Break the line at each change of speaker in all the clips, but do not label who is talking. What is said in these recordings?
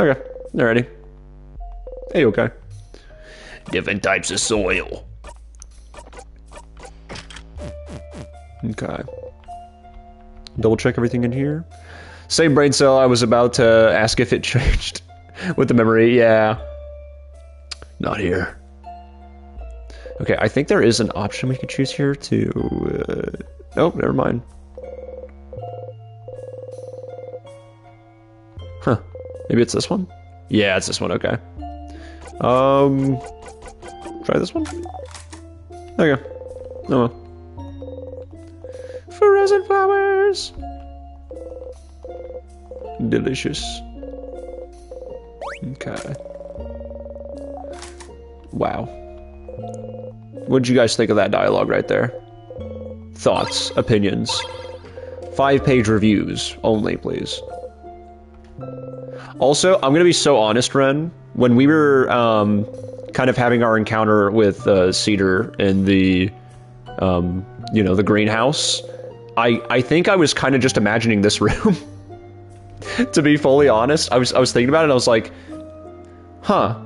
Okay, alrighty. Hey, okay.
Different types of soil.
Okay. Double check everything in here. Same brain cell, I was about to ask if it changed with the memory, yeah.
Not here.
Okay, I think there is an option we could choose here to... oh, never mind. Huh. Maybe it's this one? Yeah, it's this one, okay. Try this one? Okay. Oh well. Fluorescent flowers! Delicious. Okay. Wow. What did you guys think of that dialogue right there? Thoughts, opinions. 5-page reviews only, please. Also, I'm gonna be so honest, Ren. When we were kind of having our encounter with Cedar in the, you know, the greenhouse, I think I was kind of just imagining this room. To be fully honest, I was thinking about it and I was like, huh.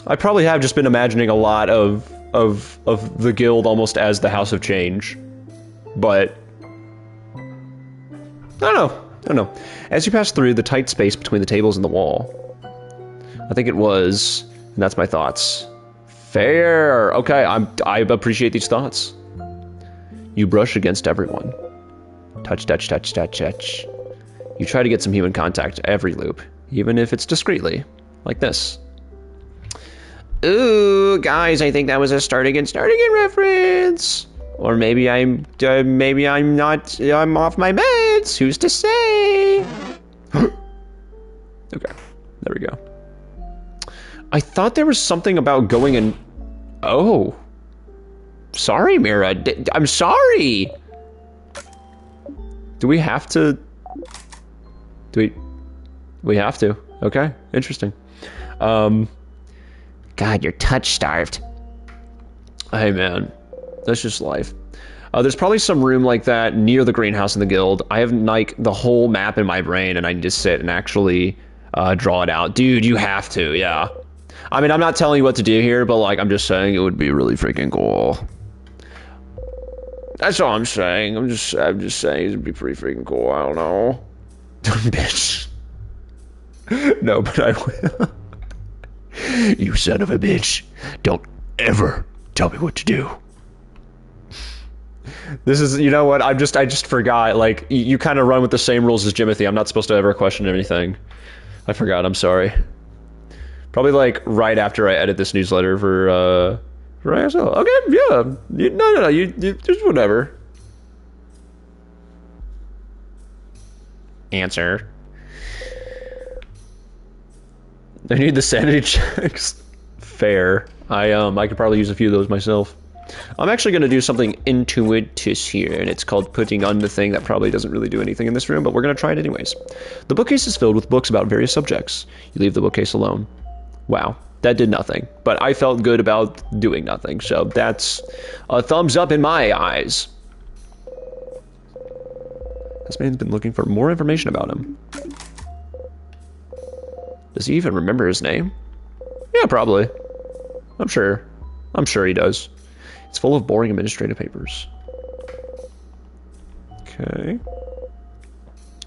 I probably have just been imagining a lot of the guild almost as the House of Change. But I don't know. As you pass through the tight space between the tables and the wall, I think it was, and that's my thoughts. Fair. Okay, I appreciate these thoughts. You brush against everyone. Touch, touch, touch, touch, touch. You try to get some human contact every loop, even if it's discreetly, like this. Ooh, guys, I think that was a starting again reference. Or maybe I'm not. I'm off my meds. Who's to say? Okay, there we go. I thought there was something about going in. Oh, sorry, Mira. I'm sorry. Do we have to? We have to. Okay, interesting. God, you're touch starved. Hey, man. That's just life. There's probably some room like that near the greenhouse in the guild. I have, like, the whole map in my brain, and I need to sit and actually draw it out. Dude, you have to, yeah. I mean, I'm not telling you what to do here, but, like, I'm just saying it would be really freaking cool. That's all I'm saying. I'm just saying it'd be pretty freaking cool. I don't know. Bitch. No, but I will.
You son of a bitch. Don't ever tell me what to do.
This is, you know what, I just forgot, like, you kind of run with the same rules as Jimothy. I'm not supposed to ever question anything. I forgot, I'm sorry. Probably, like, right after I edit this newsletter for ISL. Okay, yeah. No, you just whatever. Answer. I need the sanity checks. Fair. I could probably use a few of those myself. I'm actually going to do something intuitious here, and it's called putting on the thing that probably doesn't really do anything in this room, but we're going to try it anyways. The bookcase is filled with books about various subjects. You leave the bookcase alone. Wow, that did nothing, but I felt good about doing nothing, so that's a thumbs up in my eyes. This man's been looking for more information about him. Does he even remember his name? Yeah, probably. I'm sure he does. It's full of boring administrative papers. Okay.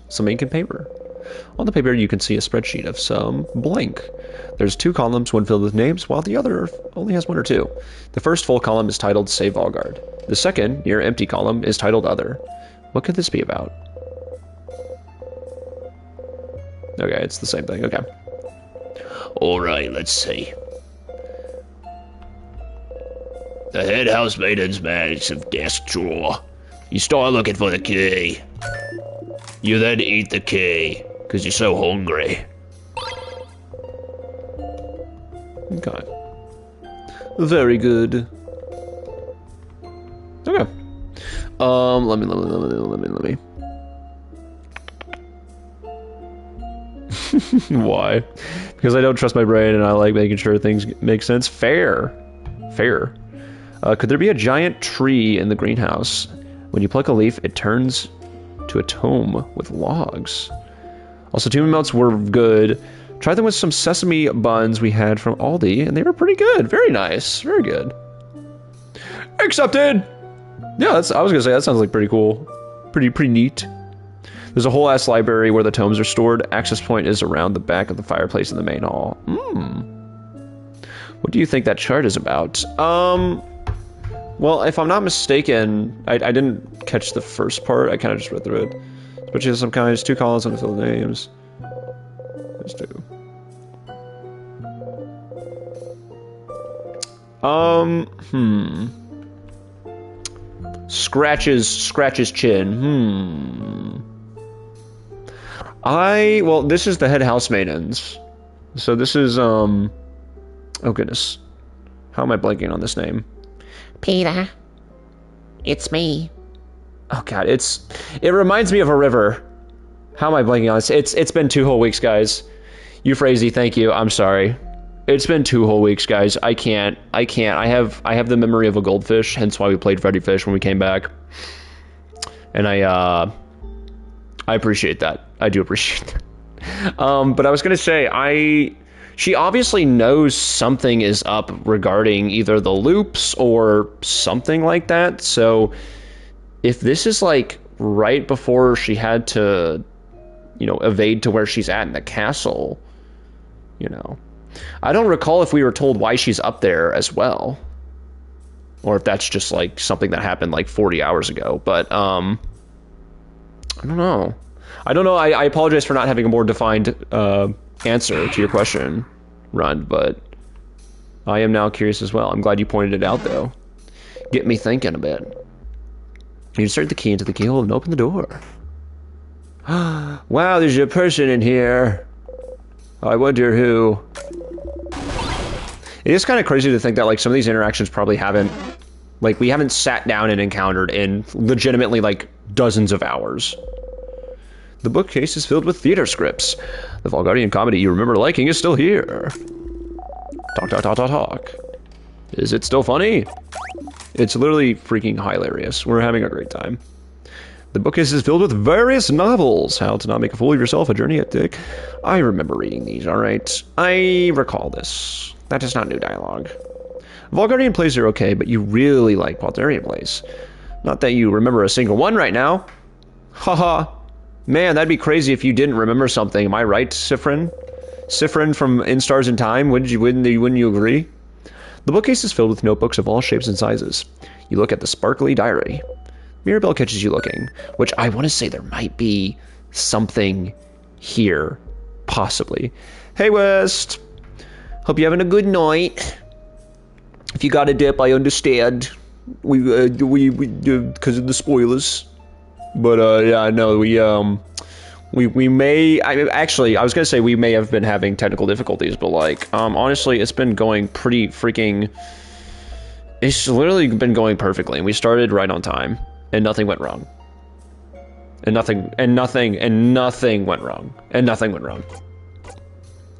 Some ink and paper. On the paper, you can see a spreadsheet of some blank. There's 2 columns, one filled with names, while the other only has 1 or 2. The first full column is titled Save Valgard. The second, near empty column, is titled Other. What could this be about? Okay, it's the same thing. Okay.
Alright, let's see. The head housemaiden's managed of desk drawer. You start looking for the key. You then eat the key, because you're so hungry.
Okay. Very good. Okay. Let me. Why? Because I don't trust my brain and I like making sure things make sense. Fair. Could there be a giant tree in the greenhouse? When you pluck a leaf, it turns to a tome with logs. Also, tuna melts were good. Tried them with some sesame buns we had from Aldi, and they were pretty good. Very nice. Very good. Accepted! Yeah, I was gonna say, that sounds like pretty cool. Pretty neat. There's a whole ass library where the tomes are stored. Access point is around the back of the fireplace in the main hall. What do you think that chart is about? Well, if I'm not mistaken, I didn't catch the first part. I kind of just read through it. Especially some kinds, 2 columns on the fill names. There's 2. Scratches chin. Well, this is the head housemaidens. So this is, oh goodness. How am I blanking on this name?
Peter, it's me.
Oh god, it reminds me of a river. How am I blanking on this? It's been 2 whole weeks, guys. Euphrasie, thank you. I'm sorry. It's been 2 whole weeks, guys. I can't. I have the memory of a goldfish, hence why we played Freddy Fish when we came back. And I appreciate that. I do appreciate that. But I was gonna say, she obviously knows something is up regarding either the loops or something like that. So if this is like right before she had to, evade to where she's at in the castle, I don't recall if we were told why she's up there as well, or if that's just like something that happened like 40 hours ago. But I don't know. I apologize for not having a more defined answer to your question, Run, but I am now curious as well. I'm glad you pointed it out, though. Get me thinking a bit. You insert the key into the keyhole and open the door. Wow, there's a person in here. I wonder who. It is kind of crazy to think that like some of these interactions probably haven't, like we haven't sat down and encountered in legitimately like dozens of hours. The bookcase is filled with theater scripts. The Valgardian comedy you remember liking is still here. Talk. Is it still funny? It's literally freaking hilarious. We're having a great time. The bookcase is filled with various novels. How to Not Make a Fool of Yourself, A Journey at Dick. I remember reading these, alright? I recall this. That is not new dialogue. Valgardian plays are okay, but you really like Walterian plays. Not that you remember a single one right now. Haha. Man, that'd be crazy if you didn't remember something. Am I right, Sifrin? Sifrin from In Stars in Time? Wouldn't you agree? The bookcase is filled with notebooks of all shapes and sizes. You look at the sparkly diary. Mirabelle catches you looking, which I want to say there might be something here, possibly. Hey, West. Hope you're having a good night. If you got a dip, I understand. We because of the spoilers. But yeah, no, we may. I was gonna say we may have been having technical difficulties, but like, honestly, it's been going pretty freaking. It's literally been going perfectly, and we started right on time, and nothing went wrong. And nothing went wrong.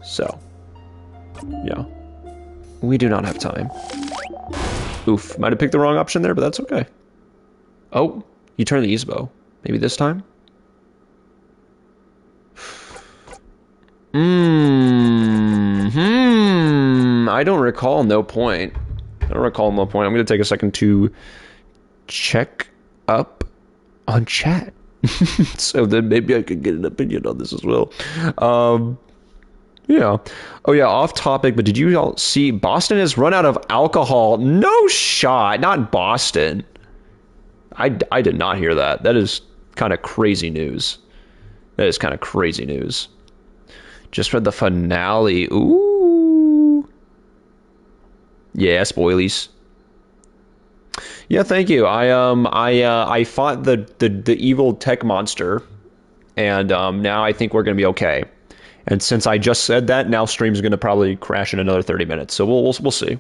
So, yeah, we do not have time. Oof, might have picked the wrong option there, but that's okay. Oh, you turn the Isbo. Maybe this time? I don't recall no point. I'm going to take a second to check up on chat. So then maybe I could get an opinion on this as well. Yeah. Oh yeah, off topic, but did you all see Boston has run out of alcohol? No shot. Not Boston. I did not hear that. That is kind of crazy news. Just read the finale. Ooh. Yeah, spoilies. Yeah, thank you. I fought the evil tech monster, and now I think we're gonna be okay. And since I just said that, now stream's gonna probably crash in another 30 minutes. So we'll see.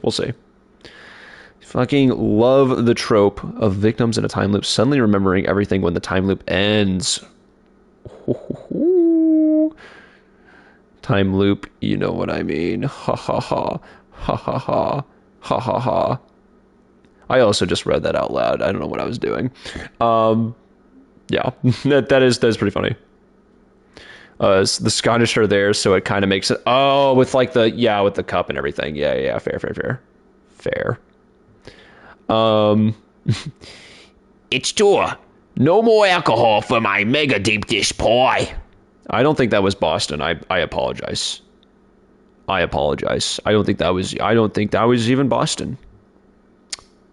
Fucking love the trope of victims in a time loop suddenly remembering everything when the time loop ends. Time loop, you know what I mean. Ha ha ha. Ha ha ha. Ha ha ha. I also just read that out loud. I don't know what I was doing. Yeah, that's pretty funny. The Scottish are there, so it kind of makes it. Oh, with like with the cup and everything. Yeah. Fair.
It's true. No more alcohol for my mega deep dish pie.
I don't think that was Boston. I apologize. I don't think that was even Boston.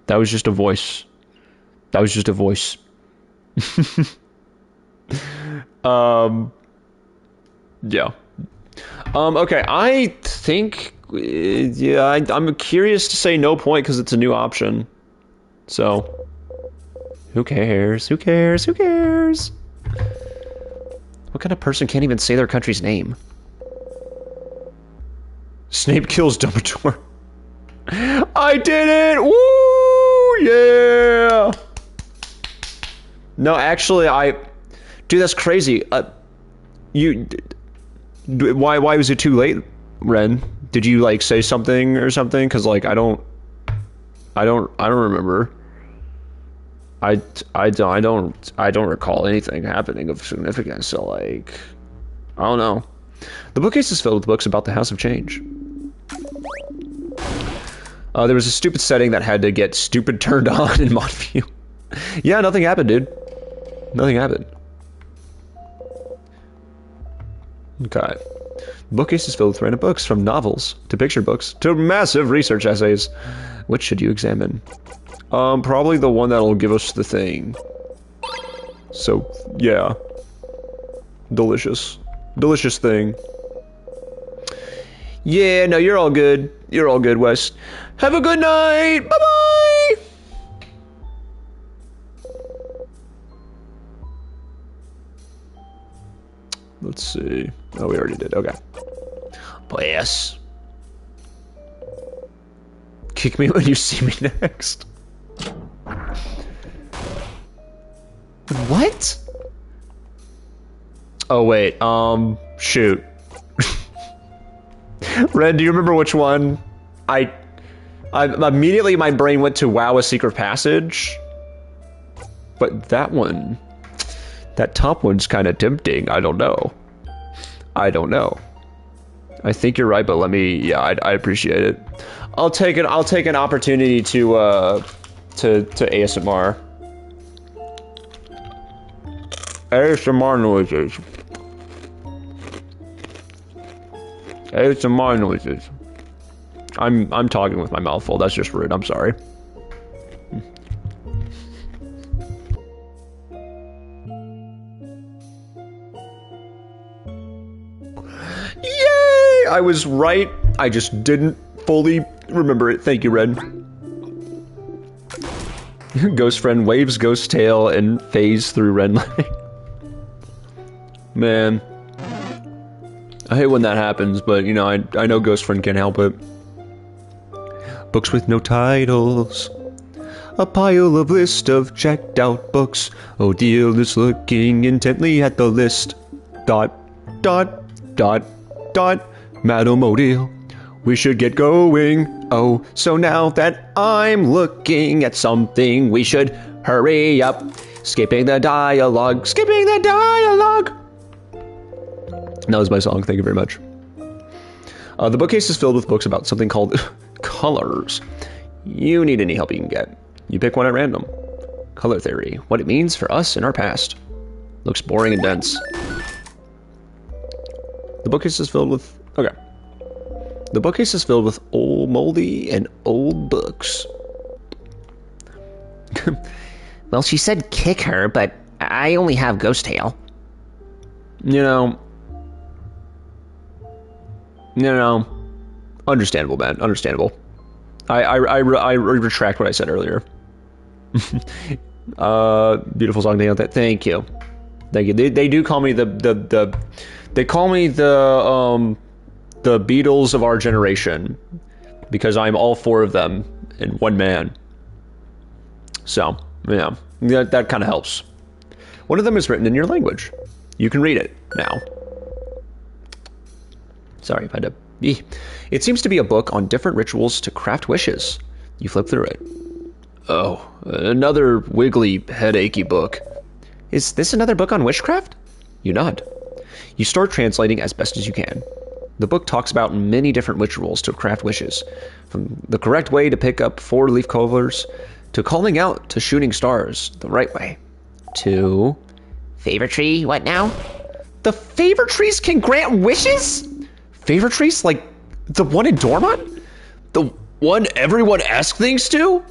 That was just a voice. Yeah. Okay, I think I'm curious to say no point because it's a new option. So who cares? What kind of person can't even say their country's name? Snape kills Dumbledore. I did it! Woo! Yeah! No, actually, dude, that's crazy. Why was it too late, Ren? Did you like say something or something? Because like I don't remember. I don't recall anything happening of significance. So like, I don't know. The bookcase is filled with books about the House of Change. There was a stupid setting that had to get stupid turned on in mod view. Yeah, nothing happened, dude. Nothing happened. Okay. The bookcase is filled with random books, from novels to picture books to massive research essays. Which should you examine? Probably the one that'll give us the thing. So, yeah. Delicious. Delicious thing. Yeah, no, you're all good. You're all good, Wes. Have a good night! Bye-bye! Let's see. Oh, we already did. Okay.
Pass.
Kick me when you see me next. What? Oh, wait. Shoot. Ren, do you remember which one? I immediately my brain went to WoW: A Secret Passage. But that one, that top one's kind of tempting. I don't know. I think you're right, but let me. Yeah, I appreciate it. I'll take an opportunity to ASMR. ASMR noises. ASMR noises. I'm talking with my mouth full. That's just rude. I'm sorry. Yay! I was right. I just didn't fully remember it. Thank you, Red. Ghost friend waves ghost tail and phase through red light. Man. I hate when that happens, but you know, I know ghost friend can't help it. Books with no titles. A pile of list of checked out books. Odile is looking intently at the list. Dot, dot, dot, dot. Madam Odile, we should get going. Oh, so now that I'm looking at something, we should hurry up. Skipping the dialogue. Skipping the dialogue. That was my song. Thank you very much. The bookcase is filled with books about something called colors. You need any help you can get. You pick one at random. Color theory. What it means for us in our past. Looks boring and dense. The bookcase is filled with... Okay. The bookcase is filled with old moldy and old books.
Well, she said kick her, but I only have ghost tail.
You know... Understandable, man. Understandable. I retract what I said earlier. Beautiful song. Thank you. Thank you. They do call me they call me the Beatles of our generation because I'm all four of them in one man. So, yeah, that kind of helps. One of them is written in your language. You can read it now. Sorry if I did. It seems to be a book on different rituals to craft wishes. You flip through it. Oh, another wiggly, headachy book. Is this another book on witchcraft? You nod. You start translating as best as you can. The book talks about many different rituals to craft wishes, from the correct way to pick up 4 leaf clovers, to calling out to shooting stars the right way, to...
Favor tree, what now?
The favor trees can grant wishes? Favor trees like the one in Dormont? The one everyone asks things to?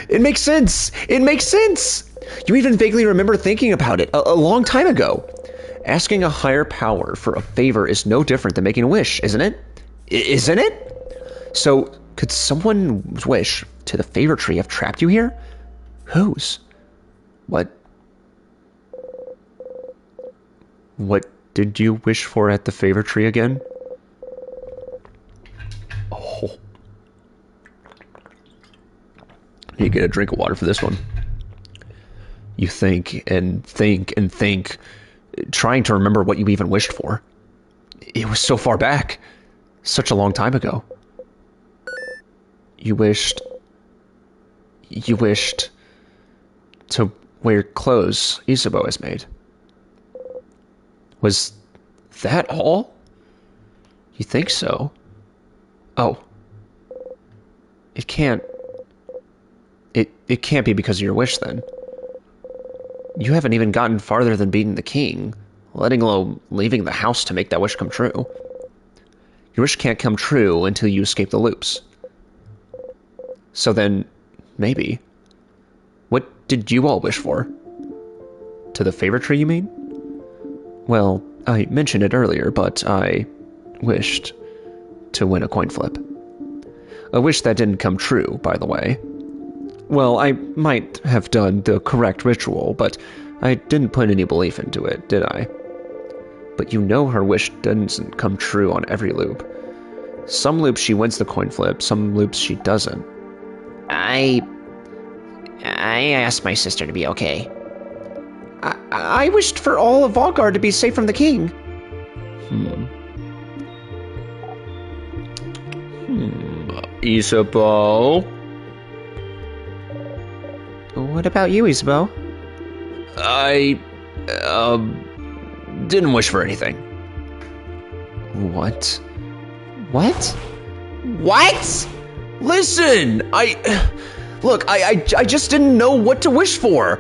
It makes sense. It makes sense. You even vaguely remember thinking about it a long time ago. Asking a higher power for a favor is no different than making a wish, isn't it? Isn't it? So, could someone's wish to the favor tree have trapped you here? Whose? What did you wish for at the favor tree again? Oh. You get a drink of water for this one. You think and think and think, trying to remember what you even wished for. It was so far back. Such a long time ago. You wished to wear clothes Isabeau has made. Was that all? You think so? Oh. It can't be because of your wish then. You haven't even gotten farther than beating the king, letting alone leaving the house to make that wish come true. Your wish can't come true until you escape the loops. So then, maybe. What did you all wish for? To the favor tree, you mean? Well, I mentioned it earlier, but I wished to win a coin flip. A wish that didn't come true, by the way. Well, I might have done the correct ritual, but I didn't put any belief into it, did I? But you know her wish doesn't come true on every loop. Some loops she wins the coin flip, some loops she doesn't.
I asked my sister to be okay.
I wished for all of Valgard to be safe from the king. Isabeau?
What about you, Isabeau?
I, didn't wish for anything. What?
What? What?
Listen, Look, I just didn't know what to wish for.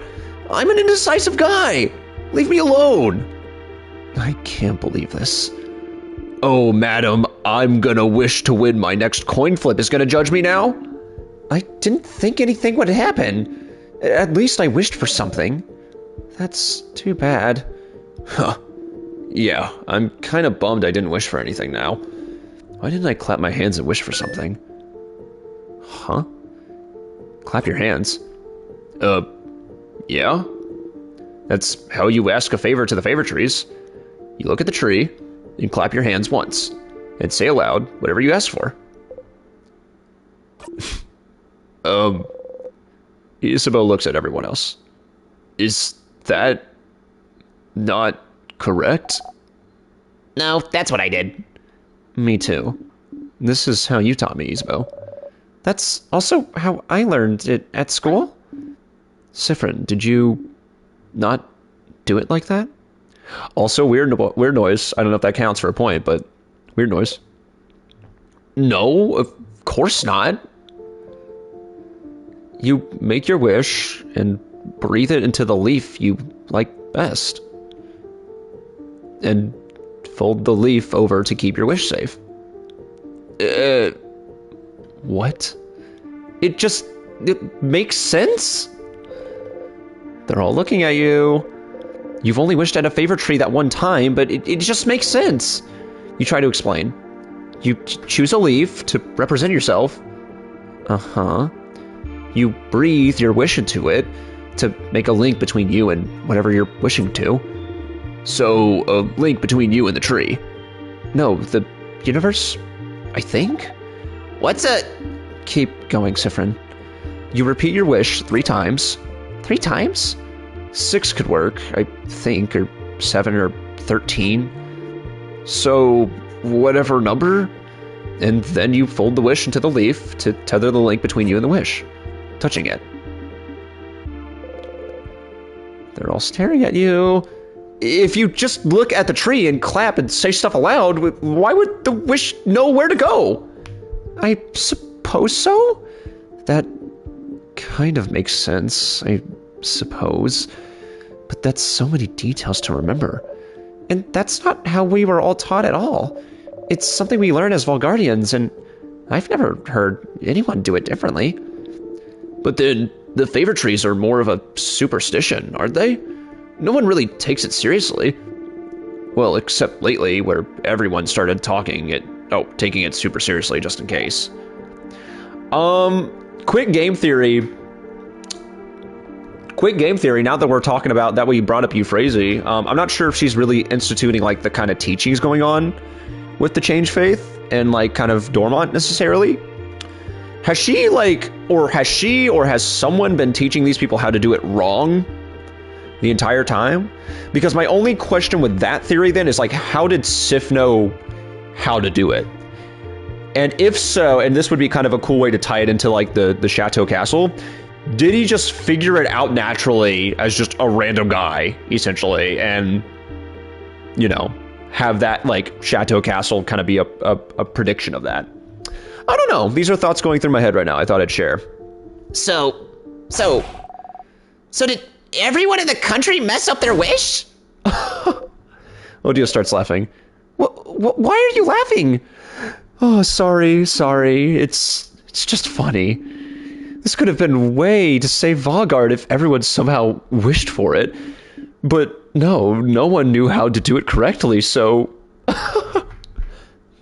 I'm an indecisive guy. Leave me alone. I can't believe this. Oh, madam, I'm gonna wish to win my next coin flip is gonna judge me now? I didn't think anything would happen. At least I wished for something. That's too bad. Huh. Yeah, I'm kind of bummed I didn't wish for anything now. Why didn't I clap my hands and wish for something? Huh? Clap your hands? Yeah? That's how you ask a favor to the favor trees. You look at the tree, and clap your hands once, and say aloud whatever you ask for. Isabeau looks at everyone else. Is that not correct?
No, that's what I did.
Me too. This is how you taught me, Isabeau. That's also how I learned it at school. Siffrin, did you not do it like that? Also, weird noise. I don't know if that counts for a point, but weird noise. No, of course not. You make your wish and breathe it into the leaf you like best. And fold the leaf over to keep your wish safe. What? It makes sense? They're all looking at you. You've only wished at a favor tree that one time, but it just makes sense. You try to explain. You choose a leaf to represent yourself. Uh-huh. You breathe your wish into it to make a link between you and whatever you're wishing to. So, a link between you and the tree. No, the universe, I think?
What's a...
Keep going, Siffrin. You repeat your wish 3 times.
3 times?
6 could work, I think, or 7 or 13. So, whatever number, and then you fold the wish into the leaf to tether the link between you and the wish, touching it. They're all staring at you. if you just look at the tree and clap and say stuff aloud, why would the wish know where to go? I suppose so? That kind of makes sense, I suppose. But that's so many details to remember. And that's not how we were all taught at all. It's something we learn as Valgardians, and I've never heard anyone do it differently. But then, the favor trees are more of a superstition, aren't they? No one really takes it seriously. Well, except lately, where everyone started taking it super seriously just in case. Quick game theory. Now that we're talking about that, we brought up Euphrasia. I'm not sure if she's really instituting like the kind of teachings going on with the change faith and like kind of Dormont necessarily. Has she or has someone been teaching these people how to do it wrong the entire time? Because my only question with that theory then is like, how did Sif know how to do it? And if so, and this would be kind of a cool way to tie it into like the Chateau Castle, did he just figure it out naturally as just a random guy, essentially, and, you know, have that like Chateau Castle kind of be a prediction of that? I don't know. These are thoughts going through my head right now. I thought I'd share.
So did everyone in the country mess up their wish?
Odio starts laughing. Why are you laughing? Oh, sorry. It's just funny. This could have been way to save Vaugarde if everyone somehow wished for it. But no one knew how to do it correctly, so...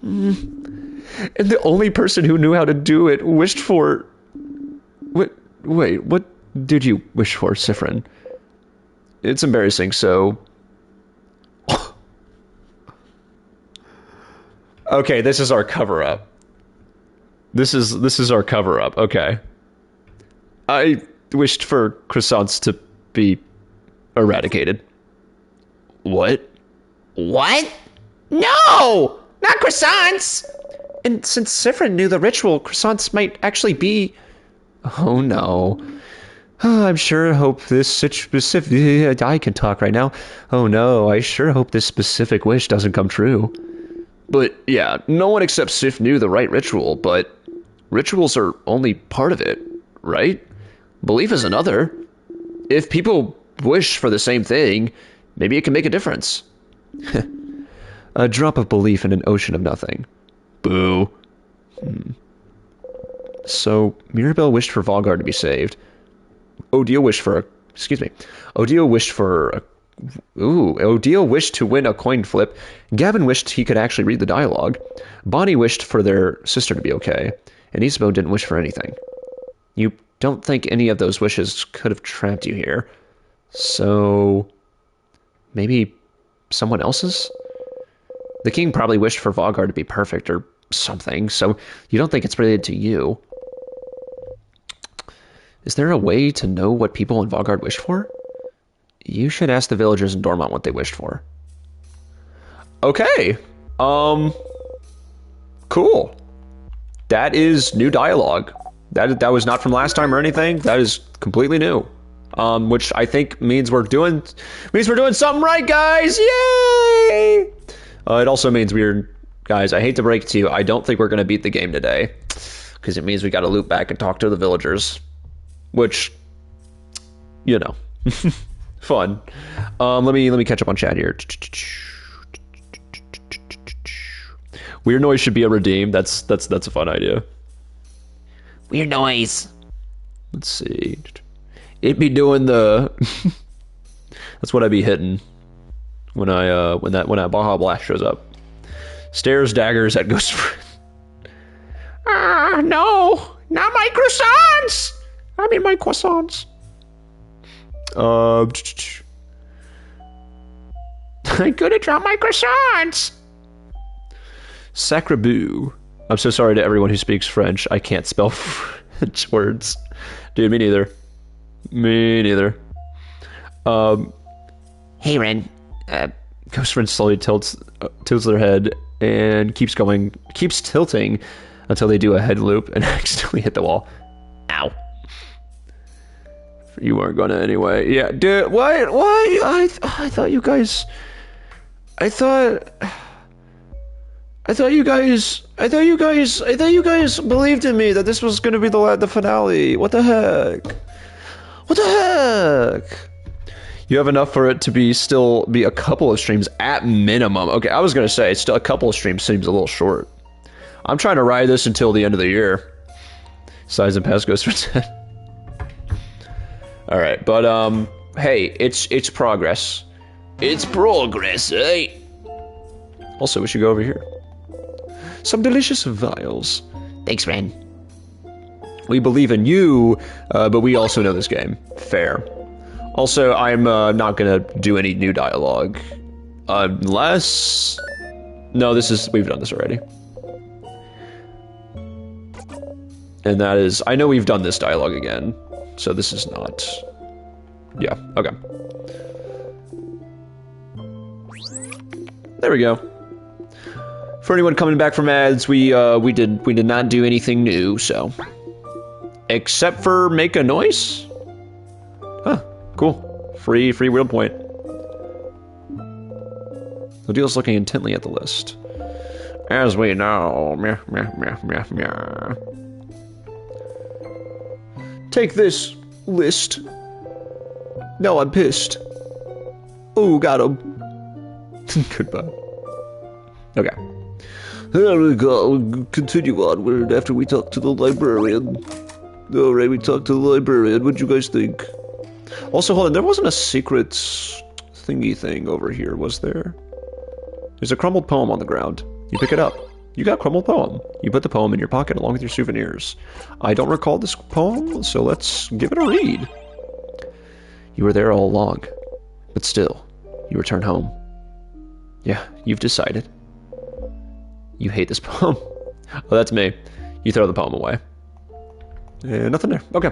And the only person who knew how to do it wished for... Wait, what did you wish for, Sifrin? It's embarrassing, so... Okay, this is our cover-up. This is our cover-up, okay. I wished for croissants to be eradicated. What?
What? No! Not croissants!
And since Sifrin knew the ritual, croissants might actually be... Oh no. Oh, I'm sure hope this specific... I can talk right now. Oh no, I sure hope this specific wish doesn't come true. But yeah, no one except Sif knew the right ritual, but rituals are only part of it, right? Belief is another. If people wish for the same thing, maybe it can make a difference. A drop of belief in an ocean of nothing. Boo. So, Mirabelle wished for Vaugarde to be saved. Odio wished to win a coin flip. Gavin wished he could actually read the dialogue. Bonnie wished for their sister to be okay. And Isabeau didn't wish for anything. You don't think any of those wishes could have trapped you here. So... maybe someone else's? The king probably wished for Vaugarde to be perfect or something, so you don't think it's related to you. Is there a way to know what people in Vaugarde wished for? You should ask the villagers in Dormont what they wished for. Okay. Cool. That is new dialogue. That was not from last time or anything. That is completely new. Which I think means we're doing something right, guys. Yay! It also means guys, I hate to break it to you, I don't think we're going to beat the game today. Because it means we got to loop back and talk to the villagers. Which, you know, fun. Let me catch up on chat here. Weird noise should be a redeem. That's a fun idea.
Weird noise.
Let's see. It'd be doing the. That's what I'd be hitting when that Baja Blast shows up. Stairs, daggers at Ghost Friend. No, not my croissants. I mean my croissants. I couldn't drop my croissants. Sacre-bleu. I'm so sorry to everyone who speaks French. I can't spell French words. Dude, me neither. Me neither.
Hey, Ren.
Ghost Friend slowly tilts their head and keeps tilting until they do a head loop and accidentally hit the wall.
Ow.
You weren't gonna anyway. Yeah, dude, what? Why? I thought you guys... I thought you guys believed in me that this was gonna be the finale. What the heck? What the heck? You have enough for it to still be a couple of streams at minimum. Okay, I was gonna say still a couple of streams seems a little short. I'm trying to ride this until the end of the year. Size and pass goes for 10. All right, but hey, it's progress.
It's progress, eh?
Also, we should go over here. Some delicious vials.
Thanks, Ren.
We believe in you, but we also know this game. Fair. Also, I'm not gonna do any new dialogue. Unless... No, we've done this already. And that is... I know we've done this dialogue again, so this is not... Yeah, okay. There we go. For anyone coming back from ads, we did not do anything new, so... Except for make a noise? Huh, cool. Free wheel point. Odil's looking intently at the list. As we know, meh, meh, meh, meh, meh. Take this, list. No, I'm pissed. Ooh, got him. Goodbye. Okay. There we go. Continue onward after we talk to the librarian. Alright, we talked to the librarian. What'd you guys think? Also, hold on. There wasn't a secret thingy thing over here, was there? There's a crumbled poem on the ground. You pick it up. You got a crumbled poem. You put the poem in your pocket along with your souvenirs. I don't recall this poem, so let's give it a read. You were there all along, but still, you return home. Yeah, you've decided. You hate this poem. Oh, that's me. You throw the poem away. Nothing there. Okay.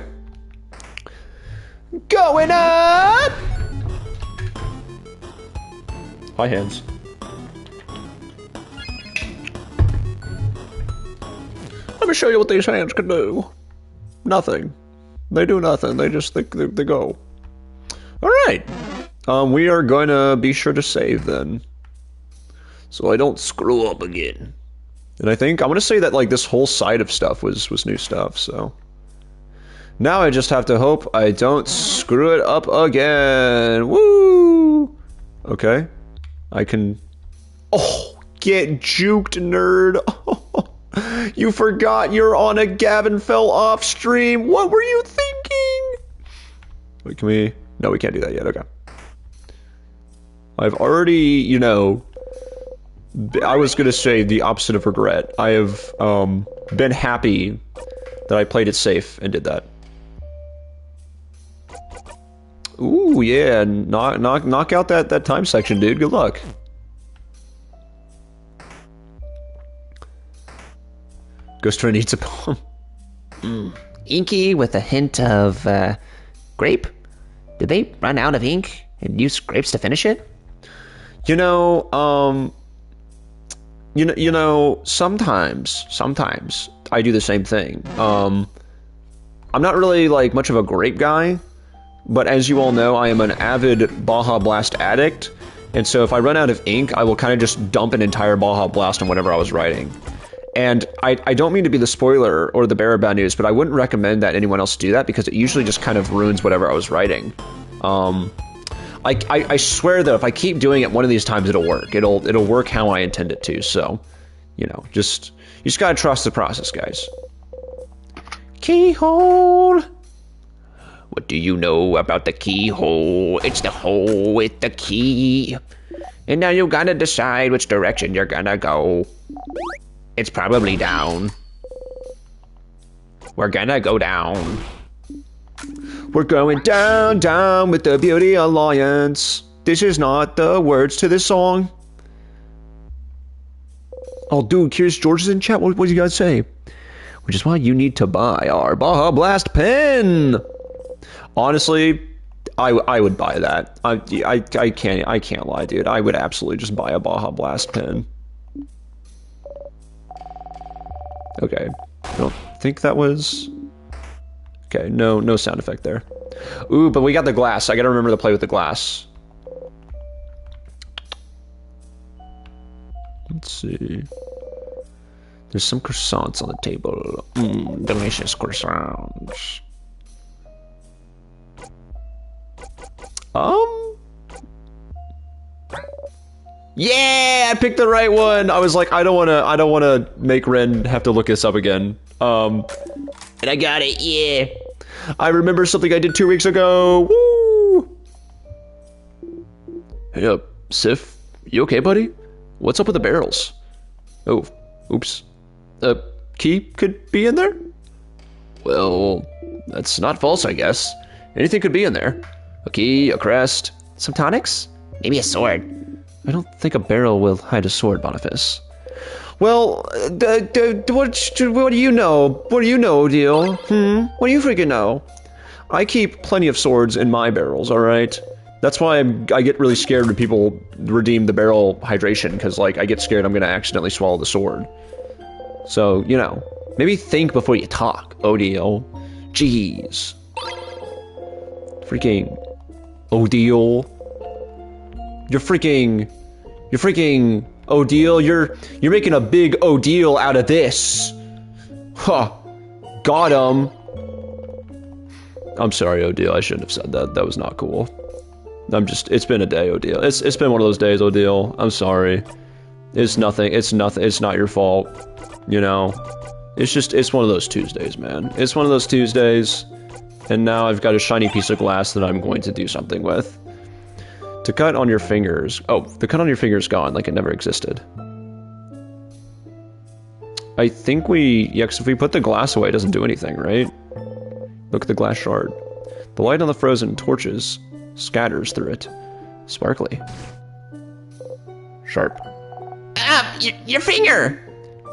Going up! Hi, hands. Let me show you what these hands can do. Nothing. They do nothing. They just they go. All right. We are going to be sure to save then, so I don't screw up again. And I think I'm going to say that like this whole side of stuff was new stuff. So now I just have to hope I don't screw it up again. Woo! Okay. I can... Oh, get juked, nerd. Oh, you forgot you're on a gavinfelloff stream. What were you thinking? Wait, can we... No, we can't do that yet. Okay. I've already, you know... I was going to say the opposite of regret. I have been happy that I played it safe and did that. Ooh, yeah, knock out that time section, dude. Good luck. Ghost Train needs a poem.
Inky with a hint of grape? Did they run out of ink and use grapes to finish it?
You know, sometimes I do the same thing. I'm not really like much of a grape guy, but as you all know, I am an avid Baja Blast addict, and so if I run out of ink, I will kind of just dump an entire Baja Blast on whatever I was writing. And I don't mean to be the spoiler or the bearer of bad news, but I wouldn't recommend that anyone else do that because it usually just kind of ruins whatever I was writing. I swear that if I keep doing it one of these times, it'll work. It'll work how I intend it to. So, you know, you just gotta trust the process, guys. Keyhole.
What do you know about the keyhole? It's the hole with the key. And now you gotta decide which direction you're gonna go. It's probably down. We're gonna go down.
We're going down, down with the Beauty Alliance. This is not the words to this song. Oh, dude, Curious George is in chat. What do you guys say? Which is why you need to buy our Baja Blast pen. Honestly, I would buy that. I can't lie, dude. I would absolutely just buy a Baja Blast pen. Okay, I don't think that was... Okay, no sound effect there. Ooh, but we got the glass. I gotta remember to play with the glass. Let's see. There's some croissants on the table. Delicious croissants. Yeah, I picked the right one. I was like, I don't wanna make Ren have to look this up again. And I got it, yeah. I remember something I did 2 weeks ago. Woo! Hey up, Sif. You okay, buddy? What's up with the barrels? Oh, oops. Key could be in there? Well, that's not false, I guess. Anything could be in there. A key, a crest, some tonics? Maybe a sword. I don't think a barrel will hide a sword, Boniface. Well, what do you know? What do you know, Deal? What do you freaking know? I keep plenty of swords in my barrels, alright? That's why I get really scared when people redeem the barrel hydration, because, like, I get scared I'm gonna accidentally swallow the sword. So, you know, maybe think before you talk, Odile. Jeez. Freaking Odile. You're freaking Odile, you're making a big Odile out of this. Huh. Got him. I'm sorry, Odile, I shouldn't have said that. That was not cool. It's been a day, Odile. It's been one of those days, Odile. I'm sorry. It's nothing, it's not your fault. You know? It's one of those Tuesdays, man. It's one of those Tuesdays, and now I've got a shiny piece of glass that I'm going to do something with. To cut on your fingers. Oh, the cut on your finger's gone, like it never existed. I think because if we put the glass away, it doesn't do anything, right? Look at the glass shard. The light on the frozen torches scatters through it. Sparkly. Sharp.
Ah, your finger!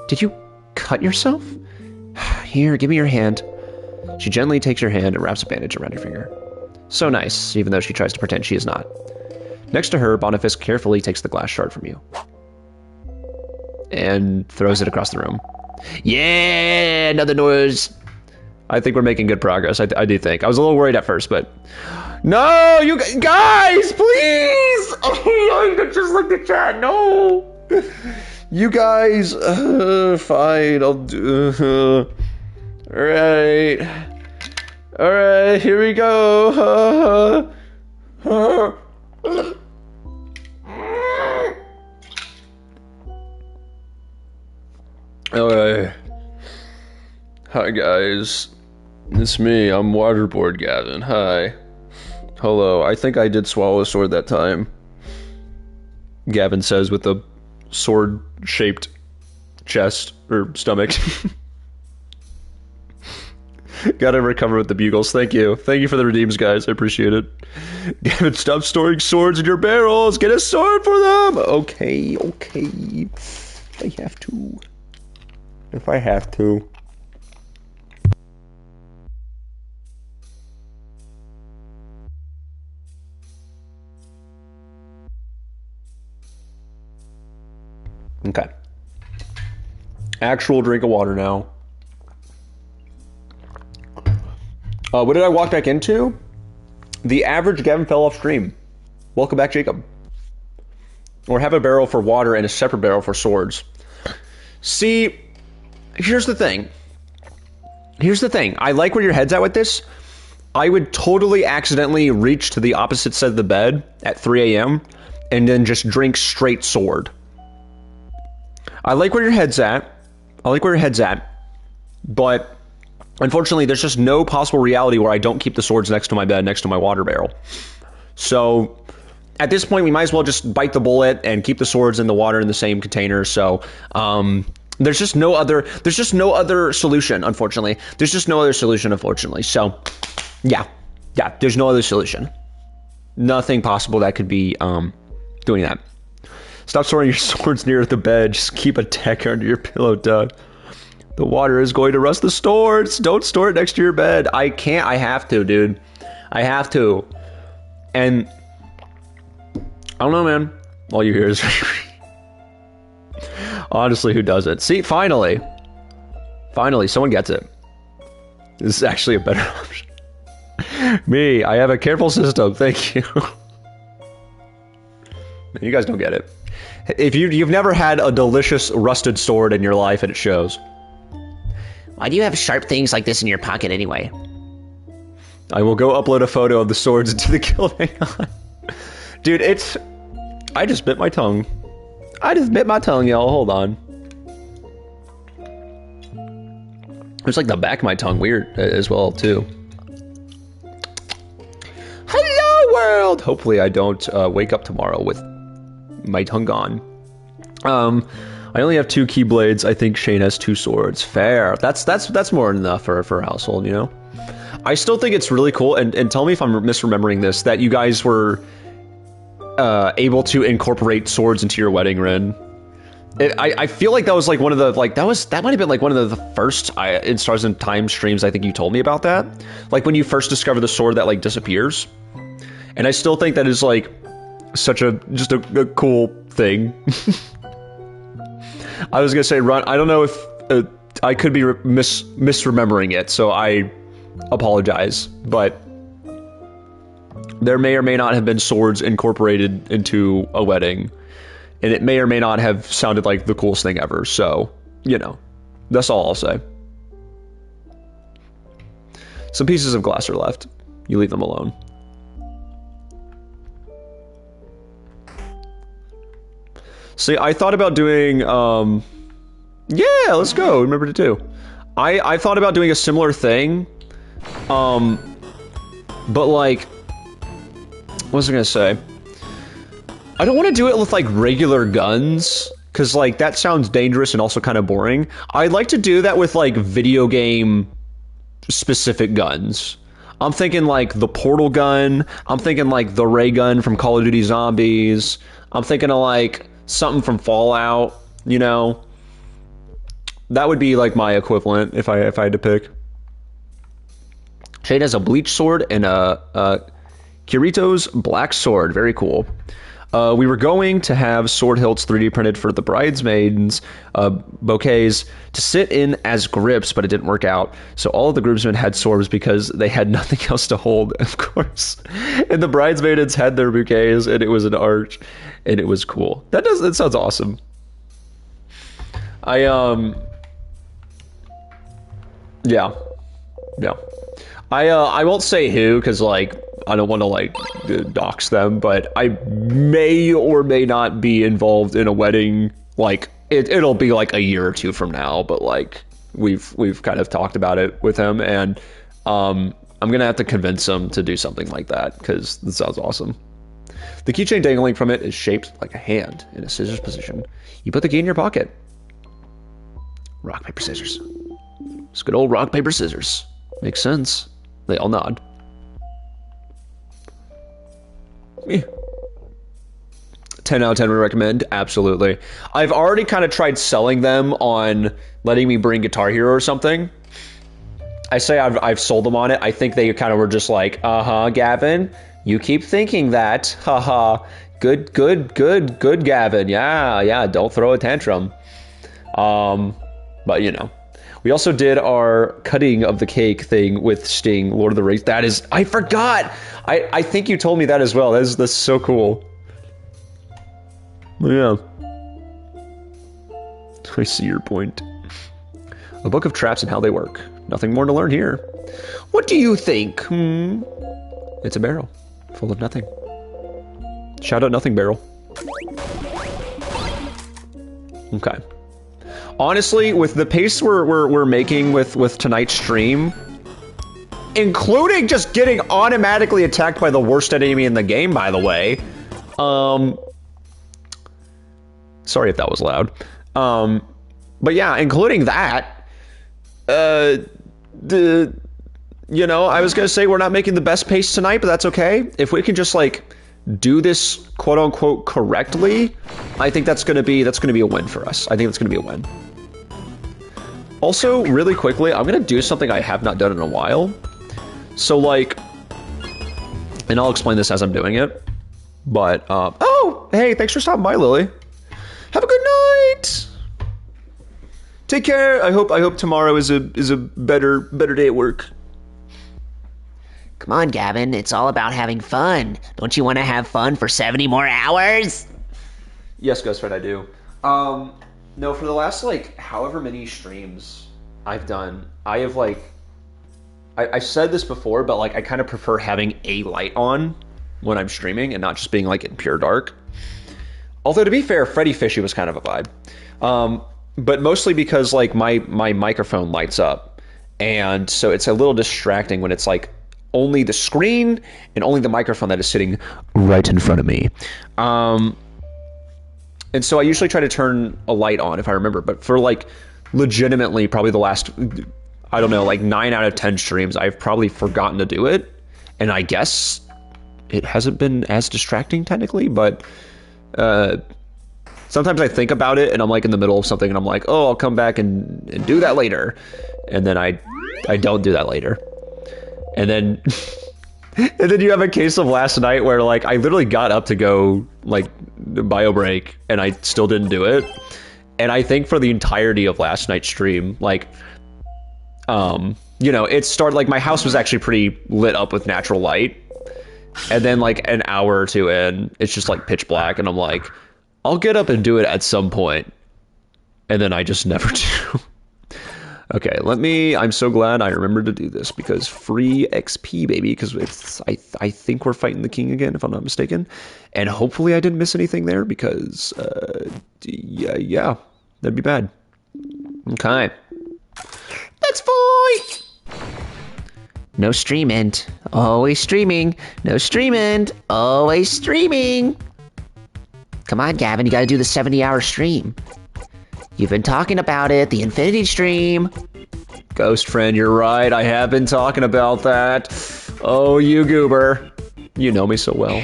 Did you cut yourself? Here, give me your hand. She gently takes your hand and wraps a bandage around your finger. So nice, even though she tries to pretend she is not. Next to her, Boniface carefully takes the glass shard from you. And throws it across the room. Yeah, another noise. I think we're making good progress. I do think. I was a little worried at first, but... No, you guys, please! I just looked at chat, no! You guys, fine, I'll do... Alright. Alright, here we go. Okay. Hi guys. It's me, I'm Waterboard Gavin. Hi. Hello, I think I did swallow a sword that time. Gavin says with a sword-shaped chest, or stomach. Gotta recover with the bugles. Thank you. Thank you for the redeems, guys. I appreciate it. Gavin, stop storing swords in your barrels. Get a sword for them. Okay, okay. I have to. If I have to. Okay. Actual drink of water now. What did I walk back into? The average Gavin fell off stream. Welcome back, Jacob. Or have a barrel for water and a separate barrel for swords. See, here's the thing. Here's the thing. I like where your head's at with this. I would totally accidentally reach to the opposite side of the bed at 3 a.m. and then just drink straight sword. I like where your head's at. I like where your head's at. But unfortunately, there's just no possible reality where I don't keep the swords next to my bed, next to my water barrel. So at this point, we might as well just bite the bullet and keep the swords and the water in the same container. So there's just no other solution, unfortunately. There's just no other solution, unfortunately. So yeah, there's no other solution. Nothing possible that could be doing that. Stop storing your swords near the bed. Just keep a deck under your pillow, Doug. The water is going to rust the swords. Don't store it next to your bed. I can't. I have to, dude. I have to. And I don't know, man. All you hear is... Honestly, who doesn't? See, finally. Finally, someone gets it. This is actually a better option. Me, I have a careful system. Thank you. You guys don't get it. If you've never had a delicious rusted sword in your life, and it shows.
Why do you have sharp things like this in your pocket anyway?
I will go upload a photo of the swords into the guild. Hang on. Dude, it's... I just bit my tongue. I just bit my tongue, y'all. Hold on. It's like the back of my tongue weird as well, too. Hello, world! Hopefully I don't wake up tomorrow with my tongue gone. I only have 2 keyblades. I think Shane has 2 swords. Fair. That's more than enough for a household, you know? I still think it's really cool, and tell me if I'm misremembering this, that you guys were able to incorporate swords into your wedding, Rin. I feel like that was like one of the, like, that might have been like one of the first in Stars and Time streams. I think you told me about that. Like when you first discover the sword that like disappears. And I still think that is like such just a cool thing. I was gonna say, Ron, I don't know if I could be misremembering it, so I apologize, but there may or may not have been swords incorporated into a wedding. And it may or may not have sounded like the coolest thing ever. So, you know, that's all I'll say. Some pieces of glass are left. You leave them alone. See, I thought about doing, yeah, let's go. Remember to do. I thought about doing a similar thing. But like, what was I gonna say? I don't want to do it with like regular guns, because like that sounds dangerous and also kind of boring. I'd like to do that with like video game specific guns. I'm thinking like the portal gun. I'm thinking like the ray gun from Call of Duty Zombies. I'm thinking of like something from Fallout, you know. That would be like my equivalent if I had to pick. Shade has a bleach sword and a Kirito's black sword. Very cool. We were going to have sword hilts 3D printed for the bridesmaids' bouquets to sit in as grips, but it didn't work out. So all of the groomsmen had swords because they had nothing else to hold, of course. And the bridesmaids had their bouquets, and it was an arch, and it was cool. That sounds awesome. Yeah. I won't say who, because like I don't want to like dox them, but I may or may not be involved in a wedding. Like it'll be like a year or 2 from now, but like we've kind of talked about it with him, and I'm gonna have to convince him to do something like that because that sounds awesome. The keychain dangling from it is shaped like a hand in a scissors position. You put the key in your pocket. Rock, paper, scissors. It's good old rock, paper, scissors. Makes sense. They all nod. Yeah. 10 out of 10 would recommend. Absolutely. I've already kind of tried selling them on letting me bring Guitar Hero or something. I say I've sold them on it. I think they kind of were just like, Gavin, you keep thinking that. Haha. Good, Gavin. Yeah, don't throw a tantrum. But you know. We also did our cutting of the cake thing with Sting, Lord of the Rings. That is, I forgot. I think you told me that as well. That's so cool. Yeah. I see your point. A book of traps and how they work. Nothing more to learn here. What do you think? It's a barrel full of nothing. Shout out nothing barrel. Okay. Honestly, with the pace we're making with tonight's stream, including just getting automatically attacked by the worst enemy in the game, by the way. Sorry if that was loud. But yeah, including that, you know, I was gonna say we're not making the best pace tonight, but that's okay. If we can just like do this quote unquote correctly, I think that's gonna be a win for us. I think that's gonna be a win. Also, really quickly, I'm gonna do something I have not done in a while. So like, and I'll explain this as I'm doing it. But oh, hey, thanks for stopping by, Lily. Have a good night. Take care. I hope tomorrow is a better day at work.
Come on, Gavin, it's all about having fun. Don't you want to have fun for 70 more hours?
Yes, Ghost Friend, I do. No, for the last, like, however many streams I've done, I have, like... I said this before, but, like, I kind of prefer having a light on when I'm streaming and not just being, like, in pure dark. Although, to be fair, Freddy Fishy was kind of a vibe. But mostly because, like, my microphone lights up. And so it's a little distracting when it's, like, only the screen and only the microphone that is sitting right in front of me. And so I usually try to turn a light on if I remember, but for like legitimately probably the last, I don't know, like 9 out of 10 streams, I've probably forgotten to do it. And I guess it hasn't been as distracting technically, but sometimes I think about it and I'm like in the middle of something and I'm like, oh, I'll come back and do that later. And then I don't do that later. And then and then you have a case of last night where like I literally got up to go like bio break and I still didn't do it. And I think for the entirety of last night's stream, like you know, it started like my house was actually pretty lit up with natural light. And then like an hour or two in, it's just like pitch black and I'm like, I'll get up and do it at some point. And then I just never do. Okay, I'm so glad I remembered to do this because free XP, baby, because it's, I think we're fighting the king again, if I'm not mistaken. And hopefully I didn't miss anything there because, yeah, that'd be bad. Okay. Let's fight! No streaming, always streaming. No streaming, always streaming. Come on, Gavin, you gotta do the 70-hour stream. You've been talking about it, the infinity stream. Ghost Friend, you're right. I have been talking about that. Oh, you goober. You know me so well.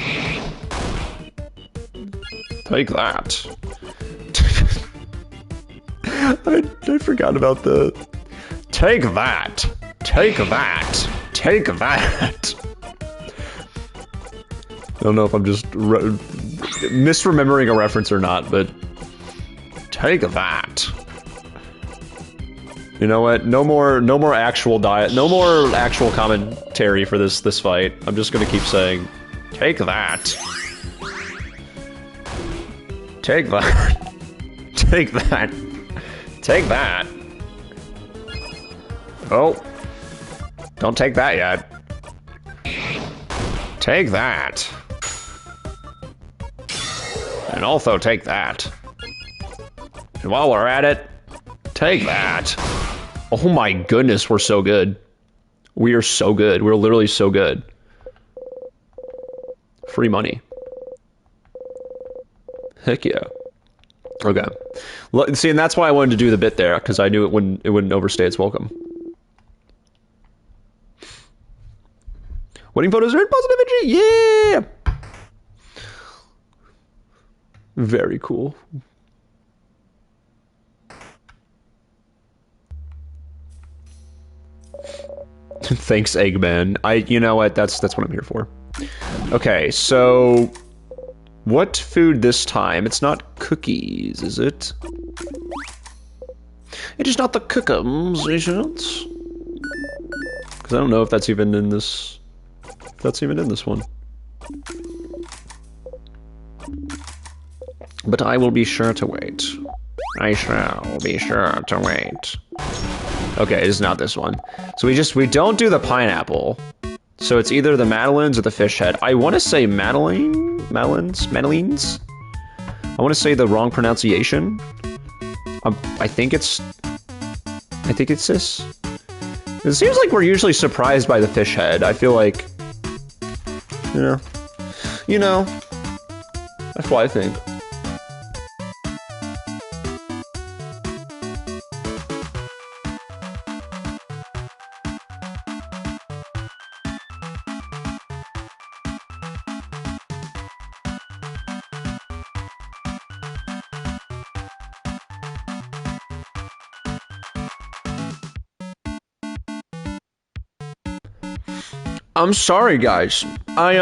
Take that. I forgot about the... Take that. Take that. Take that. I don't know if I'm just misremembering a reference or not, but... Take that. You know what? No more actual diet. No more actual commentary for this fight. I'm just gonna keep saying, take that. Take that. Take that. Take that. Oh. Don't take that yet. Take that. And also take that. And while we're at it, take that. Oh my goodness, we're so good. We are so good. We're literally so good. Free money. Heck yeah. Okay. See, and that's why I wanted to do the bit there, because I knew it wouldn't overstay its welcome. Wedding photos are in positive energy. Yeah. Very cool. Thanks, Eggman. You know what? That's what I'm here for. Okay, so what food this time? It's not cookies, is it? It is not the cookums, is it? Because I don't know if that's even in this. If that's even in this one. But I will be sure to wait. I shall be sure to wait. Okay, it is not this one. So we don't do the pineapple. So it's either the Madeleines or the fish head. I want to say Madeleines? I want to say the wrong pronunciation. I think it's this. It seems like we're usually surprised by the fish head. I feel like, you know, that's what I think. I'm sorry, guys. I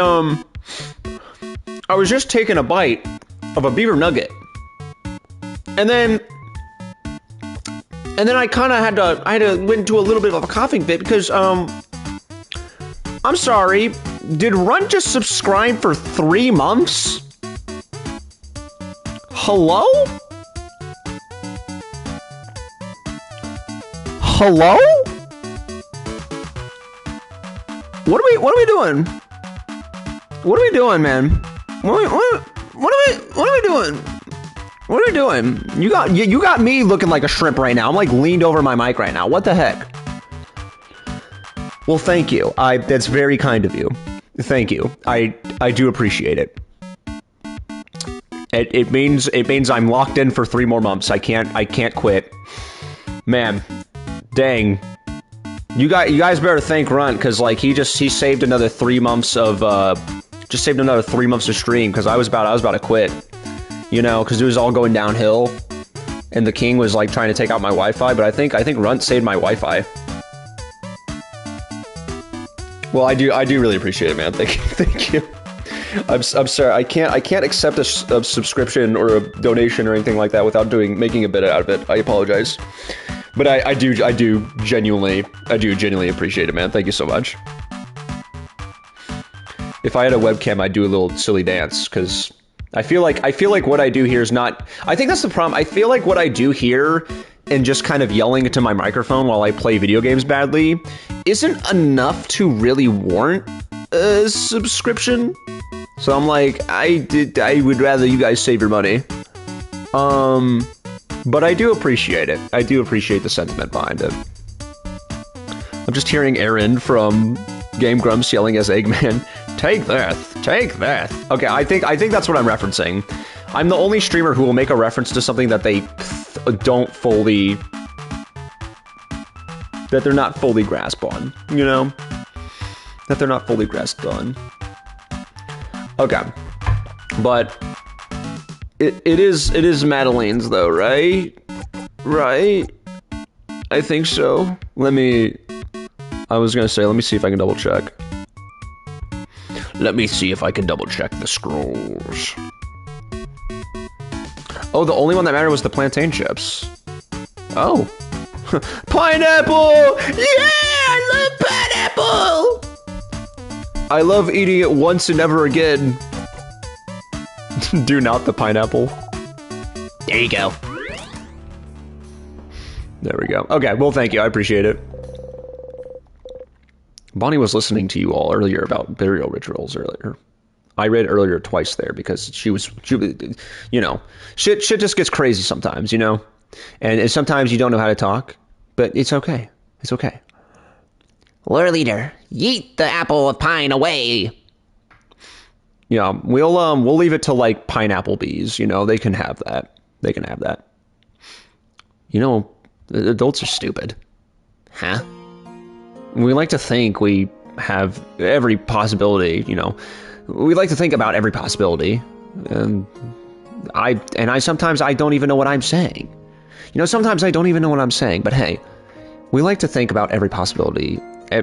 was just taking a bite of a beaver nugget. And then I kind of had to went into a little bit of a coughing fit because, I'm sorry. Did Runt just subscribe for 3 months? Hello? Hello? What are we doing? What are we doing, man? What are we doing? What are we doing? You got me looking like a shrimp right now. I'm like leaned over my mic right now. What the heck? Well, thank you. That's very kind of you. Thank you. I do appreciate it. It means I'm locked in for 3 more months. I can't quit. Man, dang. You guys better thank Runt, because like he saved another 3 months of stream, because I was about to quit. You know, because it was all going downhill, and the king was like trying to take out my Wi-Fi. But I think Runt saved my Wi-Fi. Well, I do really appreciate it, man. Thank you. I'm sorry. I can't accept a subscription or a donation or anything like that without making a bit out of it. I apologize. But I do genuinely appreciate it, man. Thank you so much. If I had a webcam, I'd do a little silly dance, because I feel like what I do here is not. I think that's the problem. I feel like what I do here and just kind of yelling into my microphone while I play video games badly isn't enough to really warrant a subscription. So I'm like, I would rather you guys save your money. But I do appreciate it. I do appreciate the sentiment behind it. I'm just hearing Aaron from Game Grumps yelling as Eggman, "Take that, take that." Okay, I think that's what I'm referencing. I'm the only streamer who will make a reference to something that they they're not fully grasped on, you know? That they're not fully grasped on. Okay. But it is Madeline's though, right? Right? I think so. Let me see if I can double check. Let me see if I can double check the scrolls. Oh, the only one that mattered was the plantain chips. Oh. Pineapple! Yeah! I love pineapple! I love eating it once and never again. Do not the pineapple.
There you go.
There we go. Okay, well, thank you. I appreciate it. Bonnie was listening to you all earlier about burial rituals earlier. I read earlier twice there because she you know, shit just gets crazy sometimes, you know? And sometimes you don't know how to talk, but it's okay. It's okay.
Lord Leader, yeet the apple of pine away.
Yeah, we'll leave it to like pineapple bees, you know, they can have that. They can have that. You know, adults are stupid.
Huh?
We like to think we have every possibility, you know. We like to think about every possibility. And I sometimes I don't even know what I'm saying. You know, sometimes I don't even know what I'm saying, but hey, we like to think about every possibility. Hey,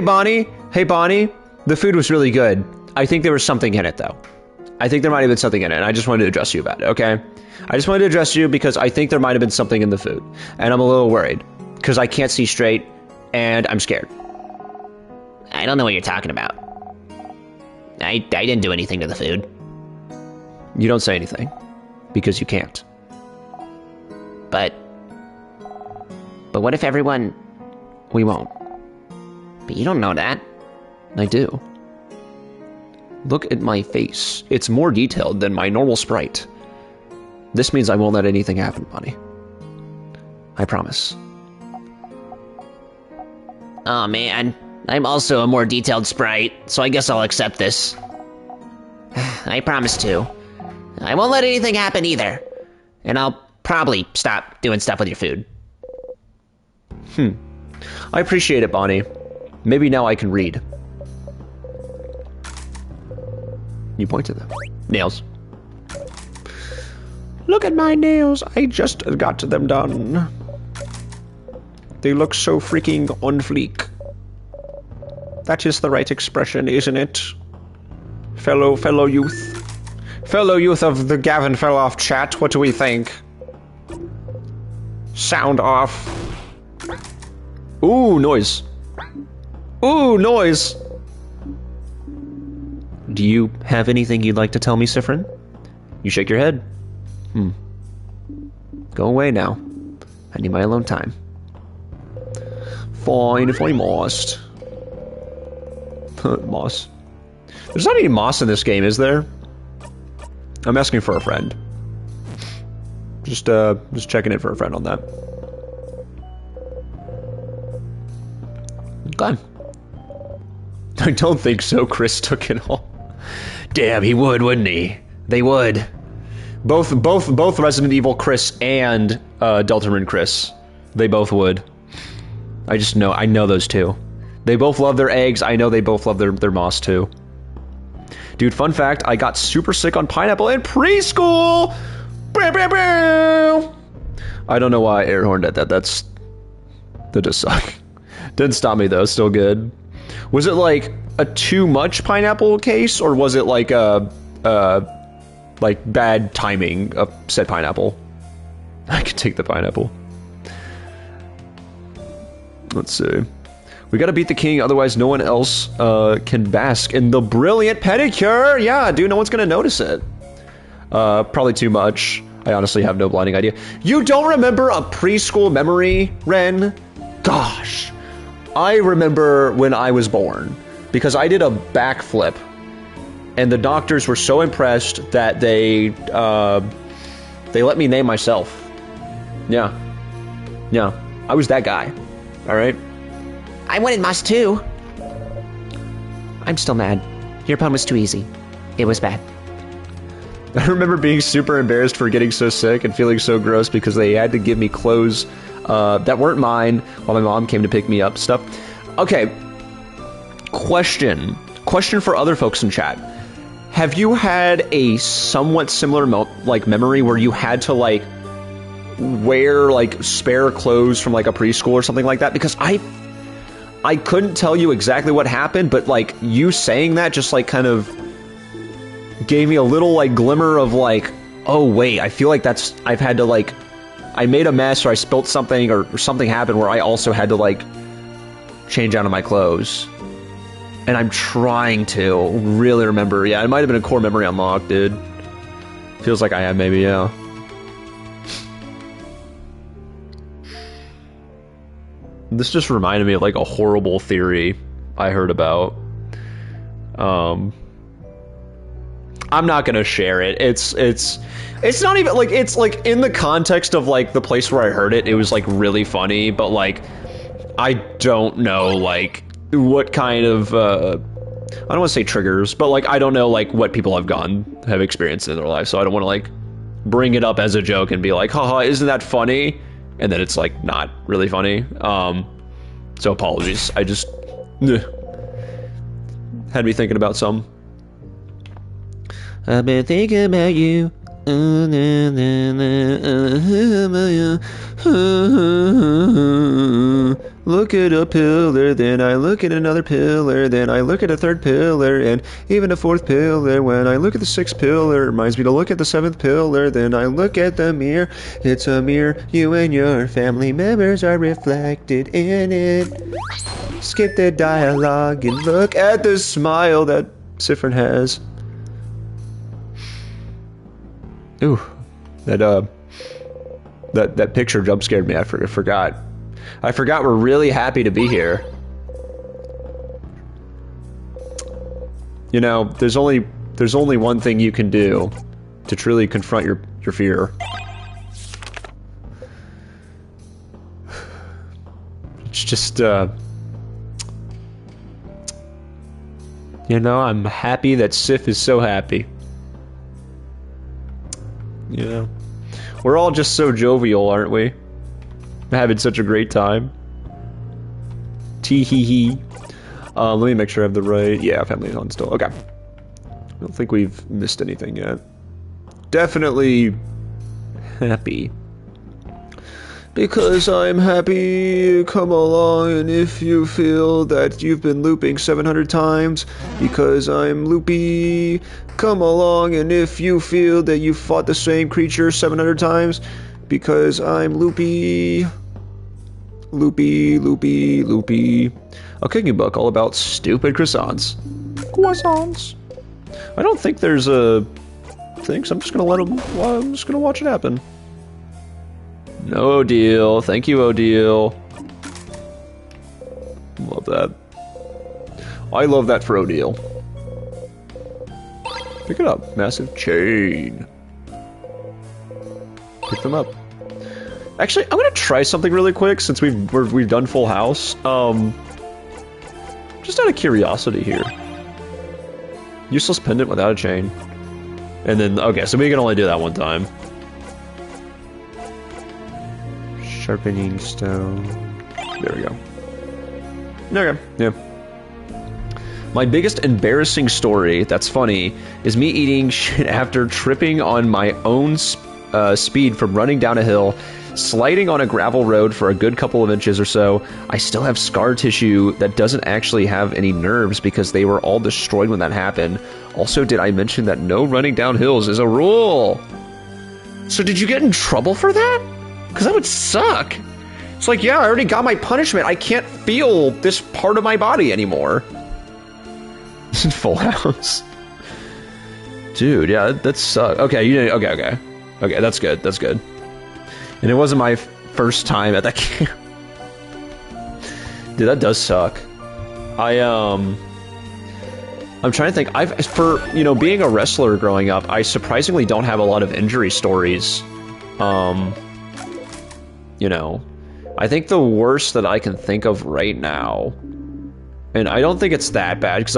Bonnie. Hey, Bonnie. The food was really good. I think there was something in it, though. I think there might have been something in it, and I just wanted to address you about it, okay? I just wanted to address you because I think there might have been something in the food, and I'm a little worried, because I can't see straight, and I'm scared.
I don't know what you're talking about. I didn't do anything to the food.
You don't say anything, because you can't.
But what if everyone...
We won't.
But you don't know that.
I do. Look at my face. It's more detailed than my normal sprite. This means I won't let anything happen, Bonnie. I promise.
Oh man, I'm also a more detailed sprite, so I guess I'll accept this. I promise to. I won't let anything happen either. And I'll probably stop doing stuff with your food.
I appreciate it, Bonnie. Maybe now I can read. You point to them. Nails. Look at my nails. I just got them done. They look so freaking on fleek. That is the right expression, isn't it? Fellow youth. Fellow youth of the gavinfelloff chat, what do we think? Sound off. Ooh, noise. Ooh, noise! Do you have anything you'd like to tell me, Sifrin? You shake your head. Go away now. I need my alone time. Fine, if I must. Moss. There's not any moss in this game, is there? I'm asking for a friend. Just checking in for a friend on that. Okay. I don't think so. Chris took it all. Damn, he would, wouldn't he? They would. Both Resident Evil Chris and Deltarune Chris. They both would. I know those two. They both love their eggs. I know they both love their moss too. Dude, fun fact, I got super sick on pineapple in preschool! I don't know why I air horned at that. That just suck. Didn't stop me though, still good. Was it like a too much pineapple case, or was it like a like bad timing of said pineapple? I could take the pineapple. Let's see. We gotta beat the king, otherwise no one else can bask in the brilliant pedicure. Yeah, dude, no one's gonna notice it. Probably too much. I honestly have no blinding idea. You don't remember a preschool memory, Ren? Gosh. I remember when I was born, because I did a backflip, and the doctors were so impressed that they let me name myself. Yeah. I was that guy. All right.
I wanted moss too. I'm still mad. Your pun was too easy. It was bad.
I remember being super embarrassed for getting so sick and feeling so gross because they had to give me clothes that weren't mine while my mom came to pick me up stuff. Okay. Question for other folks in chat. Have you had a somewhat similar memory where you had to like wear like spare clothes from like a preschool or something like that? Because I couldn't tell you exactly what happened, but like you saying that just like kind of gave me a little like glimmer of like, oh wait, I feel like I've had to like, I made a mess or I spilt something or something happened where I also had to like change out of my clothes. And I'm trying to really remember. Yeah, it might have been a core memory unlock, dude. Feels like I have maybe, yeah. This just reminded me of like a horrible theory I heard about. I'm not gonna share it. It's not even like, it's like in the context of like the place where I heard it, it was like really funny, but like I don't know like what kind of I don't want to say triggers, but like I don't know like what people have experienced in their life, so I don't want to like bring it up as a joke and be like, haha, isn't that funny? And then it's like not really funny. So apologies. I just had me thinking about some. I've been thinking about you. Look at a pillar, then I look at another pillar, then I look at a third pillar, and even a fourth pillar. When I look at the sixth pillar, it reminds me to look at the seventh pillar, then I look at the mirror. It's a mirror, you and your family members are reflected in it. Skip the dialogue and look at the smile that Sifrin has. Ooh, that picture jump scared me. I forgot. I forgot we're really happy to be here. You know, there's only one thing you can do to truly confront your fear. It's just, you know, I'm happy that Sif is so happy. You know, we're all just so jovial, aren't we? Having such a great time. Tee hee hee. Let me make sure I have the right. Yeah, family's on still. Okay. I don't think we've missed anything yet. Definitely happy. Because I'm happy, come along, and if you feel that you've been looping 700 times, because I'm loopy, come along, and if you feel that you fought the same creature 700 times, because I'm loopy, Loopy, loopy, loopy. A cooking book all about stupid croissants. Croissants. I don't think there's a thing, so I'm just gonna let him. Well, I'm just gonna watch it happen. No deal. Thank you, Odile. Love that. I love that for Odile. Pick it up. Massive chain. Pick them up. Actually, I'm gonna try something really quick since we've done Full House. Just out of curiosity here. Useless pendant without a chain. And then, okay, so we can only do that one time. Sharpening stone. There we go. Okay, yeah. My biggest embarrassing story, that's funny, is me eating shit after tripping on my own speed from running down a hill, sliding on a gravel road for a good couple of inches or so. I still have scar tissue that doesn't actually have any nerves because they were all destroyed when that happened. Also, did I mention that no running down hills is a rule? So did you get in trouble for that? Because that would suck. It's like, yeah, I already got my punishment. I can't feel this part of my body anymore. Full House. Dude, yeah, that sucks. Okay, okay, that's good, that's good. And it wasn't my first time at that camp. Dude, that does suck. I'm trying to think. Being a wrestler growing up, I surprisingly don't have a lot of injury stories. I think the worst that I can think of right now, and I don't think it's that bad,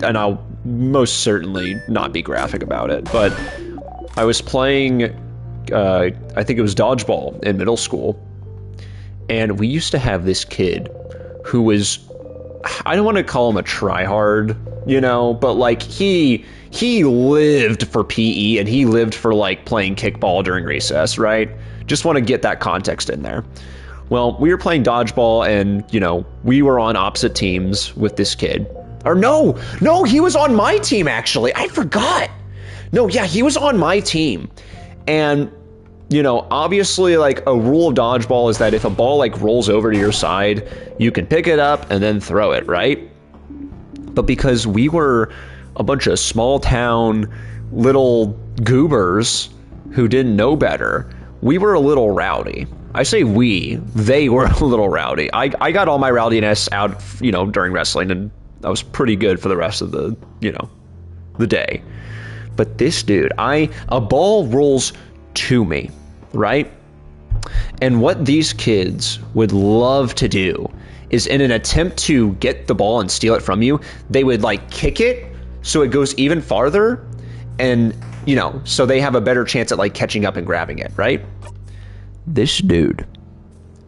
and I'll most certainly not be graphic about it, but I was playing, I think it was dodgeball in middle school, and we used to have this kid who was, I don't want to call him a tryhard, but like he lived for PE and he lived for like playing kickball during recess, right? Just want to get that context in there. Well, we were playing dodgeball and, we were on opposite teams with this kid. Or no, he was on my team actually. I forgot. No, yeah, he was on my team. And, obviously like a rule of dodgeball is that if a ball like rolls over to your side, you can pick it up and then throw it, right? But because we were a bunch of small town little goobers who didn't know better, we were a little rowdy. I say they were a little rowdy. I got all my rowdiness out, during wrestling, and I was pretty good for the rest of the day. But this dude, a ball rolls to me, right? And what these kids would love to do is, in an attempt to get the ball and steal it from you, they would like kick it so it goes even farther, and so they have a better chance at like catching up and grabbing it, right? This dude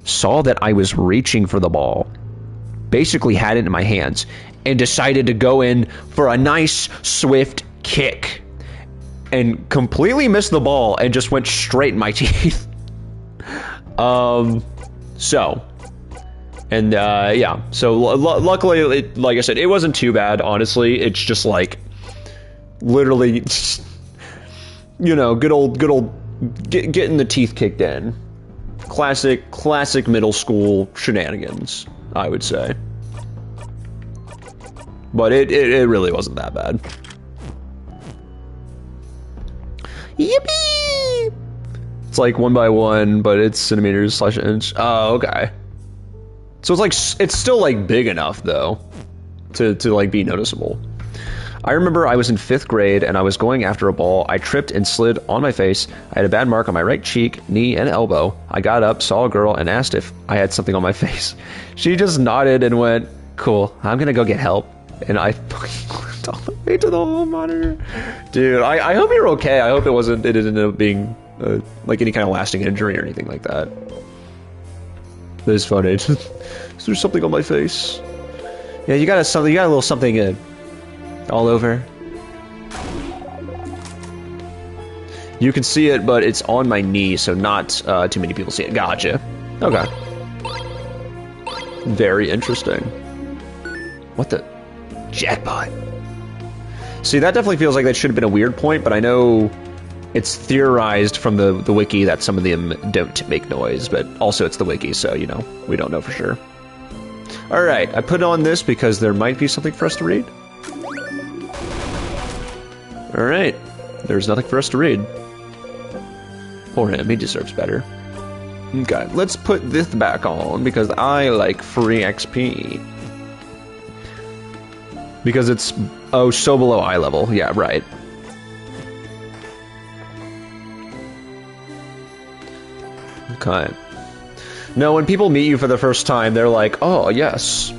saw that I was reaching for the ball, basically had it in my hands, and decided to go in for a nice, swift kick, and completely missed the ball and just went straight in my teeth. So luckily, like I said, it wasn't too bad, honestly. It's just like, literally, good old getting the teeth kicked in. Classic middle school shenanigans, I would say. But it really wasn't that bad. Yippee! It's like 1 by 1, but it's centimeters / inch. Oh, okay. So it's still like big enough though to like be noticeable. I remember I was in 5th grade and I was going after a ball. I tripped and slid on my face. I had a bad mark on my right cheek, knee, and elbow. I got up, saw a girl, and asked if I had something on my face. She just nodded and went, "Cool, I'm gonna go get help." And I fucking looked all the way to the hall monitor. Dude, I hope you're okay. I hope it didn't end up being like any kind of lasting injury or anything like that. That is funny. Is there something on my face? Yeah, you got a little something all over. You can see it, but it's on my knee, so not too many people see it. Gotcha. Okay. Very interesting. What the? Jackpot. See, that definitely feels like that should have been a weird point, but I know it's theorized from the wiki that some of them don't make noise, but also it's the wiki, so, you know, we don't know for sure. Alright, I put on this because there might be something for us to read. Alright, there's nothing for us to read. Poor him, he deserves better. Okay, let's put this back on because I like free XP. Because it's, oh, so below eye level. Yeah, right. Okay. No, when people meet you for the first time, they're like, oh, yes.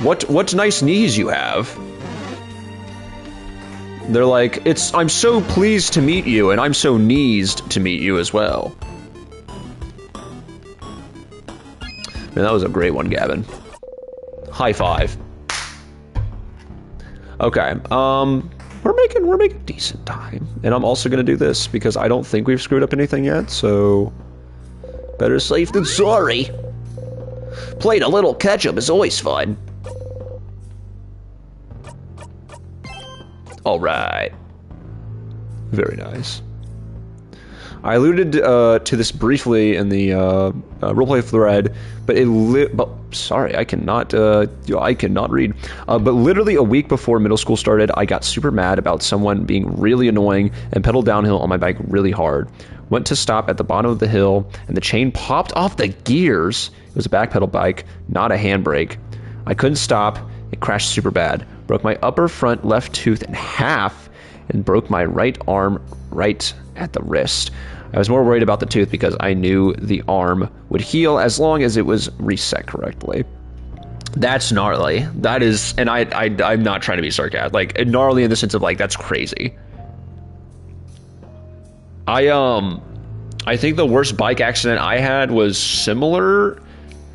What nice knees you have. They're like, I'm so pleased to meet you, and I'm so kneesed to meet you as well. Man, that was a great one, Gavin. High five. Okay, we're making decent time. And I'm also gonna do this because I don't think we've screwed up anything yet, so better safe than sorry.
Playing a little catch-up is always fun.
Alright. Very nice. I alluded to this briefly in the roleplay thread, but sorry, I cannot read. But literally a week before middle school started, I got super mad about someone being really annoying and pedaled downhill on my bike really hard. Went to stop at the bottom of the hill, and the chain popped off the gears. It was a back pedal bike, not a handbrake. I couldn't stop. It crashed super bad. Broke my upper front left tooth in half, and broke my right arm right at the wrist. I was more worried about the tooth because I knew the arm would heal as long as it was reset correctly. That's gnarly. That is, and I'm not trying to be sarcastic. Like, gnarly in the sense of, like, that's crazy. I think the worst bike accident I had was similar.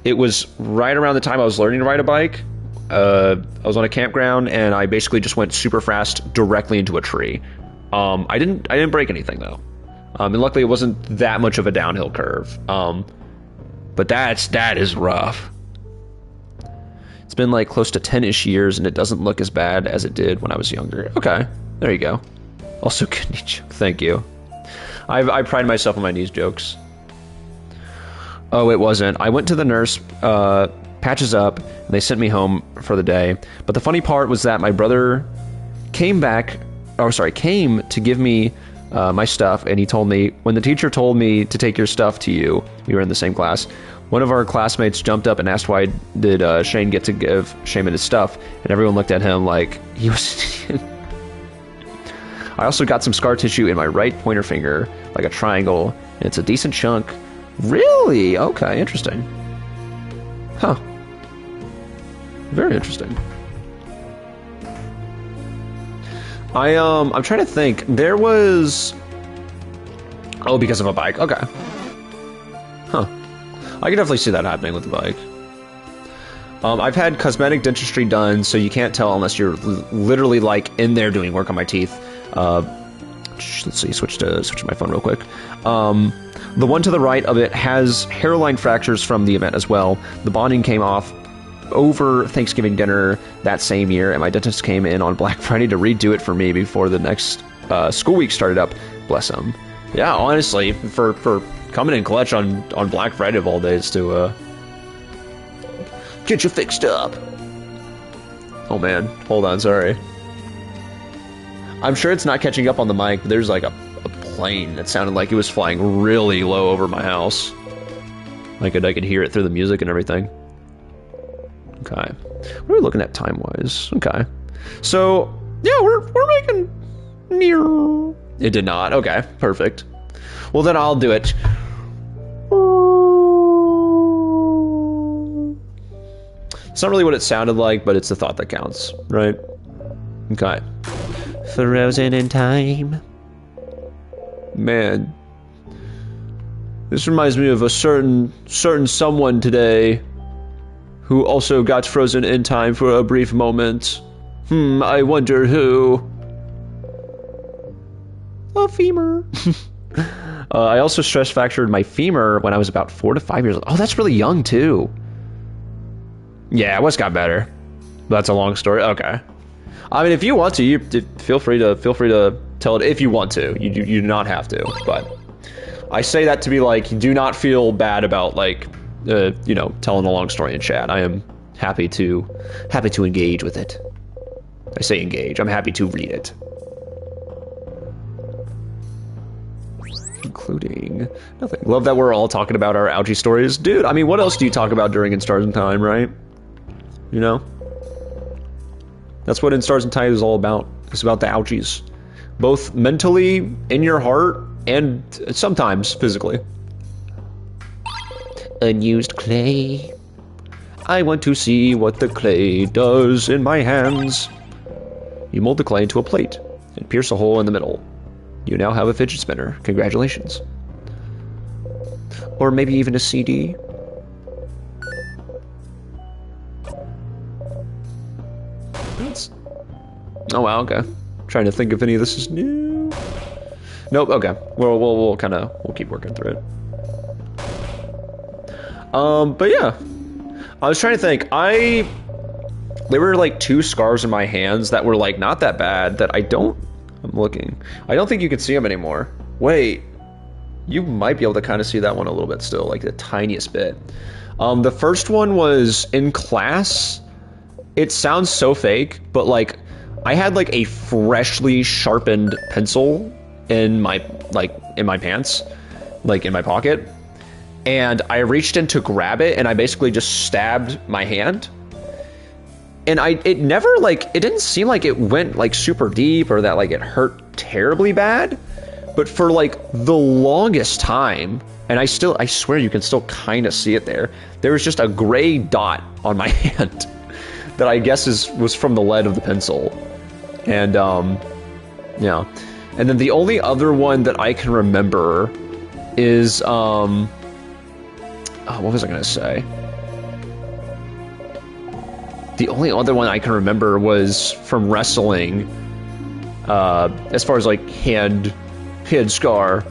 It was right around the time I was learning to ride a bike. I was on a campground, and I basically just went super fast directly into a tree. I didn't break anything, though. And luckily it wasn't that much of a downhill curve. But that is rough. It's been like close to 10-ish years, and it doesn't look as bad as it did when I was younger. Okay, there you go. Also, good knee joke. Thank you. I pride myself on my knees jokes. Oh, it wasn't. I went to the nurse, patches up, and they sent me home for the day. But the funny part was that my brother came to give me my stuff, and he told me, when the teacher told me to take your stuff to you, we were in the same class, one of our classmates jumped up and asked why did Shane get to give Shaman his stuff, and everyone looked at him like he was an idiot. I also got some scar tissue in my right pointer finger, like a triangle, and it's a decent chunk. Really? Okay, interesting. Huh. Very interesting. I'm trying to think. There was... Oh, because of a bike. Okay. Huh. I can definitely see that happening with the bike. I've had cosmetic dentistry done, so you can't tell unless you're literally, like, in there doing work on my teeth. Let's see, switch to my phone real quick. The one to the right of it has hairline fractures from the event as well. The bonding came off over Thanksgiving dinner that same year, and my dentist came in on Black Friday to redo it for me before the next school week started up. Bless him. Yeah, honestly, for coming in clutch on Black Friday of all days to get you fixed up. Oh man, hold on, sorry. I'm sure it's not catching up on the mic, but there's like a plane that sounded like it was flying really low over my house. I could hear it through the music and everything. Okay. What are we looking at time-wise? Okay. So, yeah, we're making near... It did not. Okay, perfect. Well, then I'll do it. It's not really what it sounded like, but it's the thought that counts, right? Okay. Frozen in time. Man. This reminds me of a certain someone today who also got frozen in time for a brief moment. I wonder who. A femur. I also stress fractured my femur when I was about 4 to 5 years old. Oh, that's really young too. Yeah, what's got better? That's a long story. Okay. I mean, if you want to, feel free to tell it if you want to. You do not have to, but I say that to be like, do not feel bad about like, you know, telling a long story in chat. I am happy to engage with it. I say engage. I'm happy to read it. Including nothing. Love that we're all talking about our ouchie stories. Dude, I mean, what else do you talk about during In Stars and Time, right? You know? That's what In Stars and Time is all about. It's about the ouchies. Both mentally, in your heart, and sometimes physically.
Unused clay.
I want to see what the clay does in my hands. You mold the clay into a plate and pierce a hole in the middle. You now have a fidget spinner. Congratulations. Or maybe even a CD. Oh wow, okay. Trying to think if any of this is new. Nope, okay. We'll keep working through it. But yeah. I was trying to think. There were like 2 scars in my hands that were like not that bad that I'm looking. I don't think you can see them anymore. Wait. You might be able to kind of see that one a little bit still, like the tiniest bit. The first one was in class. It sounds so fake, but like I had like a freshly sharpened pencil in my pants, like in my pocket. And I reached in to grab it and I basically just stabbed my hand. And it didn't seem like it went like super deep or that like it hurt terribly bad. But for like the longest time, and I swear you can still kind of see it there was just a gray dot on my hand that I guess was from the lead of the pencil. And yeah. And then the only other one that I can remember is what was I gonna say? The only other one I can remember was from wrestling, as far as like hand scar,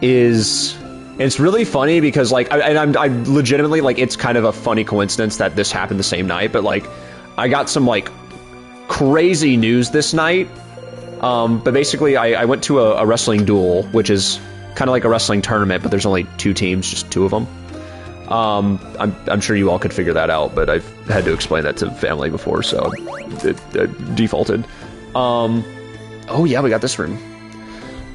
it's really funny because like, I'm legitimately like, it's kind of a funny coincidence that this happened the same night, but like, I got some like crazy news this night. But basically I went to a wrestling duel, which is kind of like a wrestling tournament, but there's only 2 teams, just 2 of them. I'm sure you all could figure that out, but I've had to explain that to family before, so it defaulted. Oh yeah, we got this room.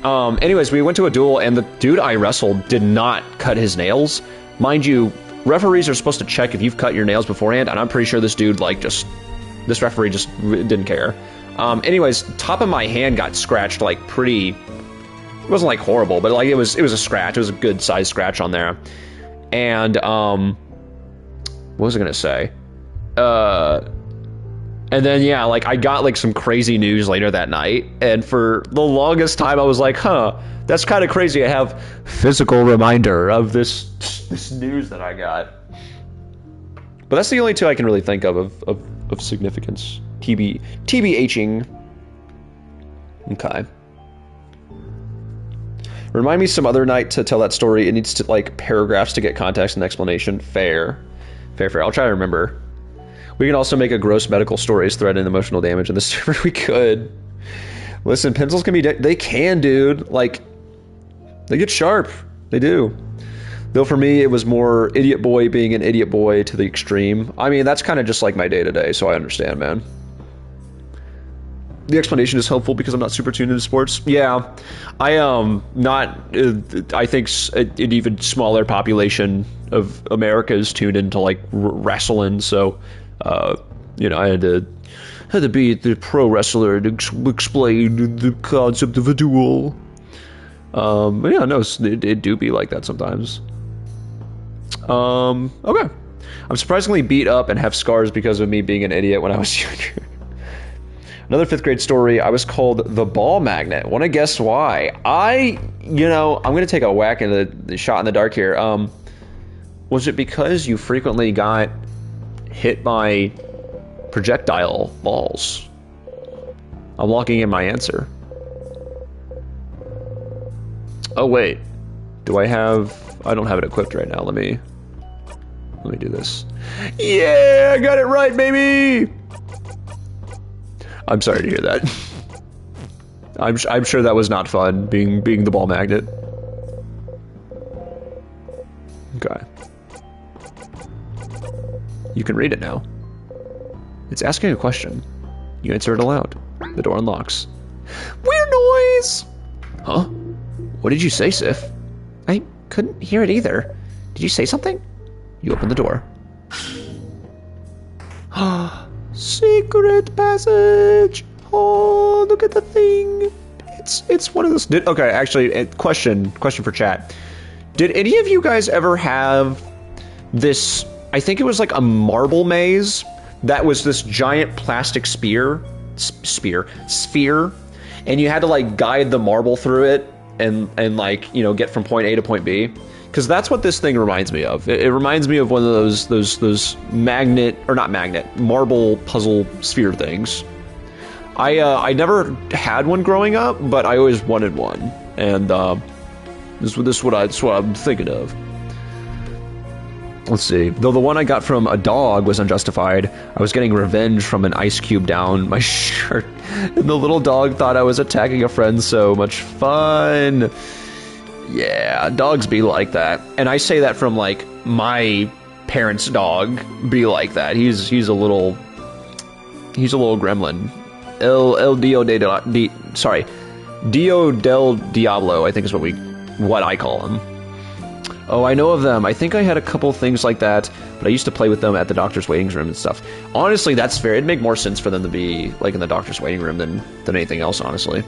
Anyways, we went to a duel, and the dude I wrestled did not cut his nails. Mind you, referees are supposed to check if you've cut your nails beforehand, and I'm pretty sure this dude, like, this referee just didn't care. Anyways, top of my hand got scratched, like, pretty... It wasn't, like, horrible, but, like, it was a scratch. It was a good-sized scratch on there. And, what was I gonna say? And then, yeah, like, I got, like, some crazy news later that night, and for the longest time, I was like, huh, that's kind of crazy. I have physical reminder of this news that I got. But that's the only 2 I can really think of significance. TBHing. Okay. Remind me some other night to tell that story. It needs to, like, paragraphs to get context and explanation. Fair. I'll try to remember. We can also make a gross medical stories thread and emotional damage in the server. We could. Listen, pencils can be... They can, dude. Like, they get sharp. They do. Though for me, it was more idiot boy being an idiot boy to the extreme. I mean, that's kind of just like my day-to-day, so I understand, man. The explanation is helpful because I'm not super tuned into sports. Yeah, I not. I think an even smaller population of America is tuned into like wrestling. So, you know, I had to be the pro wrestler to explain the concept of a duel. But yeah, no, it do be like that sometimes. Okay. I'm surprisingly beat up and have scars because of me being an idiot when I was younger. Another 5th grade story, I was called the ball magnet. Want to guess why? You know, I'm going to take a whack at the shot in the dark here. Was it because you frequently got hit by projectile balls? I'm locking in my answer. Oh, wait. I don't have it equipped right now. Let me Let me do this. Yeah, I got it right, baby! I'm sorry to hear that. I'm sure that was not fun, being the ball magnet. Okay. You can read it now. It's asking a question. You answer it aloud. The door unlocks. Weird noise! Huh? What did you say, Sif? I couldn't hear it either. Did you say something? You open the door. Secret passage! Oh, look at the thing. It's one of those... Okay, actually, question for chat. Did any of you guys ever have this... I think it was like a marble maze that was this giant plastic sphere, and you had to like guide the marble through it and like, you know, get from point A to point B. Because that's what this thing reminds me of. It reminds me of one of those magnet, or not magnet, marble puzzle sphere things. I never had one growing up, but I always wanted one, and this is what I'm thinking of. Let's see. Though the one I got from a dog was unjustified, I was getting revenge from an ice cube down my shirt, and the little dog thought I was attacking a friend. So much fun. Yeah, dogs be like that. And I say that from like my parents' dog be like that. He's a little gremlin. Dio del Diablo, I think is what I call him. Oh, I know of them. I think I had a couple things like that, but I used to play with them at the doctor's waiting room and stuff. Honestly, that's fair. It'd make more sense for them to be like in the doctor's waiting room than anything else, honestly.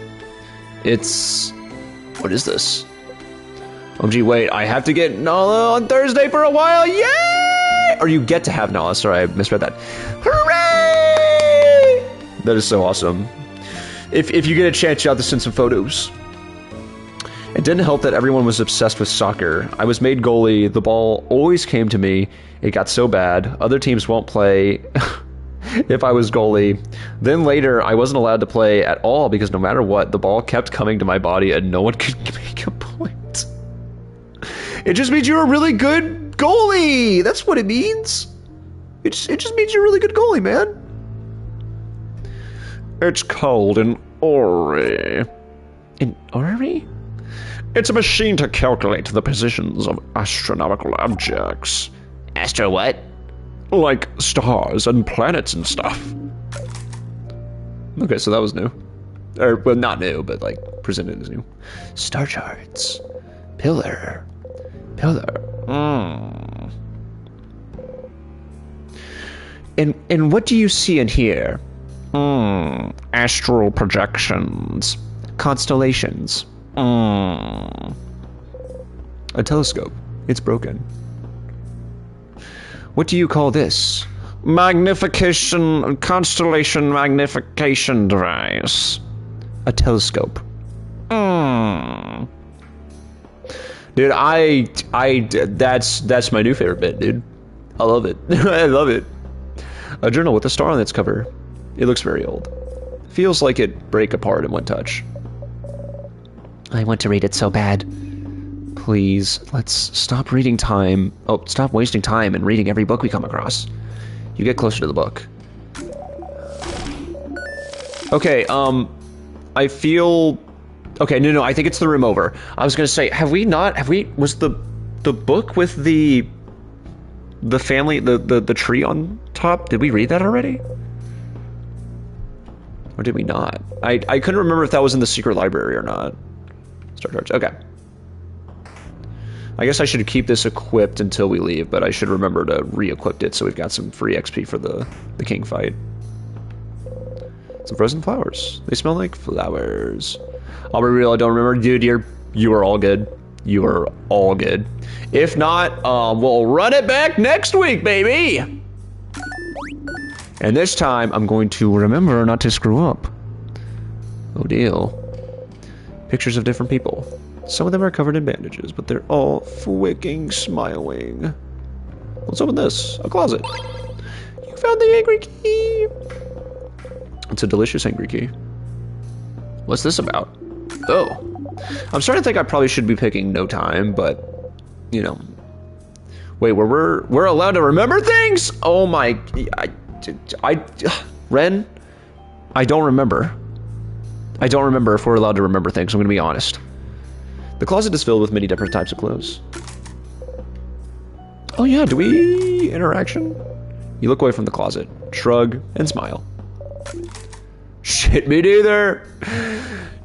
It's... What is this? Oh, gee, wait. I have to get Nala on Thursday for a while. Yay! Or you get to have Nala. Sorry, I misread that. Hooray! That is so awesome. If you get a chance, you have to send some photos. It didn't help that everyone was obsessed with soccer. I was made goalie. The ball always came to me. It got so bad. Other teams won't play if I was goalie. Then later, I wasn't allowed to play at all because no matter what, the ball kept coming to my body and no one could make a point. It just means you're a really good goalie. That's what it means. It just means you're a really good goalie, man. It's called an orrery. An orrery? It's a machine to calculate the positions of astronomical objects.
Astro what?
Like stars and planets and stuff. Okay, so that was new. Or, well, not new, but like presented as new. Star charts. Pillar. And what do you see in here? Astral projections. Constellations. A telescope. It's broken. What do you call this? Constellation magnification device. A telescope. Dude, that's my new favorite bit, dude. I love it. I love it. A journal with a star on its cover. It looks very old. Feels like it break apart in one touch. I want to read it so bad. Please, let's stop reading time. Oh, stop wasting time and reading every book we come across. You get closer to the book. Okay, I feel... Okay, no, I think it's the room over. I was gonna say, was the book with the family, the tree on top, did we read that already? Or did we not? I couldn't remember if that was in the secret library or not. Star charts, okay. I guess I should keep this equipped until we leave, but I should remember to re-equip it so we've got some free XP for the king fight. Some frozen flowers. They smell like flowers. I'll be real, I don't remember. Dude, you are all good. You are all good. If not, we'll run it back next week, baby! And this time, I'm going to remember not to screw up. Oh, deal. Pictures of different people. Some of them are covered in bandages, but they're all freaking smiling. What's up with this? A closet. You found the angry key! It's a delicious angry key. What's this about? Oh. I'm starting to think I probably should be picking no time, but, you know, Wait, we're allowed to remember things? Oh my, Ren, I don't remember. I don't remember if we're allowed to remember things, I'm gonna be honest. The closet is filled with many different types of clothes. Oh yeah, do we interaction? You look away from the closet, shrug, and smile. Shit, me neither.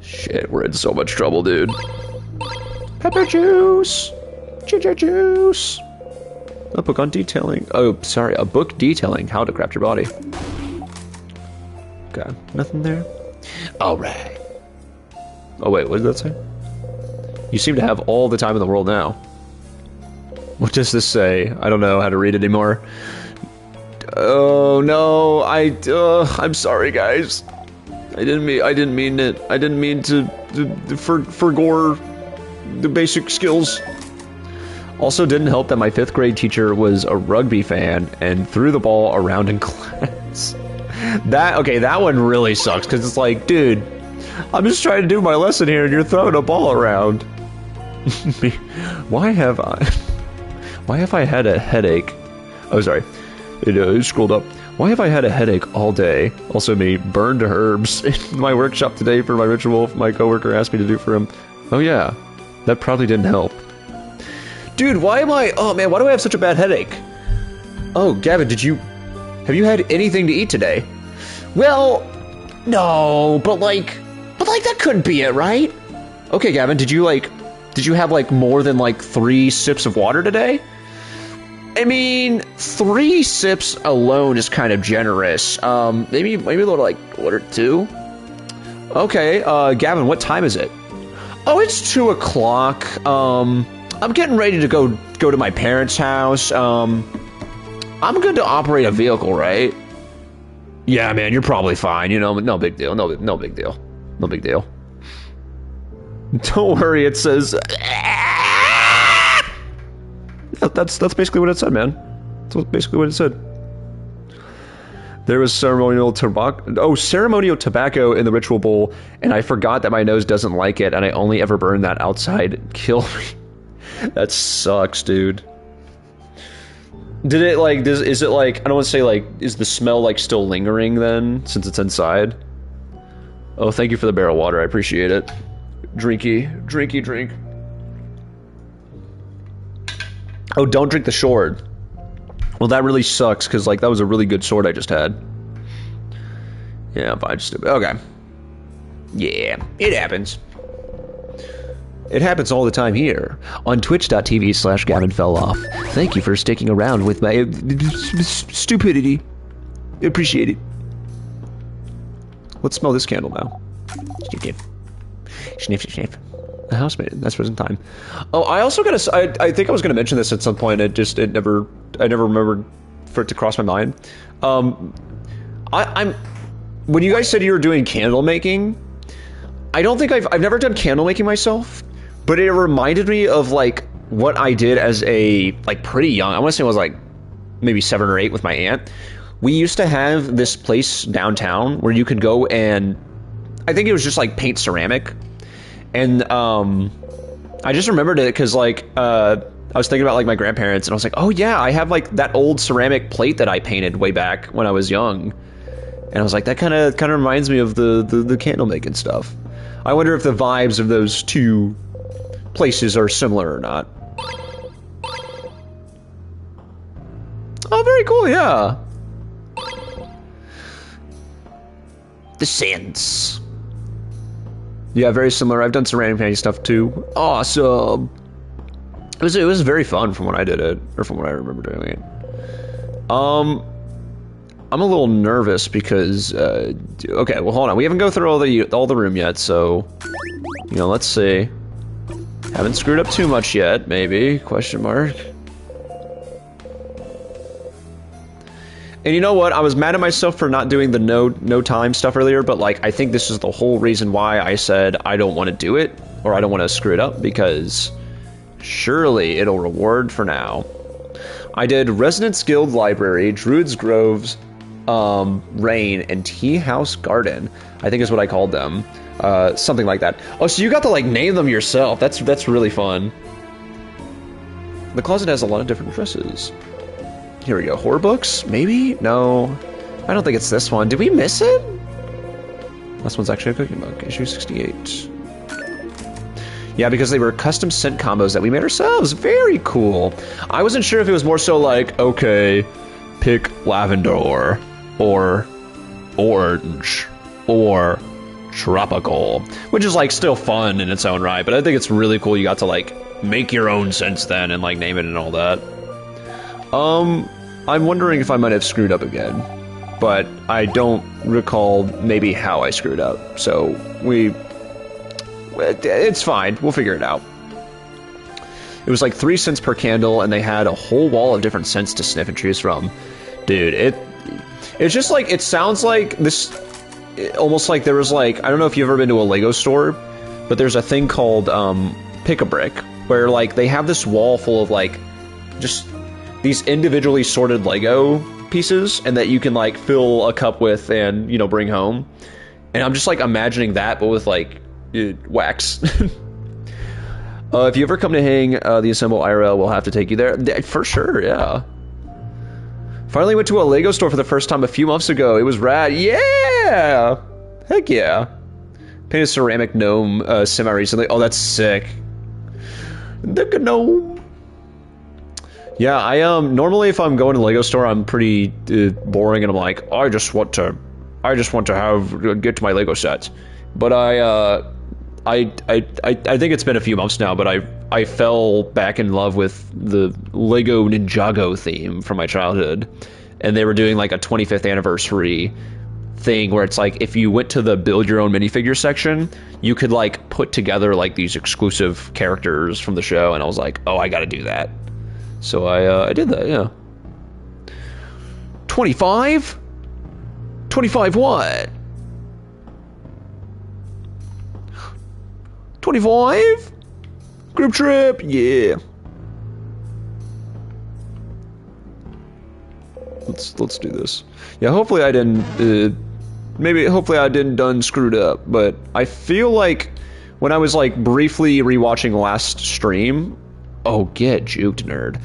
Shit, we're in so much trouble, dude. Pepper juice. Ginger juice. A book on detailing. Oh, sorry, a book detailing how to craft your body. Okay, nothing there.
All right.
Oh wait, what did that say? You seem to have all the time in the world now. What does this say? I don't know how to read it anymore. Oh no, I'm sorry, guys. I didn't mean it. I didn't mean to forgore the basic skills. Also, didn't help that my 5th grade teacher was a rugby fan and threw the ball around in class. That one really sucks because it's like, dude, I'm just trying to do my lesson here and you're throwing a ball around. Why have I had a headache? Oh, sorry. It scrolled up. Why have I had a headache all day? Also me, burned herbs in my workshop today for my ritual my coworker asked me to do for him. Oh yeah, that probably didn't help. Dude, oh man, why do I have such a bad headache? Oh, Gavin, have you had anything to eat today? Well, no, but like that couldn't be it, right? Okay, Gavin, did you have like more than like 3 sips of water today? I mean, 3 sips alone is kind of generous. Maybe a little like 1 or 2. Okay, Gavin, what time is it? Oh, it's 2 o'clock. I'm getting ready to go to my parents' house. I'm good to operate a vehicle, right? Yeah, man, you're probably fine. You know, no big deal. No big deal. No big deal. Don't worry, it says. That's basically what it said, man. That's basically what it said. There was ceremonial tobacco in the ritual bowl, and I forgot that my nose doesn't like it, and I only ever burn that outside. Kill me. That sucks, dude. Did it like? Is it like? I don't want to say like. Is the smell like still lingering then, since it's inside? Oh, thank you for the barrel water. I appreciate it. Drinky drink. Oh, don't drink the sword. Well, that really sucks, because, like, that was a really good sword I just had. Yeah, fine, stupid. Okay. Yeah, it happens. It happens all the time here, on twitch.tv/gavinfelloff. Thank you for sticking around with my stupidity. Appreciate it. Let's smell this candle now. Sniff. The housemaid. That's present time. Oh, I also gotta. I think I was gonna mention this at some point. I never remembered for it to cross my mind. I'm. When you guys said you were doing candle making, I don't think I've never done candle making myself, but it reminded me of like what I did as a like pretty young. I want to say I was like maybe 7 or 8 with my aunt. We used to have this place downtown where you could go and I think it was just like paint ceramic. And I just remembered it because like I was thinking about like my grandparents and I was like, oh yeah, I have like that old ceramic plate that I painted way back when I was young. And I was like, that kind of reminds me of the candle making stuff. I wonder if the vibes of those two places are similar or not. Oh, very cool, yeah.
The Sands.
Yeah, very similar. I've done ceramic painting stuff too. Awesome. It was very fun from when I did it, or from what I remember doing it. I'm a little nervous because okay, well hold on. We haven't go through all the room yet, so you know, let's see. Haven't screwed up too much yet, maybe? Question mark. And you know what? I was mad at myself for not doing the no time stuff earlier, but like I think this is the whole reason why I said I don't want to do it, or I don't want to screw it up, because surely it'll reward for now. I did Residence Guild Library, Druid's Groves, Rain, and Tea House Garden, I think is what I called them. Something like that. Oh, so you got to like name them yourself. That's really fun. The closet has a lot of different dresses. Here we go. Horror books? Maybe? No. I don't think it's this one. Did we miss it? This one's actually a cooking book. Issue 68. Yeah, because they were custom scent combos that we made ourselves. Very cool. I wasn't sure if it was more so like, okay, pick lavender or orange or tropical, which is like still fun in its own right, but I think it's really cool you got to like make your own scents then and like name it and all that. I'm wondering if I might have screwed up again, but I don't recall maybe how I screwed up, so it's fine, we'll figure it out. It was like 3 cents per candle, and they had a whole wall of different scents to sniff and choose from. Dude, it's just like, it sounds like this, almost like there was like, I don't know if you've ever been to a Lego store, but there's a thing called Pick-a-Brick, where like they have this wall full of like, just these individually sorted Lego pieces, and that you can like fill a cup with and, you know, bring home. And I'm just like imagining that, but with like, wax. If you ever come to hang the Assemble IRL, we'll have to take you there. For sure, yeah. Finally went to a Lego store for the first time a few months ago. It was rad. Yeah! Heck yeah. Painted ceramic gnome semi-recently. Oh, that's sick. The gnome. Yeah, I normally if I'm going to the Lego store, I'm pretty boring, and I'm like, I just want to get to my Lego sets. But I think it's been a few months now, but I fell back in love with the Lego Ninjago theme from my childhood, and they were doing like a 25th anniversary thing where it's like if you went to the build your own minifigure section, you could like put together like these exclusive characters from the show, and I was like, oh, I gotta do that. So I did that, yeah. 25? 25 what? 25? Group trip? Yeah. Let's do this. Yeah, hopefully I didn't hopefully I didn't done screwed up, but I feel like when I was like briefly rewatching last stream, oh, get juked, nerd.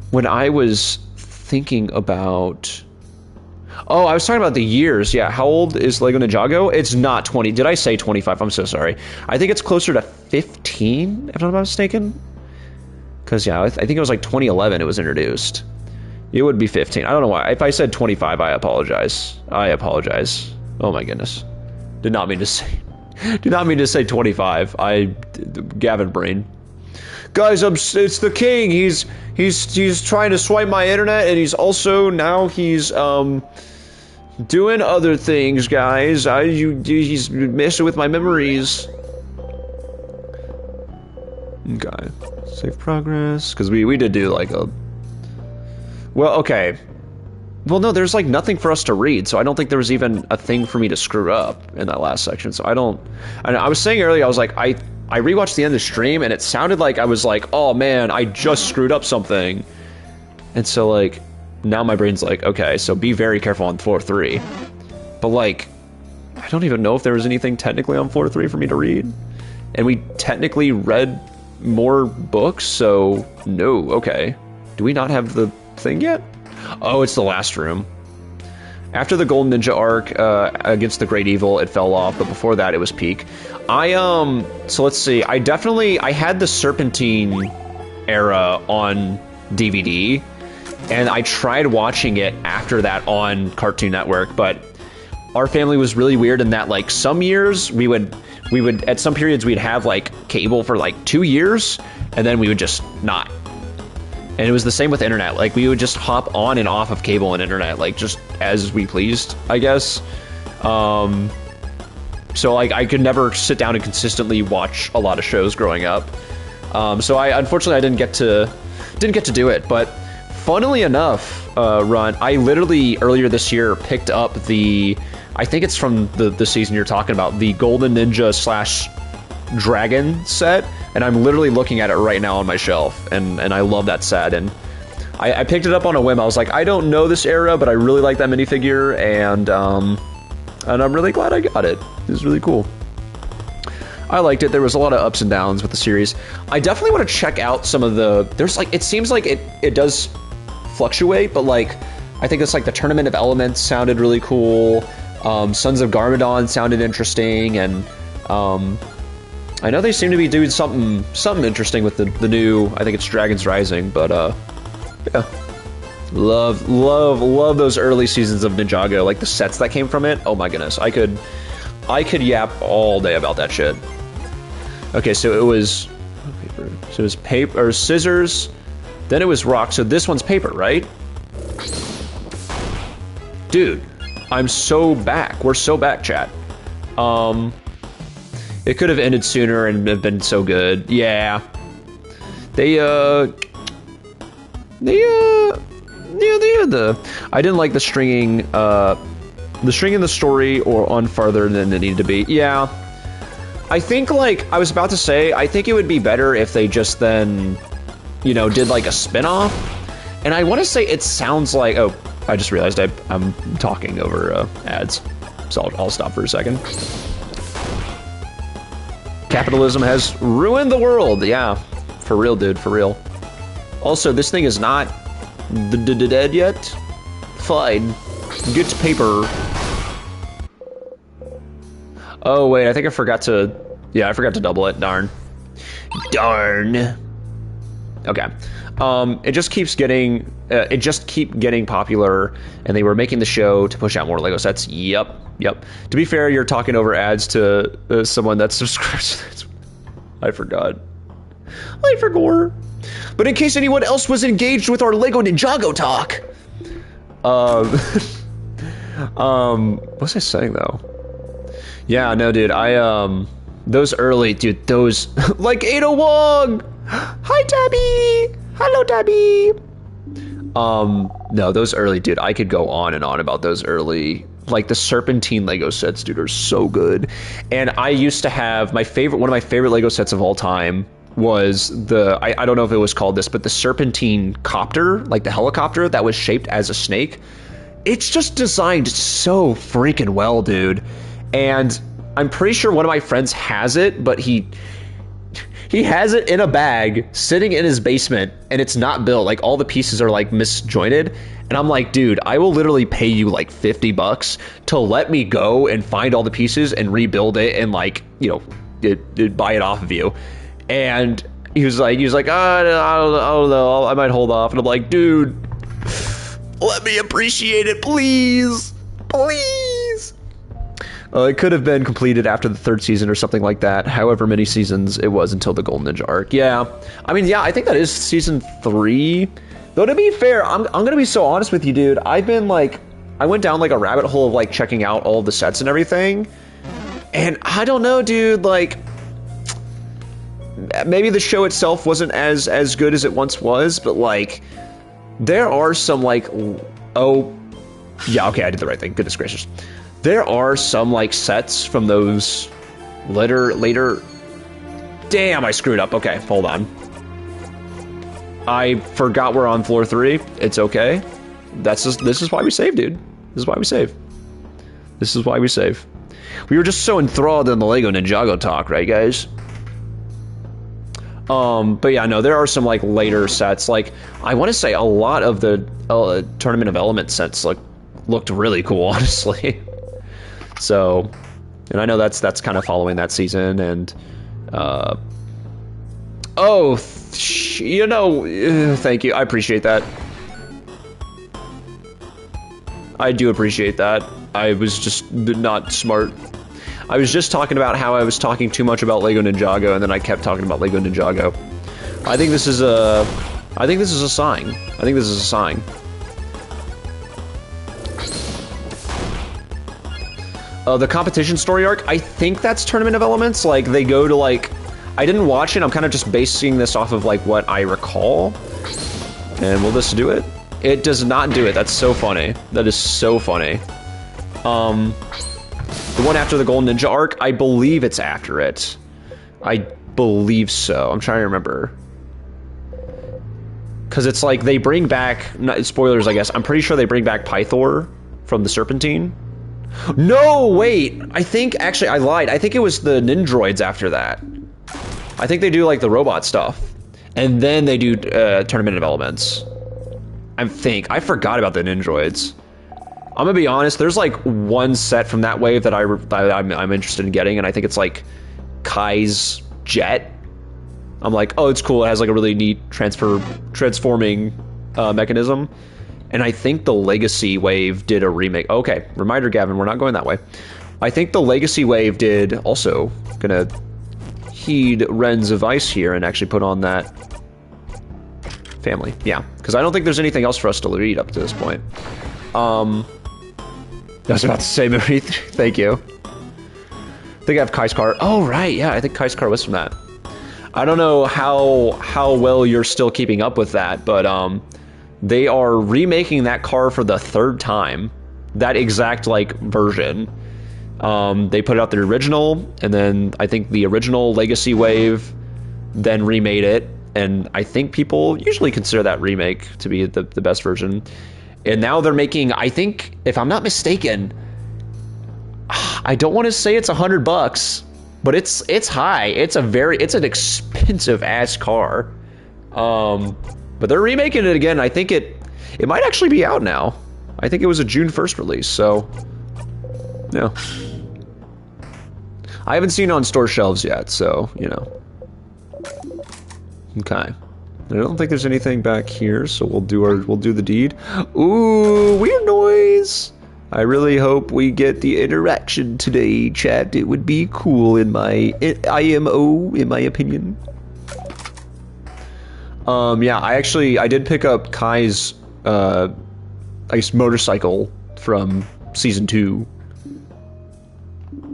When I was thinking about, oh, I was talking about the years. Yeah, how old is Lego Ninjago? It's not 20. Did I say 25? I'm so sorry. I think it's closer to 15, if I'm not mistaken. Because, yeah, I think it was like 2011 it was introduced. It would be 15. I don't know why. If I said 25, I apologize. I apologize. Oh, my goodness. Did not mean to say 25. Gavin brain. Guys, it's the king. He's trying to swipe my internet, and he's also now he's doing other things, guys. He's messing with my memories. Okay, save progress, because we did do like a. Well, okay. Well, no, there's like nothing for us to read, so I don't think there was even a thing for me to screw up in that last section. So I was saying earlier, I was like, I rewatched the end of the stream, and it sounded like I was like, oh man, I just screwed up something. And so like, now my brain's like, okay, so be very careful on floor 3. But like, I don't even know if there was anything technically on floor 3 for me to read. And we technically read more books, so no, okay. Do we not have the thing yet? Oh, it's the last room. After the Golden Ninja arc against the Great Evil, it fell off, but before that, it was peak. So let's see. I had the Serpentine era on DVD, and I tried watching it after that on Cartoon Network, but our family was really weird in that, like, some years we would at some periods we'd have like cable for like 2 years, and then we would just not. And it was the same with internet. Like, we would just hop on and off of cable and internet, like, just as we pleased, I guess. So, like, I could never sit down and consistently watch a lot of shows growing up. So unfortunately, I didn't get to do it. But funnily enough, Ron, I literally earlier this year picked up I think it's from the season you're talking about, the Golden Ninja / Dragon set, and I'm literally looking at it right now on my shelf, and I love that set, and I picked it up on a whim. I was like, I don't know this era, but I really like that minifigure, and I'm really glad I got it. It's really cool. I liked it. There was a lot of ups and downs with the series. I definitely want to check out some of the, there's like, it seems like it does fluctuate, but like, I think it's like the Tournament of Elements sounded really cool. Sons of Garmadon sounded interesting, and I know they seem to be doing something interesting with the new, I think it's Dragon's Rising, but yeah. Love those early seasons of Ninjago, like the sets that came from it. Oh my goodness, I could yap all day about that shit. Okay, so it was paper or scissors, then it was rock. So this one's paper, right? Dude, I'm so back. We're so back, chat. It could have ended sooner and have been so good. Yeah. They had the, I didn't like the stringing in the story or on farther than it needed to be. Yeah. I think, like, I was about to say, I think it would be better if they just then, you know, did like a spin-off. And I want to say it sounds like, oh, I just realized I'm talking over ads. So I'll stop for a second. Capitalism has ruined the world. Yeah, for real, dude, for real. Also, this thing is not dead yet. Fine. Get paper. Oh, wait, I think I forgot to... Yeah, I forgot to double it. Darn. Darn. Okay. It just keeps getting... getting popular, and they were making the show to push out more Lego sets. Yep. To be fair, you're talking over ads to someone that subscribes. I forgot. But in case anyone else was engaged with our Lego Ninjago talk, what was I saying though? Yeah, no, dude, those early, dude, those, like Ada Wong! Hi, Tabby! Hello, Tabby! No, those early, dude, I could go on and on about those early, like the Serpentine Lego sets, dude, are so good. And I used to have one of my favorite Lego sets of all time was I don't know if it was called this, but the Serpentine copter, like the helicopter that was shaped as a snake. It's just designed so freaking well, dude. And I'm pretty sure one of my friends has it, but he has it in a bag sitting in his basement, and it's not built. Like, all the pieces are like misjointed. And I'm like, dude, I will literally pay you like $50 to let me go and find all the pieces and rebuild it and, like, you know, buy it off of you. And he was like, oh, I don't know, I might hold off. And I'm like, dude, let me appreciate it, please. It could have been completed after the 3rd season or something like that. However many seasons it was until the Golden Ninja arc. Yeah, I mean, yeah, I think that is season 3. Though, to be fair, I'm gonna be so honest with you, dude. I went down like a rabbit hole of like checking out all the sets and everything. And I don't know, dude, like, maybe the show itself wasn't as good as it once was, but like, there are some like, oh, yeah, okay, I did the right thing. Goodness gracious. There are some like sets from those later. Damn, I screwed up. Okay, hold on. I forgot we're on floor 3. It's okay. This is why we save, dude. This is why we save. We were just so enthralled in the Lego Ninjago talk, right, guys? But yeah, no, there are some like later sets. Like, I want to say a lot of the Tournament of Elements sets looked really cool, honestly. So, and I know that's kind of following that season, and you know, thank you, I appreciate that. I do appreciate that. I was just not smart. I was just talking about how I was talking too much about Lego Ninjago, and then I kept talking about Lego Ninjago. I think this is a sign. The competition story arc, I think that's Tournament of Elements. Like, they go to, like, I didn't watch it, I'm kind of just basing this off of, like, what I recall. And will this do it? It does not do it. That's so funny. That is so funny. The one after the Golden Ninja arc, I believe it's after it. I believe so. I'm trying to remember. Because it's like, they bring back, not, spoilers, I guess. I'm pretty sure they bring back Pythor from the Serpentine. No, wait. I think, actually, I lied. I think it was the Nindroids after that. I think they do, like, the robot stuff. And then they do tournament of elements. I think. I forgot about the Nindroids. I'm gonna be honest, there's, like, one set from that wave that I'm interested in getting, and I think it's, like, Kai's Jet. I'm like, oh, it's cool. It has, like, a really neat transforming mechanism. And I think the Legacy wave did a remake. Okay, reminder, Gavin, we're not going that way. I think the Legacy wave did also gonna heed Ren's advice here and actually put on that family. Yeah, because I don't think there's anything else for us to read up to this point. I was about to say, Marie, thank you. I think I have Kai's car. Oh, right, yeah, I think Kai's car was from that. I don't know how well you're still keeping up with that, but they are remaking that car for the 3rd time. That exact, like, version. They put out the original, and then I think the original Legacy Wave then remade it, and I think people usually consider that remake to be the best version. And now they're making, I think, if I'm not mistaken, I don't want to say it's $100, but it's high. It's an expensive ass car. But they're remaking it again. I think it might actually be out now. I think it was a June 1st release, so yeah. I haven't seen it on store shelves yet, so, you know. Okay. I don't think there's anything back here, so we'll do the deed. Ooh, weird noise. I really hope we get the interaction today, chat. It would be cool in my IMO, in my opinion. Yeah, I did pick up Kai's, I guess, motorcycle from Season 2.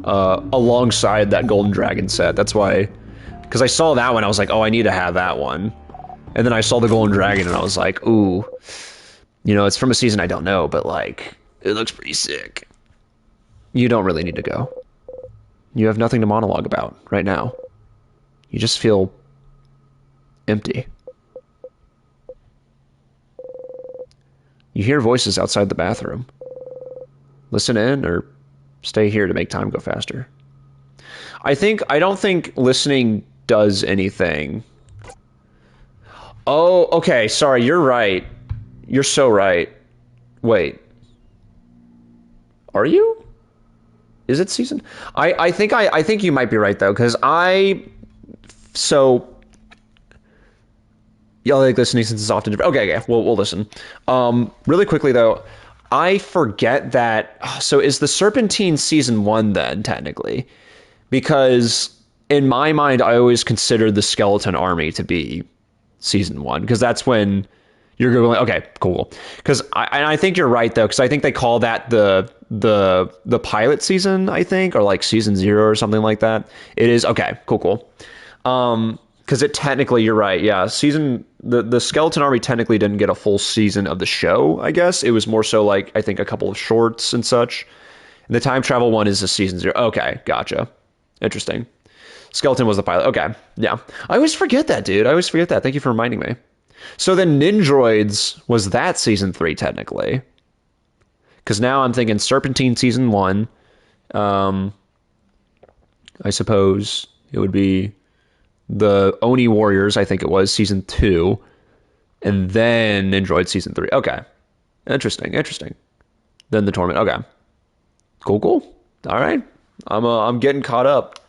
Alongside that Golden Dragon set. That's why, because I saw that one, I was like, oh, I need to have that one. And then I saw the Golden Dragon, and I was like, ooh, you know, it's from a season I don't know, but, like, it looks pretty sick. You don't really need to go. You have nothing to monologue about right now. You just feel empty. You hear voices outside the bathroom. Listen in or stay here to make time go faster. I don't think listening does anything. Oh, okay, sorry, you're right. You're so right. Wait. Are you? Is it season? I think you might be right though, because y'all like listening since it's often different. Okay, we'll listen. Really quickly though, I forget that. So is the Serpentine season 1 then technically? Because in my mind, I always considered the Skeleton Army to be season 1, because that's when you're going, okay, cool. Because I think you're right though, because I think they call that the pilot season, I think, or like season 0 or something like that. It is okay, cool. Because it technically, you're right, yeah. The Skeleton Army technically didn't get a full season of the show, I guess. It was more so like, I think, a couple of shorts and such. And the time travel one is a season 0. Okay, gotcha. Interesting. Skeleton was the pilot. Okay, yeah. I always forget that, dude. I always forget that. Thank you for reminding me. So then Nindroids was that season 3, technically. Because now I'm thinking Serpentine season 1. I suppose it would be the Oni Warriors, I think it was, season 2. And then Nindroid season 3. Okay. Interesting. Then the tournament. Okay. Cool. All right. I'm getting caught up.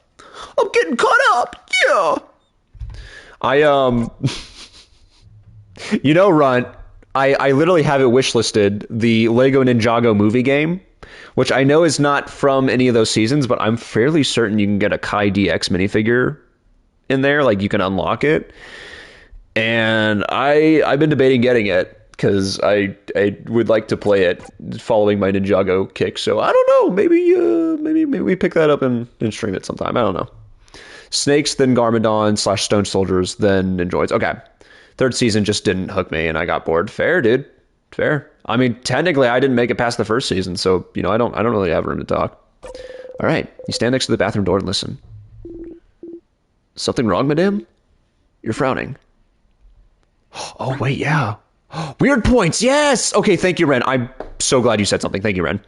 Yeah. You know, Runt, I literally have it wishlisted, the Lego Ninjago movie game, which I know is not from any of those seasons, but I'm fairly certain you can get a Kai DX minifigure in there, like you can unlock it. And I've been debating getting it because I would like to play it following my Ninjago kick. So I don't know, maybe we pick that up and stream it sometime. I don't know. Snakes, then Garmadon / Stone Soldiers, then Nindroids. Okay. 3rd season just didn't hook me and I got bored. Fair, dude. Fair. I mean, technically I didn't make it past the 1st season, so, you know, I don't really have room to talk. All right. You stand next to the bathroom door and listen. Something wrong, madame? You're frowning. Oh, wait, yeah. Weird points. Yes. Okay, thank you, Ren. I'm so glad you said something. Thank you, Ren.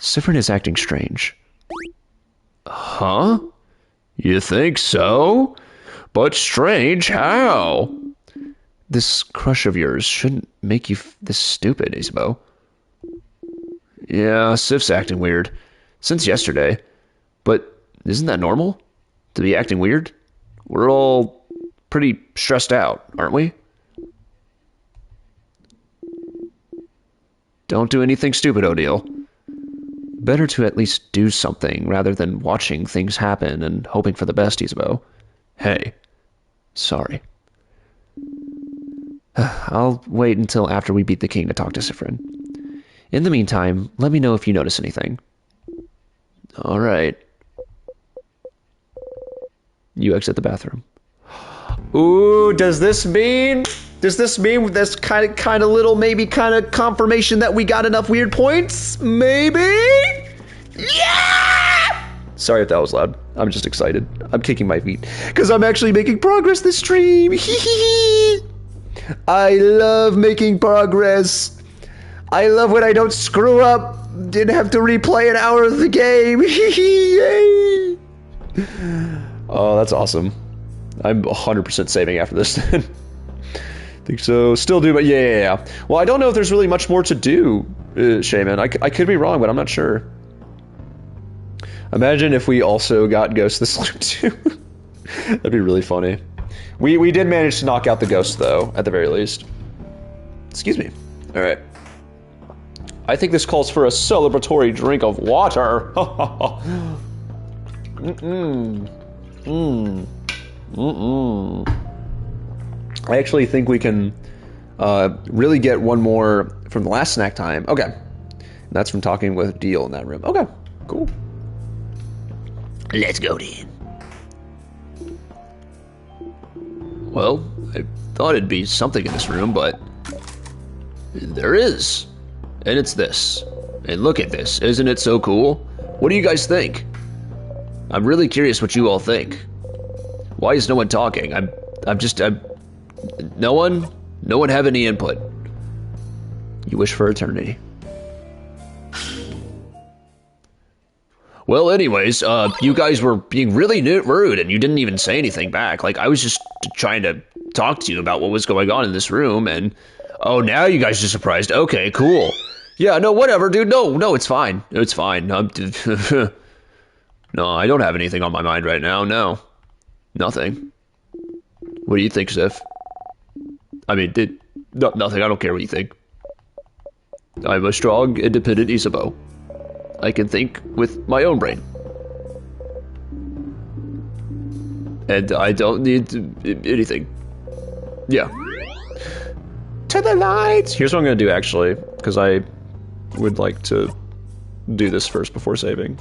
Sifrin is acting strange.
Huh? You think so? But strange how?
This crush of yours shouldn't make you this stupid, Isabeau.
Yeah, Sif's acting weird. Since yesterday.
But isn't that normal? To be acting weird? We're all pretty stressed out, aren't we? Don't do anything stupid, Odile. Better to at least do something rather than watching things happen and hoping for the best, Isabeau. Hey, sorry. I'll wait until after we beat the king to talk to Sifrin. In the meantime, let me know if you notice anything. All right. You exit the bathroom. Ooh, does this mean this kind of little maybe kind of confirmation that we got enough weird points? Maybe? Yeah! Sorry if that was loud. I'm just excited. I'm kicking my feet because I'm actually making progress this stream. I love making progress. I love when I don't screw up. Didn't have to replay an hour of the game. Yay! Oh, that's awesome. I'm 100% saving after this. Think so. Still do, but yeah. Well, I don't know if there's really much more to do, Shaman. I could be wrong, but I'm not sure. Imagine if we also got Ghost this loop too. That'd be really funny. We did manage to knock out the Ghost, though, at the very least. Excuse me. All right. I think this calls for a celebratory drink of water. I actually think we can really get one more from the last snack time. Okay. That's from talking with Deal in that room. Okay, cool.
Let's go then.
Well, I thought it'd be something in this room, but there is. And it's this. And look at this. Isn't it so cool? What do you guys think? I'm really curious what you all think. Why is no one talking? No one have any input. You wish for eternity. Well, anyways, you guys were being really rude and you didn't even say anything back. Like, I was just trying to talk to you about what was going on in this room and... Oh, now you guys are surprised. Okay, cool. Yeah, no, whatever, dude. No, it's fine. It's fine. No, I don't have anything on my mind right now. No. Nothing. What do you think, Sif? I mean, nothing. I don't care what you think. I'm a strong, independent Isabeau. I can think with my own brain. And I don't need anything. Yeah. To the lights! Here's what I'm gonna do, actually, because I would like to do this first before saving.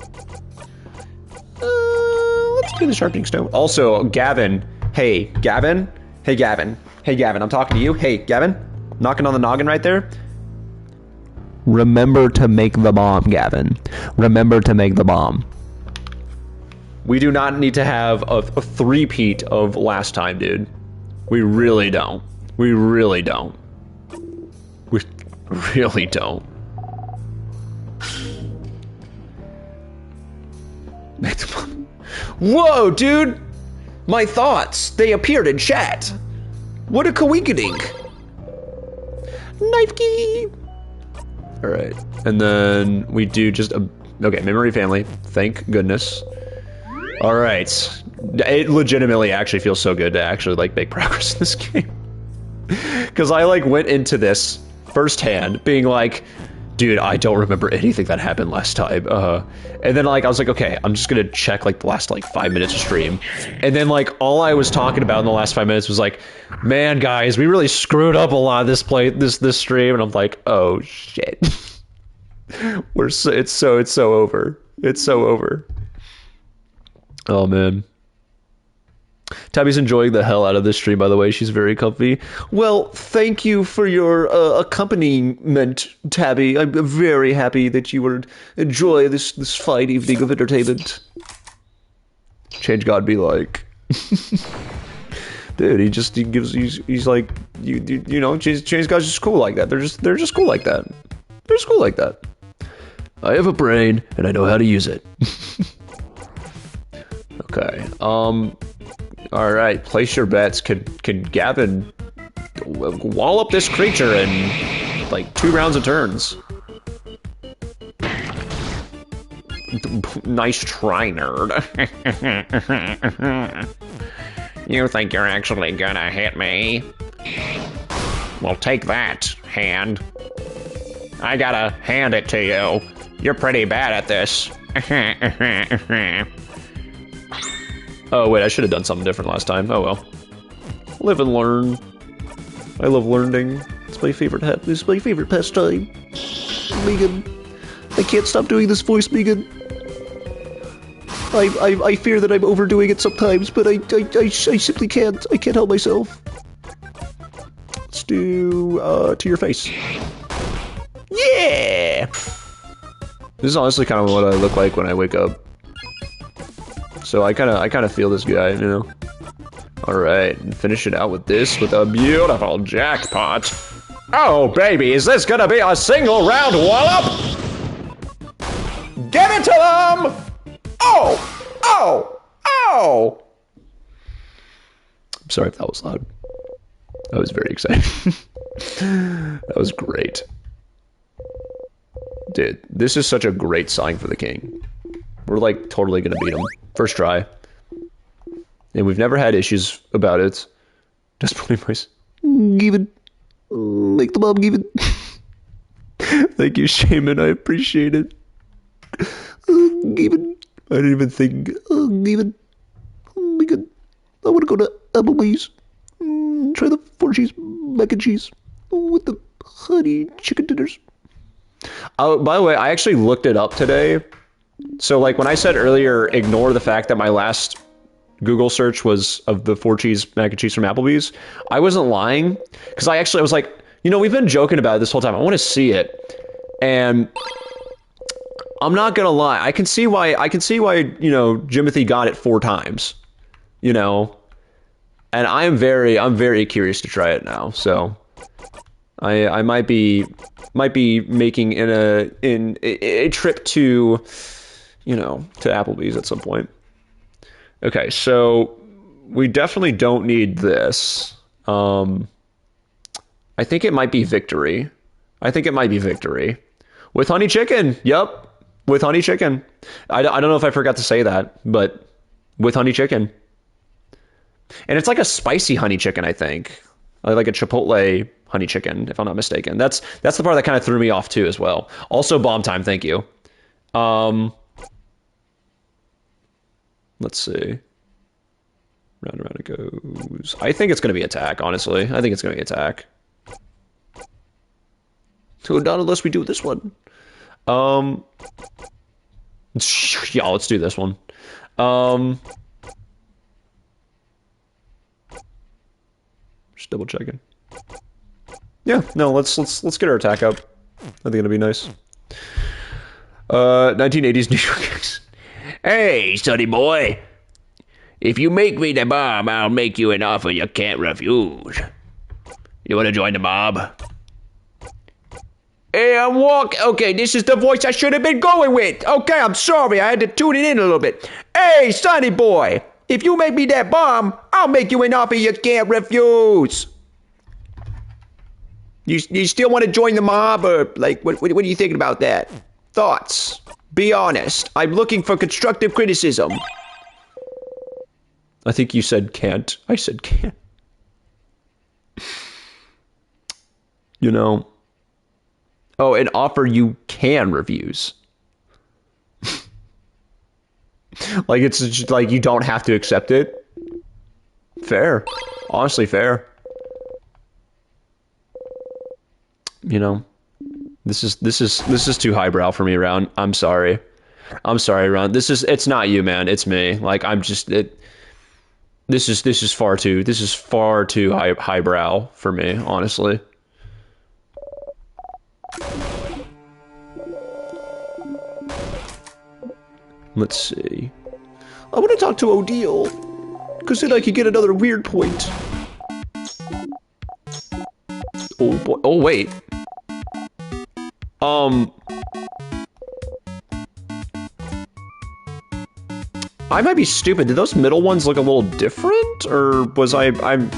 Let's do the sharpening stone. Also, Gavin. Hey, Gavin. Hey, Gavin. Hey, Gavin, I'm talking to you. Hey, Gavin. Knocking on the noggin right there. Remember to make the bomb, Gavin. Remember to make the bomb. We do not need to have a three-peat of last time, dude. We really don't. We really don't. We really don't. Make the bomb. Whoa, dude! My thoughts, they appeared in chat. What a coinkydink. Knife key. All right, and then we do just a, okay, memory family, thank goodness. All right, it legitimately actually feels so good to actually like make progress in this game. Because I like went into this firsthand being like, dude, I don't remember anything that happened last time. And then like I was like, okay, I'm just gonna check like the last like 5 minutes of stream. And then like all I was talking about in the last 5 minutes was like, man, guys, we really screwed up a lot of this stream. And I'm like, oh shit. It's so over. It's so over. Oh man. Tabby's enjoying the hell out of this stream, by the way. She's very comfy. Well, thank you for your accompaniment, Tabby. I'm very happy that you would enjoy this fine evening of entertainment. Change God be like. Dude, he's like, you know, Change God's just cool like that. They're just cool like that. They're just cool like that. I have a brain, and I know how to use it. Okay, alright, place your bets. Can Gavin wall up this creature in, like, 2 rounds of turns? Nice try, nerd.
You think you're actually gonna hit me? Well, take that, hand. I gotta hand it to you. You're pretty bad at this.
Oh, wait, I should have done something different last time. Oh, well. Live and learn. I love learning. It's my favorite It's my favorite pastime. Megan. I can't stop doing this voice, Megan. I fear that I'm overdoing it sometimes, but I simply can't. I can't help myself. Let's do, to your face. Yeah! This is honestly kind of what I look like when I wake up. So I kind of feel this guy, you know? Alright, and finish it out with this, with a beautiful jackpot. Oh, baby, is this gonna be a single round wallop? Give it to them! Oh! Oh! Oh! I'm sorry if that was loud. I was very excited. That was great. Dude, this is such a great sign for the king. We're like totally gonna beat him. First try. And we've never had issues about it. Just putting my... Give it. Make the mob give it. Thank you, Shaman. I appreciate it. Give it. I didn't even think. Give it. Oh my god. I want to go to Applebee's. Try the 4 cheese mac and cheese with the honey chicken dinners. Oh, by the way, I actually looked it up today. So, like, when I said earlier, ignore the fact that my last Google search was of the 4 cheese mac and cheese from Applebee's, I wasn't lying. Because I was like, you know, we've been joking about it this whole time. I want to see it. And I'm not going to lie. I can see why, you know, Jimothy got it 4 times. You know? And I'm very curious to try it now. So I might be making a trip to, you know, to Applebee's at some point. Okay, so we definitely don't need this. I think it might be victory. With honey chicken. Yep. With honey chicken. I don't know if I forgot to say that, but with honey chicken. And it's like a spicy honey chicken, I think. Like a Chipotle honey chicken, if I'm not mistaken. That's the part that kind of threw me off too as well. Also bomb time, thank you. Let's see. Round and round it goes. I think it's going to be attack, honestly. I think it's going to be attack. So not unless we do this one. Yeah, let's do this one. Just double checking. Yeah, no, let's get our attack up. I think it'll be nice. 1980s New York.
Hey, sonny boy. If you make me the mob, I'll make you an offer you can't refuse. You want to join the mob? Hey, okay, this is the voice I should have been going with. Okay, I'm sorry, I had to tune it in a little bit. Hey, sonny boy. If you make me that bomb, I'll make you an offer you can't refuse. You still want to join the mob, or like, what are you thinking about that? Thoughts? Be honest. I'm looking for constructive criticism.
I think you said can't. I said can't. You know. Oh, an offer you can refuse. Like, it's just like you don't have to accept it. Fair. Honestly, fair. You know, this is too highbrow for me, Ron. I'm sorry, Ron. It's not you, man. It's me. Like, this is far too highbrow for me, honestly. Let's see. I want to talk to Odile, because then I could get another weird point. Oh boy. Oh wait. I might be stupid. Did those middle ones look a little different, or was I'm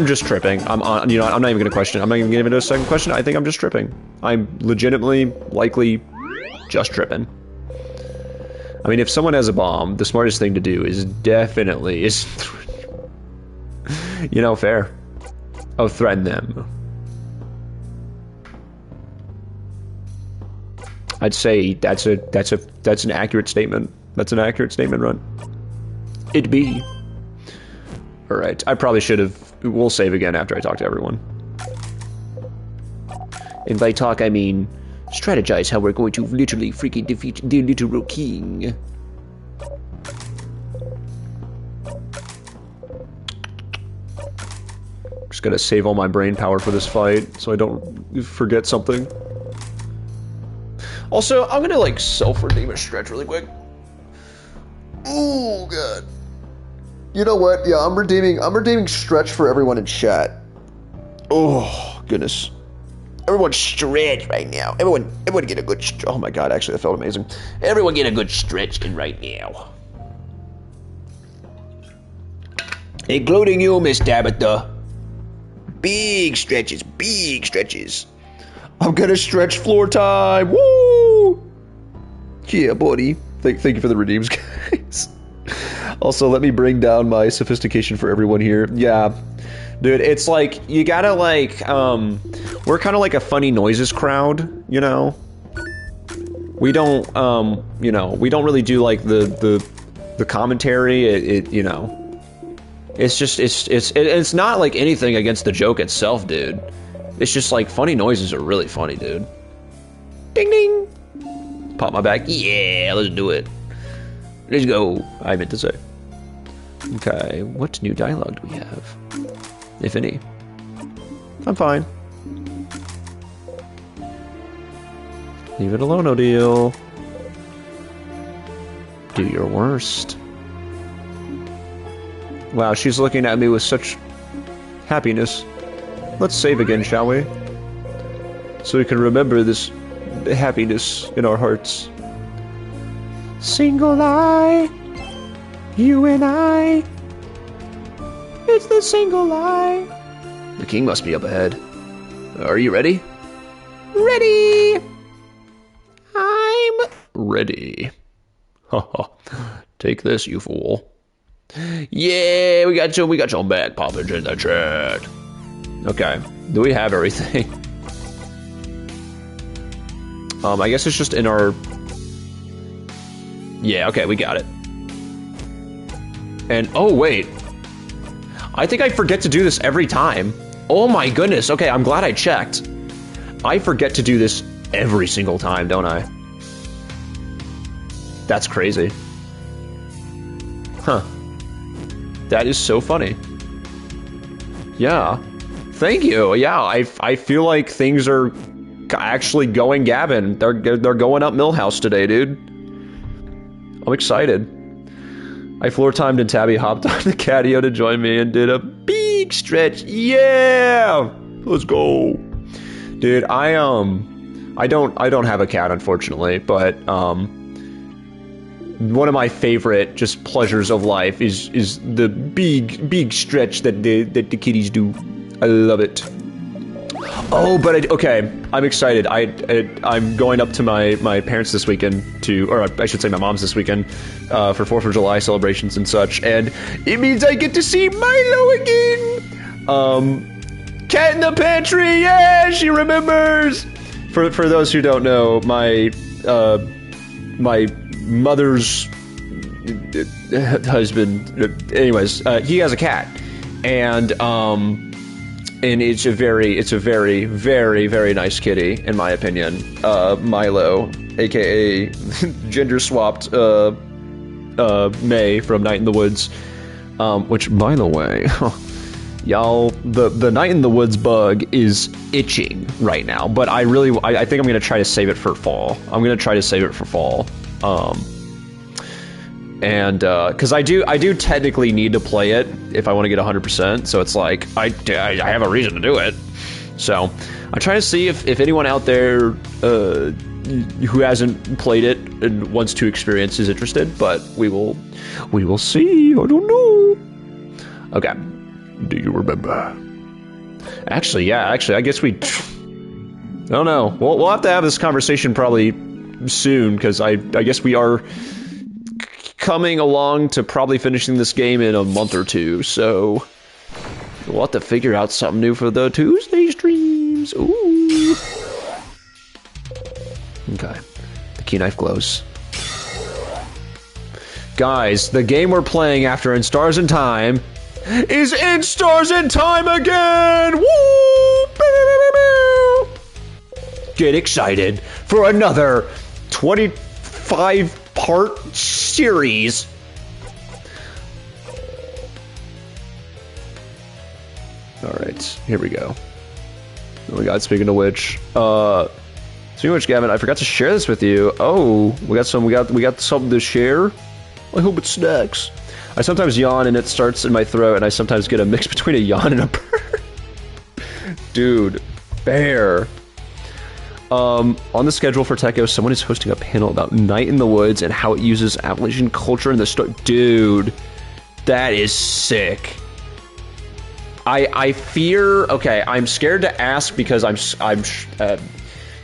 just tripping. I'm on. You know, I'm not even gonna question. I'm not even gonna give it a second question. I think I'm just tripping. I'm legitimately, likely, just tripping. I mean, if someone has a bomb, the smartest thing to do is definitely you know, fair. Oh, threaten them. I'd say that's an accurate statement. That's an accurate statement, Run. It be. All right. I probably should have. We'll save again after I talk to everyone. And by talk, I mean strategize how we're going to literally freaking defeat the literal king. Just gotta save all my brain power for this fight so I don't forget something. Also, I'm gonna like self-redeem a stretch really quick. Oh god. You know what? Yeah, I'm redeeming stretch for everyone in chat. Oh goodness.
Everyone stretch right now. Everyone get a good stretch.
Oh my god, actually that felt amazing.
Everyone get a good stretch in right now. Including you, Miss Tabitha. Big stretches, big stretches.
I'm gonna stretch floor time. Woo! Yeah, buddy. Thank you for the redeems, guys. Also, let me bring down my sophistication for everyone here. Yeah. Dude, it's like, you gotta like, we're kind of like a funny noises crowd, you know? We don't, you know, we don't really do like the commentary, you know. It's just, it's not like anything against the joke itself, dude. It's just like funny noises are really funny, dude. Ding ding! Pop my back.
Yeah, let's do it. Let's go.
I meant to say. Okay, what new dialogue do we have? If any. I'm fine. Leave it alone, O'Deal. Do your worst. Wow, she's looking at me with such happiness. Let's save again, shall we? So we can remember this happiness in our hearts. Single eye, you and I. It's the single eye. The king must be up ahead. Are you ready? Ready! I'm ready. Haha. Take this, you fool.
Yeah, we got your back poppers in the chat.
Okay. Do we have everything? I guess it's just in our... Yeah, okay, we got it. And, oh, wait. I think I forget to do this every time. Oh my goodness. Okay, I'm glad I checked. I forget to do this every single time, don't I? That's crazy. Huh. That is so funny. Yeah. Thank you. Yeah, I feel like things are actually going Gavin. They're going up Millhouse today, dude. I'm excited. I floor timed and Tabby hopped on the catio to join me and did a big stretch. Yeah! Let's go. Dude, I don't have a cat, unfortunately, but one of my favorite just pleasures of life is the big stretch that the kitties do. I love it. Oh, but okay, I'm excited. I'm going up to my parents this weekend or I should say my mom's this weekend for 4th of July celebrations and such, and it means I get to see Milo again. Cat in the pantry, yeah, she remembers. For those who don't know, my mother's husband, anyways, he has a cat, and it's a very, very, very nice kitty, in my opinion. Milo, aka gender swapped May from Night in the Woods, which, by the way, y'all, the Night in the Woods bug is itching right now, but I think I'm gonna try to save it for fall. And because I do technically need to play it if I want to get 100%, so it's like I have a reason to do it. So I'm trying to see if anyone out there who hasn't played it and wants to experience is interested, but we will see. I don't know. Okay. Do you remember? Actually, yeah. Actually, I guess we. I don't know. We'll have to have this conversation probably soon, because I guess we are coming along to probably finishing this game in a month or two. So we'll have to figure out something new for the Tuesday streams. Ooh. Okay. The key knife glows. Guys, the game we're playing after In Stars in Time is In Stars in Time again! Woo! Get excited for another 25-part series. Alright, here we go. Oh my god, speaking of which, Gavin, I forgot to share this with you. Oh, we got something to share? I hope it's snacks. I sometimes yawn and it starts in my throat, and I sometimes get a mix between a yawn and a burp. Dude, bear. On the schedule for Techo, someone is hosting a panel about Night in the Woods and how it uses Appalachian culture in the story. Dude, that is sick. I fear. Okay, I'm scared to ask because I'm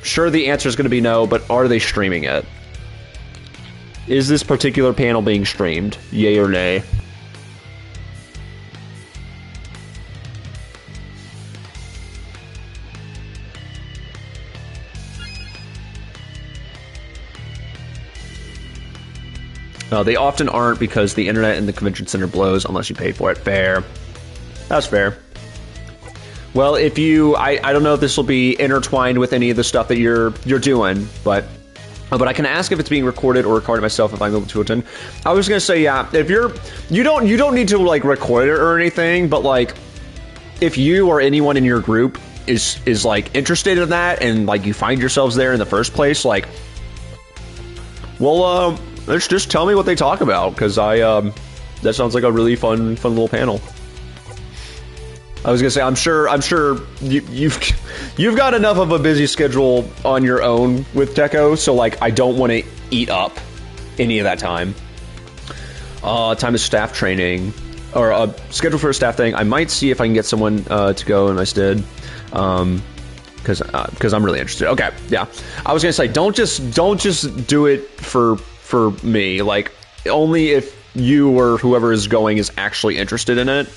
sure the answer is going to be no. But are they streaming it? Is this particular panel being streamed? Yay or nay? They often aren't because the internet in the convention center blows unless you pay for it. Fair. That's fair. Well, if you, I don't know if this will be intertwined with any of the stuff that you're doing, but I can ask if it's being recorded or recorded myself if I'm able to attend. I was gonna say, yeah, if you don't need to like record it or anything, but like if you or anyone in your group is like interested in that and like you find yourselves there in the first place, like, well, let's just tell me what they talk about, because that sounds like a really fun little panel. I was gonna say, I'm sure you've got enough of a busy schedule on your own with Techo, so like I don't want to eat up any of that time. Time is staff training, or schedule for a staff thing. I might see if I can get someone to go in my stead, because I'm really interested. Okay, yeah. I was gonna say, don't just do it for me. Like, only if you or whoever is going is actually interested in it.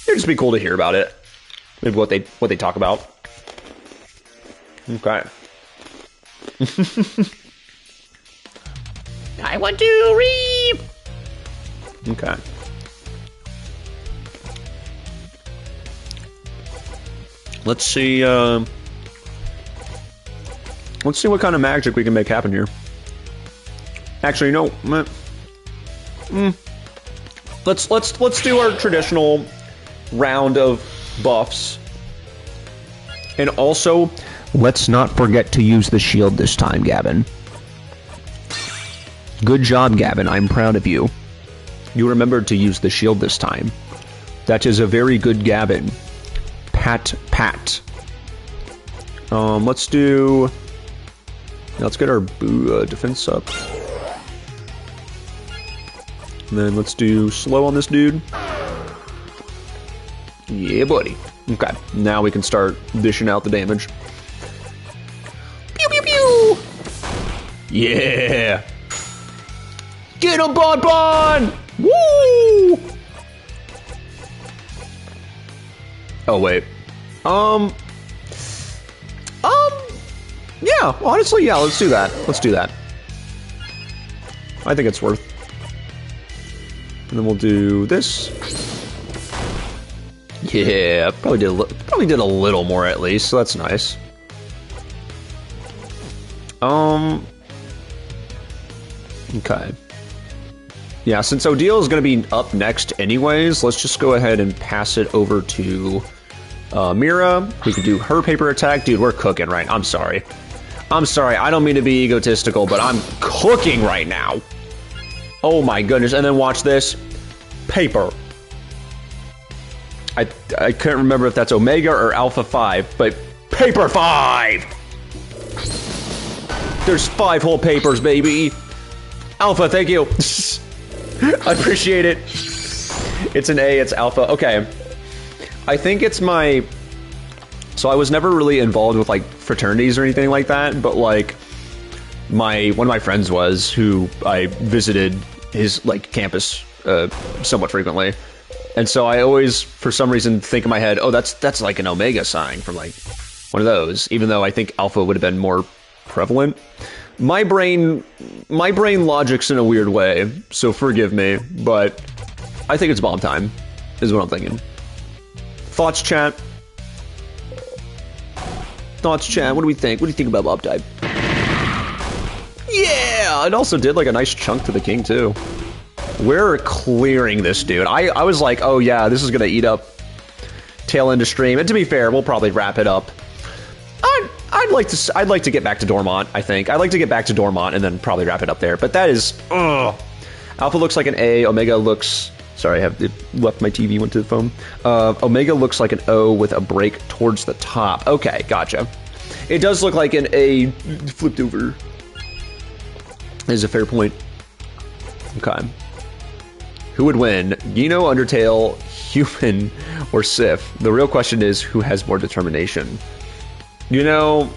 It'd just be cool to hear about it. Maybe what they talk about. Okay.
I want to read.
Okay. Let's see. Let's see what kind of magic we can make happen here. Actually, no. Let's do our traditional round of buffs. And also, let's not forget to use the shield this time, Gavin. Good job, Gavin. I'm proud of you. You remembered to use the shield this time. That is a very good Gavin. Pat. Let's get our defense up. And then let's do slow on this dude. Yeah, buddy. Okay, now we can start dishing out the damage.
Pew pew pew.
Yeah. Get him, Bon! Woo! Oh wait. Yeah. Honestly, yeah. Let's do that. I think it's worth. And then we'll do this. Yeah, probably did a little more at least, so that's nice. Okay. Yeah, since Odile is going to be up next anyways, let's just go ahead and pass it over to Mira. We can do her paper attack. Dude, we're cooking right now. I'm sorry. I don't mean to be egotistical, but I'm cooking right now. Oh my goodness. And then watch this. Paper. I couldn't remember if that's Omega or Alpha 5, but Paper 5! There's 5 whole papers, baby. Alpha, thank you. I appreciate it. It's an A, it's alpha. Okay. I think it's my... So I was never really involved with, like, fraternities or anything like that, but, like, one of my friends was, who I visited his, like, campus somewhat frequently. And so I always, for some reason, think in my head, oh, that's like an omega sign from, like, one of those, even though I think alpha would have been more prevalent. My brain logics in a weird way, so forgive me, but I think it's bomb time, is what I'm thinking. Thoughts, chat? Thoughts, chat? What do we think? What do you think about bomb time? Yeah! It also did, like, a nice chunk to the king, too. We're clearing this, dude. I was like, oh, yeah, this is gonna eat up tail end of stream. And to be fair, we'll probably wrap it up. I'd like to get back to Dormont, I think. I'd like to get back to Dormont and then probably wrap it up there. But that is, ugh. Alpha looks like an A. Omega looks... Sorry, I have left my TV, went to the phone. Omega looks like an O with a break towards the top. Okay, gotcha. It does look like an A flipped over. Is a fair point. Okay. Who would win? Gino, Undertale, Human, or Sif? The real question is, who has more determination? You know...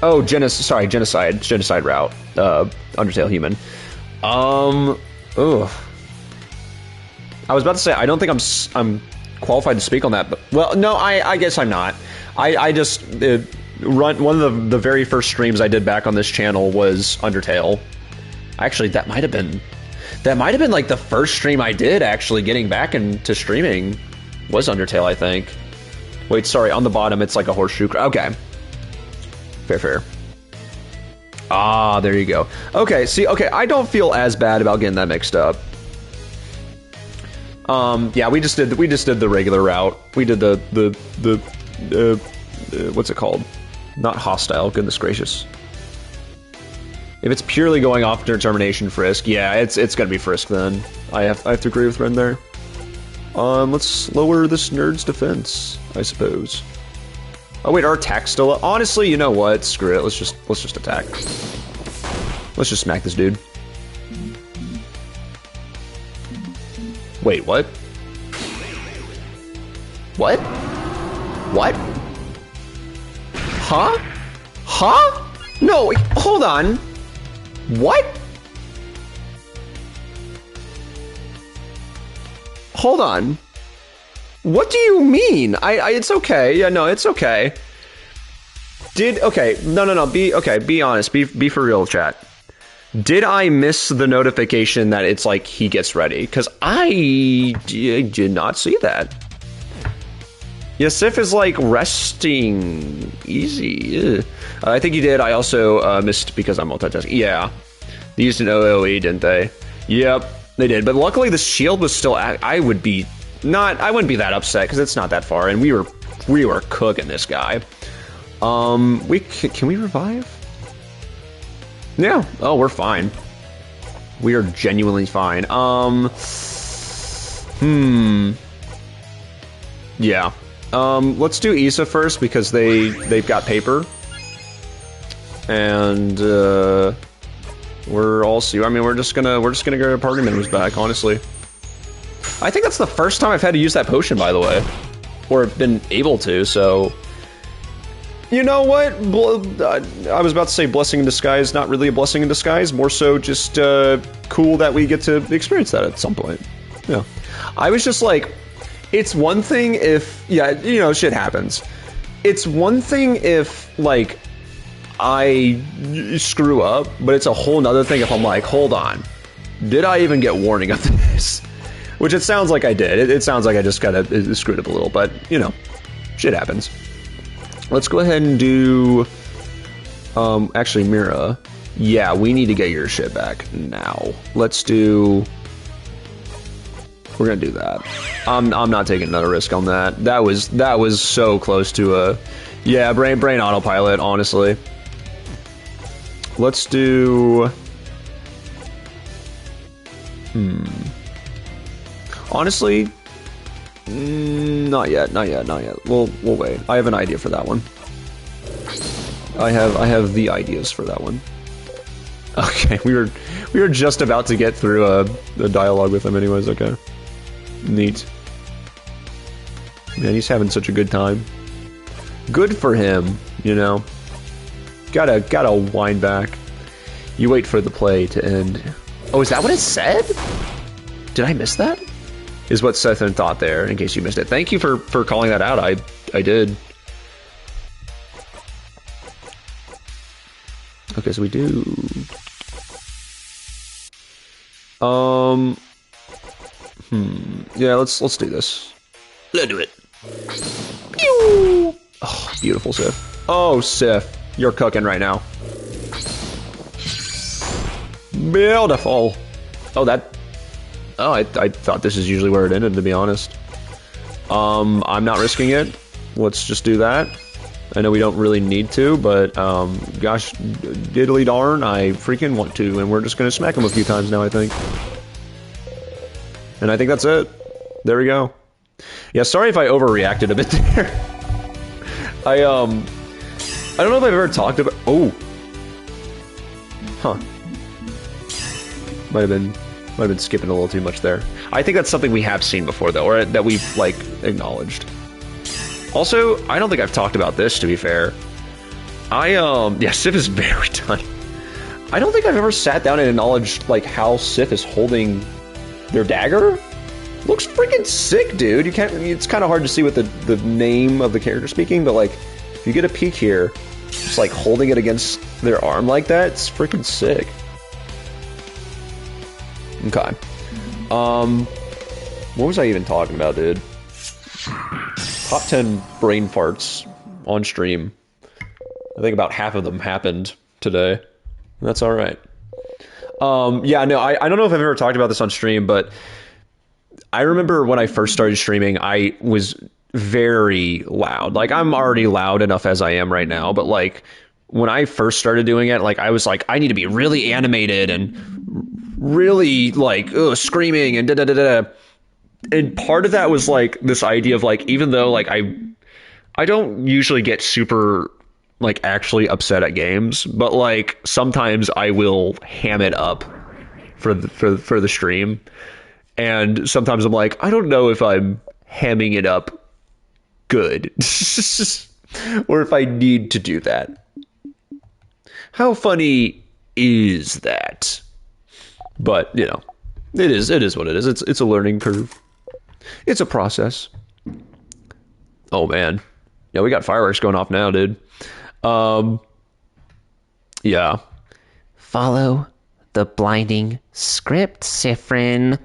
Oh, genocide route. Undertale, Human. Ugh. I was about to say, I don't think I'm qualified to speak on that, but... Well, no, I guess I'm not. I just... one of the very first streams I did back on this channel was Undertale. Actually, that might have been like the first stream I did, actually, getting back into streaming was Undertale, I think. Wait, sorry, on the bottom, it's like a horseshoe. Okay. Fair. Ah, there you go. Okay, see, okay, I don't feel as bad about getting that mixed up. Yeah, we just did the regular route. We did the what's it called? Not hostile, goodness gracious. If it's purely going off determination, Frisk, yeah, it's gonna be Frisk then. I have to agree with Ren there. Let's lower this nerd's defense, I suppose. Oh wait, our attack's still up. Honestly, you know what? Screw it. Let's just attack. Let's just smack this dude. Wait, what? What? What? Huh? Huh? No, wait, hold on. What? Hold on. What do you mean? It's okay. Yeah, no, it's okay. Okay, no, be honest. Be for real, chat. Did I miss the notification that it's like he gets ready? Because I did not see that. Yasif is like resting easy. I think you did. I also missed because I'm multitasking. Yeah. They used an OOE, didn't they? Yep, they did. But luckily the shield was still... I wouldn't be that upset because it's not that far. And we were cooking this guy. Can we revive? Yeah. Oh, we're fine. We are genuinely fine. Yeah. Let's do Issa first because they've got paper. And we're all see. I mean, we're just gonna get our party members back. Honestly, I think that's the first time I've had to use that potion, by the way, or been able to. So, you know what? I was about to say blessing in disguise. Not really a blessing in disguise. More so, just cool that we get to experience that at some point. Yeah. I was just like, it's one thing if shit happens. It's one thing if like I screw up, but it's a whole nother thing if I'm like, hold on, did I even get warning of this? Which it sounds like I did. It sounds like I just kind of screwed up a little, but you know, shit happens. Let's go ahead and do, actually Mira, yeah, we need to get your shit back now. Let's do, we're gonna do that. I'm not taking another risk on that. That was so close to a, yeah, brain autopilot, honestly. Let's do... Honestly, not yet. We'll wait. I have an idea for that one. I have the ideas for that one. Okay, we were just about to get through a dialogue with him anyways, okay. Neat. Man, he's having such a good time. Good for him, you know. Gotta wind back. You wait for the play to end. Oh, is that what it said? Did I miss that? Is what Sethan thought there, in case you missed it. Thank you for calling that out. I did. Okay, so we do... Yeah, let's do this.
Let's do it.
Pew! Oh, beautiful, Sif. Oh, Sif. You're cooking right now. Beautiful. Oh, that... Oh, I thought this is usually where it ended, to be honest. I'm not risking it. Let's just do that. I know we don't really need to, but, gosh, diddly darn, I freaking want to, and we're just gonna smack him a few times now, I think. And I think that's it. There we go. Yeah, sorry if I overreacted a bit there. I don't know if I've ever talked about... Oh! Huh. Might have been skipping a little too much there. I think that's something we have seen before, though, or that we've, like, acknowledged. Also, I don't think I've talked about this, to be fair. Yeah, Sif is very done. I don't think I've ever sat down and acknowledged, like, how Sif is holding their dagger. Looks freaking sick, dude. You can't... It's kind of hard to see with the name of the character speaking, but, like, if you get a peek here, just, like, holding it against their arm like that, it's freaking sick. Okay. What was I even talking about, dude? Top 10 brain farts on stream. I think about half of them happened today. That's alright. Yeah, no, I don't know if I've ever talked about this on stream, but I remember when I first started streaming, I was very loud. Like, I'm already loud enough as I am right now, but, like, when I first started doing it, like, I was like, I need to be really animated and really, like, screaming and da-da-da-da. And part of that was, like, this idea of, like, even though, like, I don't usually get super, like, actually upset at games, but, like, sometimes I will ham it up for the stream. And sometimes I'm like, I don't know if I'm hamming it up good. Or if I need to do that. How funny is that? But, you know, it is what it is. It's a learning curve. It's a process. Oh, man. Yeah, we got fireworks going off now, dude. Yeah.
Follow the blinding script, Sifrin.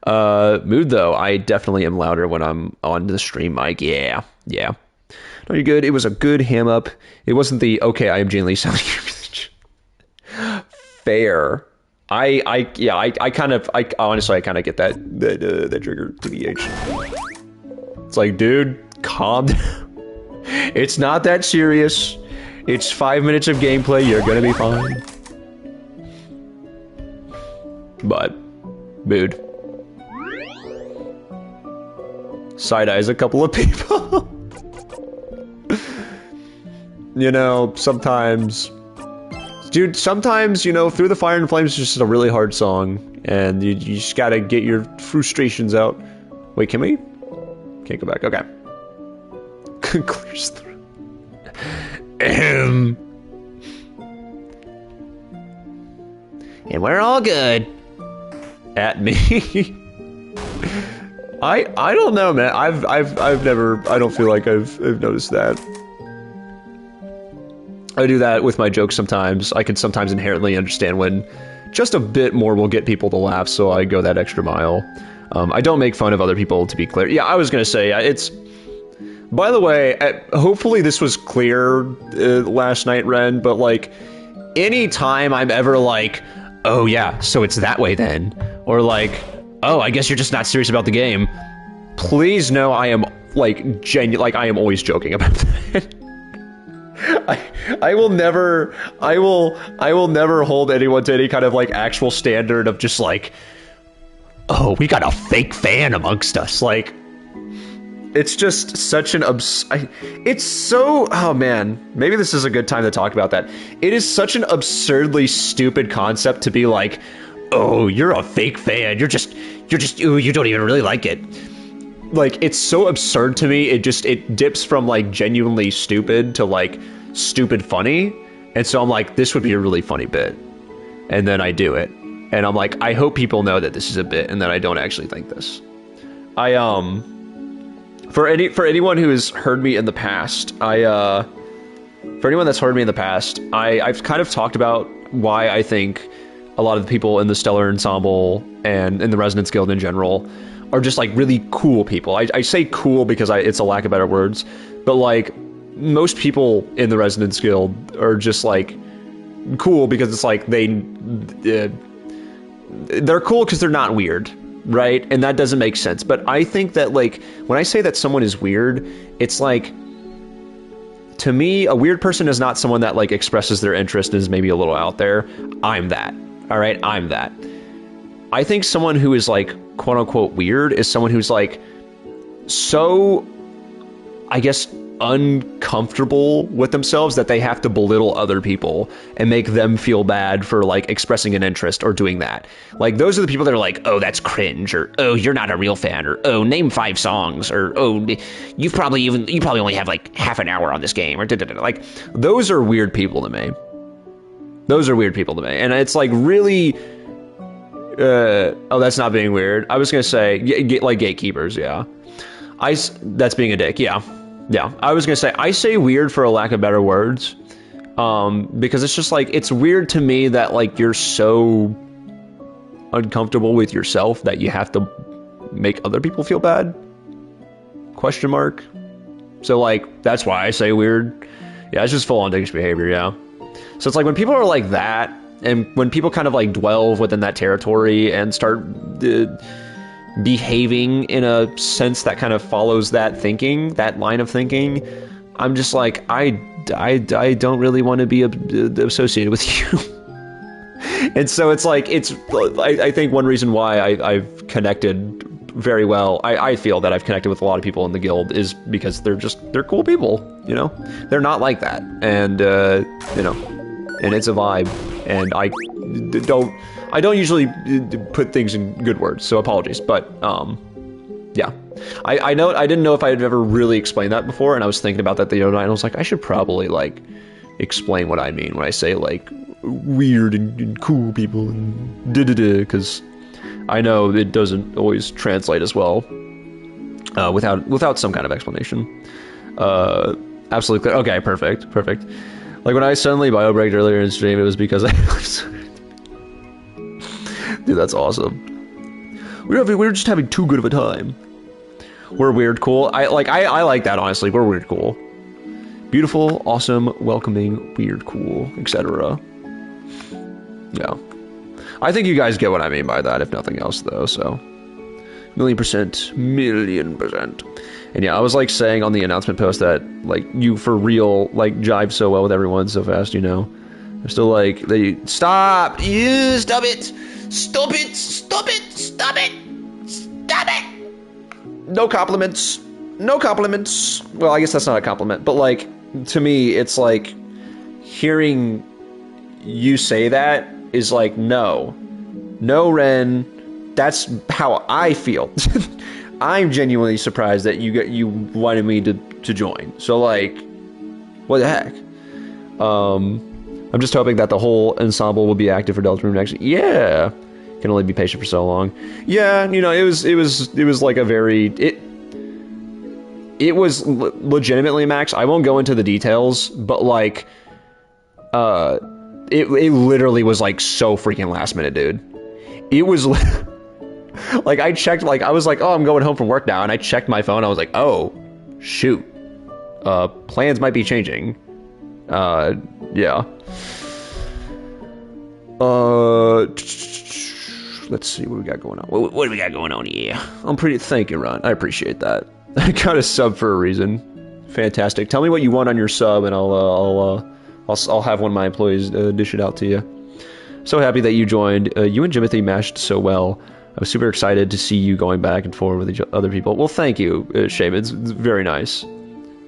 Mood, though, I definitely am louder when I'm on the stream mic. Yeah. No, you're good. It was a good ham up. It wasn't the, okay, I am genuinely selling your message. Fair. I honestly kind of get that trigger to TBH. It's like, dude, calm down. It's not that serious. It's 5 minutes of gameplay. You're gonna be fine. But, mood. Side-eyes a couple of people. You know, sometimes... Dude, sometimes, you know, Through the Fire and Flames is just a really hard song, and you just gotta get your frustrations out. Wait, can we? Can't go back, okay. Clears through.
And we're all good.
At me? I don't know, man. I've never, I don't feel like I've noticed that. I do that with my jokes sometimes. I can sometimes inherently understand when just a bit more will get people to laugh, so I go that extra mile. I don't make fun of other people, to be clear. Yeah, I was gonna say, it's... By the way, hopefully this was clear last night, Ren, but, like, anytime I'm ever like, oh yeah, so it's that way then, or like, oh, I guess you're just not serious about the game, please know I am, like, I am always joking about that. I will never hold anyone to any kind of, like, actual standard of just like, oh, we got a fake fan amongst us. Like, it's just such an it's so, oh man, maybe this is a good time to talk about that. It is such an absurdly stupid concept to be like, oh, you're a fake fan. You're just, ooh, you don't even really like it. Like, it's so absurd to me. It dips from like genuinely stupid to like stupid funny. And so I'm like, this would be a really funny bit. And then I do it. And I'm like, I hope people know that this is a bit and that I don't actually think this. For anyone who has heard me in the past, I've kind of talked about why I think a lot of the people in the Stellar Ensemble and in the Resonance Guild in general are just like really cool people. I say cool because it's a lack of better words, but like most people in the Resonance Guild are just like cool because it's like they're cool because they're not weird. Right? And that doesn't make sense. But I think that, like, when I say that someone is weird, it's like, to me, a weird person is not someone that, like, expresses their interest and is maybe a little out there. I'm that. All right? I'm that. I think someone who is, like, quote unquote weird is someone who's, like, so, I guess, uncomfortable with themselves that they have to belittle other people and make them feel bad for like expressing an interest or doing that. Like, those are the people that are like, oh, that's cringe, or oh, you're not a real fan, or oh, name 5 songs, or oh, you probably only have like half an hour on this game, or da-da-da. Like, those are weird people to me. And it's like really oh, that's not being weird. I was gonna say like gatekeepers. Yeah, that's being a dick. Yeah, I was gonna say, I say weird for a lack of better words, because it's just like, it's weird to me that like you're so uncomfortable with yourself that you have to make other people feel bad? Question mark. So like, that's why I say weird. Yeah, it's just full on dickish behavior, yeah. So it's like when people are like that, and when people kind of like dwell within that territory and start behaving in a sense that kind of follows that thinking, that line of thinking, I'm just like, I don't really want to be associated with you. And so it's like, I think one reason why I've connected very well, I feel that I've connected with a lot of people in the guild is because they're cool people, you know? They're not like that. And, you know, and it's a vibe. And I don't usually put things in good words, so apologies. But yeah, I didn't know if I had ever really explained that before, and I was thinking about that the other night, and I was like, I should probably like explain what I mean when I say like weird and cool people and because I know it doesn't always translate as well without some kind of explanation. Absolutely clear. Okay, perfect. Like when I suddenly bio-breaked earlier in stream, it was because dude, that's awesome. We're just having too good of a time. We're weird cool. I like that, honestly. We're weird cool. Beautiful, awesome, welcoming, weird cool, etc. Yeah. I think you guys get what I mean by that, if nothing else, though, so. Million percent. And yeah, I was like saying on the announcement post that like you for real like jive so well with everyone so fast, you know. They're still like, stop it. No compliments. Well, I guess that's not a compliment, but like to me it's like hearing you say that is like, no, Ren, that's how I feel. I'm genuinely surprised that you wanted me to join. So like, what the heck? I'm just hoping that the whole ensemble will be active for Delta Room next year. Yeah, can only be patient for so long. Yeah, you know, it was like a very it was legitimately, Max. I won't go into the details, but like, it literally was like so freaking last minute, dude. It was. Like, I checked, like, I was like, oh, I'm going home from work now, and I checked my phone, I was like, oh, shoot. Plans might be changing. Yeah. Let's see what we got going on.
What do we got going on here?
Thank you, Ron. I appreciate that. I got a sub for a reason. Fantastic. Tell me what you want on your sub, and I'll have one of my employees dish it out to you. So happy that you joined. You and Jimothy mashed so well. I was super excited to see you going back and forth with other people. Well, thank you, Shaman. It's very nice.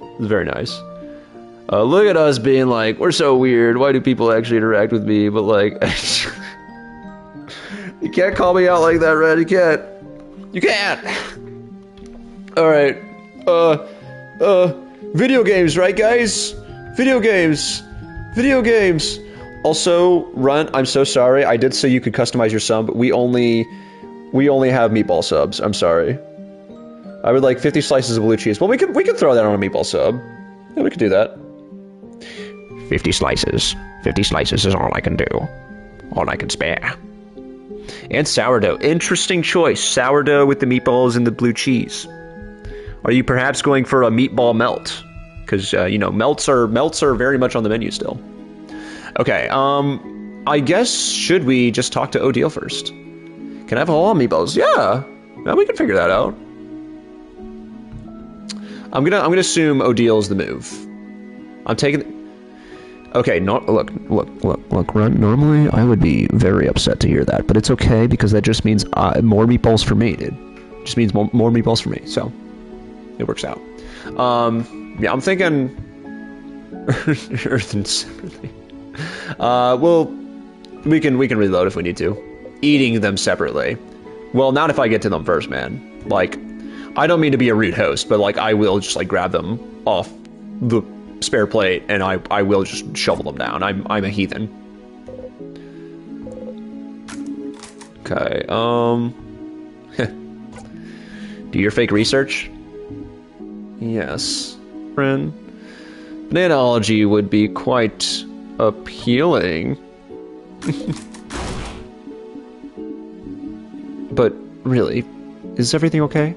It's very nice. Look at us being like, we're so weird. Why do people actually interact with me? But like, you can't call me out like that, Red. You can't. You can't. All right. Video games, right, guys? Video games. Video games. Also, Runt, I'm so sorry. I did say you could customize your sub, but we only have meatball subs. I'm sorry. I would like 50 slices of blue cheese. Well, we could throw that on a meatball sub. Yeah, we could do that.
50 slices. 50 slices is all I can do. All I can spare.
And sourdough. Interesting choice. Sourdough with the meatballs and the blue cheese. Are you perhaps going for a meatball melt? Because, you know, melts are very much on the menu still. Okay, I guess, should we just talk to Odile first? Can I have all meatballs? Yeah, we can figure that out. I'm gonna assume Odile's the move. I'm taking. Okay, look, Runt. Normally, I would be very upset to hear that, but it's okay because that just means more meatballs for me, dude. Just means more meatballs for me, so it works out. Yeah, I'm thinking Earth and separately. Well, we can reload if we need to. Eating them separately. Well, not if I get to them first, man. Like, I don't mean to be a rude host, but like I will just like grab them off the spare plate and I will just shovel them down. I'm a heathen. Okay, do your fake research? Yes. Friend. Bananology would be quite appealing. But really, is everything okay?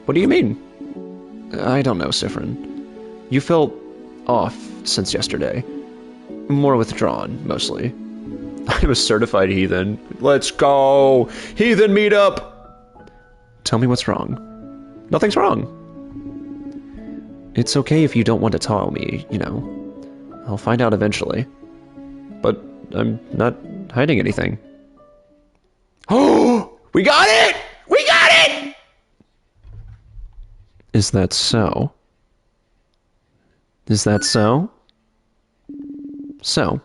What do you mean? I don't know, Sifrin. You felt off since yesterday. More withdrawn, mostly. I'm a certified heathen. Let's go! Heathen meetup! Tell me what's wrong. Nothing's wrong. It's okay if you don't want to tell me, you know. I'll find out eventually. But I'm not hiding anything. Oh! We got it! We got it! Is that so? Is that so? So,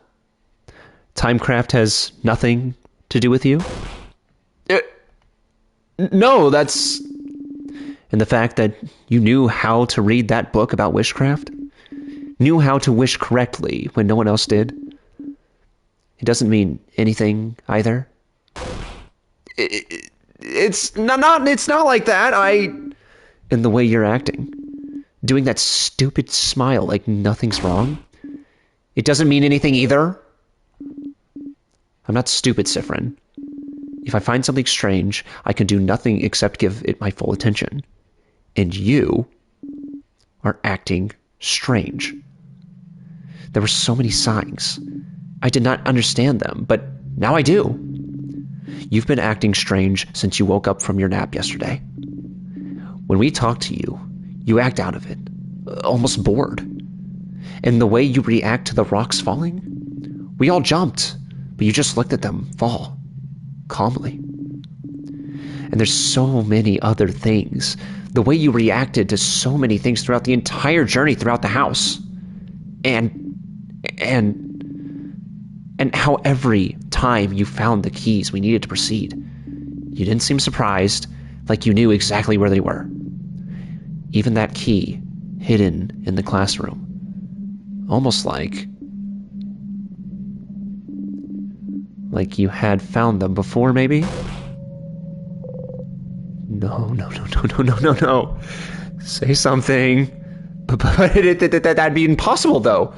Timecraft has nothing to do with you? No, that's... And the fact that you knew how to read that book about witchcraft? Knew how to wish correctly when no one else did? It doesn't mean anything either? It's not like that. And the way you're acting, doing that stupid smile like nothing's wrong, it doesn't mean anything either. I'm not stupid, Sifrin. If I find something strange, I can do nothing except give it my full attention. And you are acting strange. There were so many signs. I did not understand them, but now I do. You've been acting strange since you woke up from your nap yesterday. When we talk to you, you act out of it, almost bored. And the way you react to the rocks falling, we all jumped, but you just looked at them fall, calmly. And there's so many other things. The way you reacted to so many things throughout the entire journey throughout the house. And how every time you found the keys we needed to proceed, you didn't seem surprised, like you knew exactly where they were. Even that key hidden in the classroom. Almost like you had found them before, maybe? No. Say something. But that'd be impossible, though.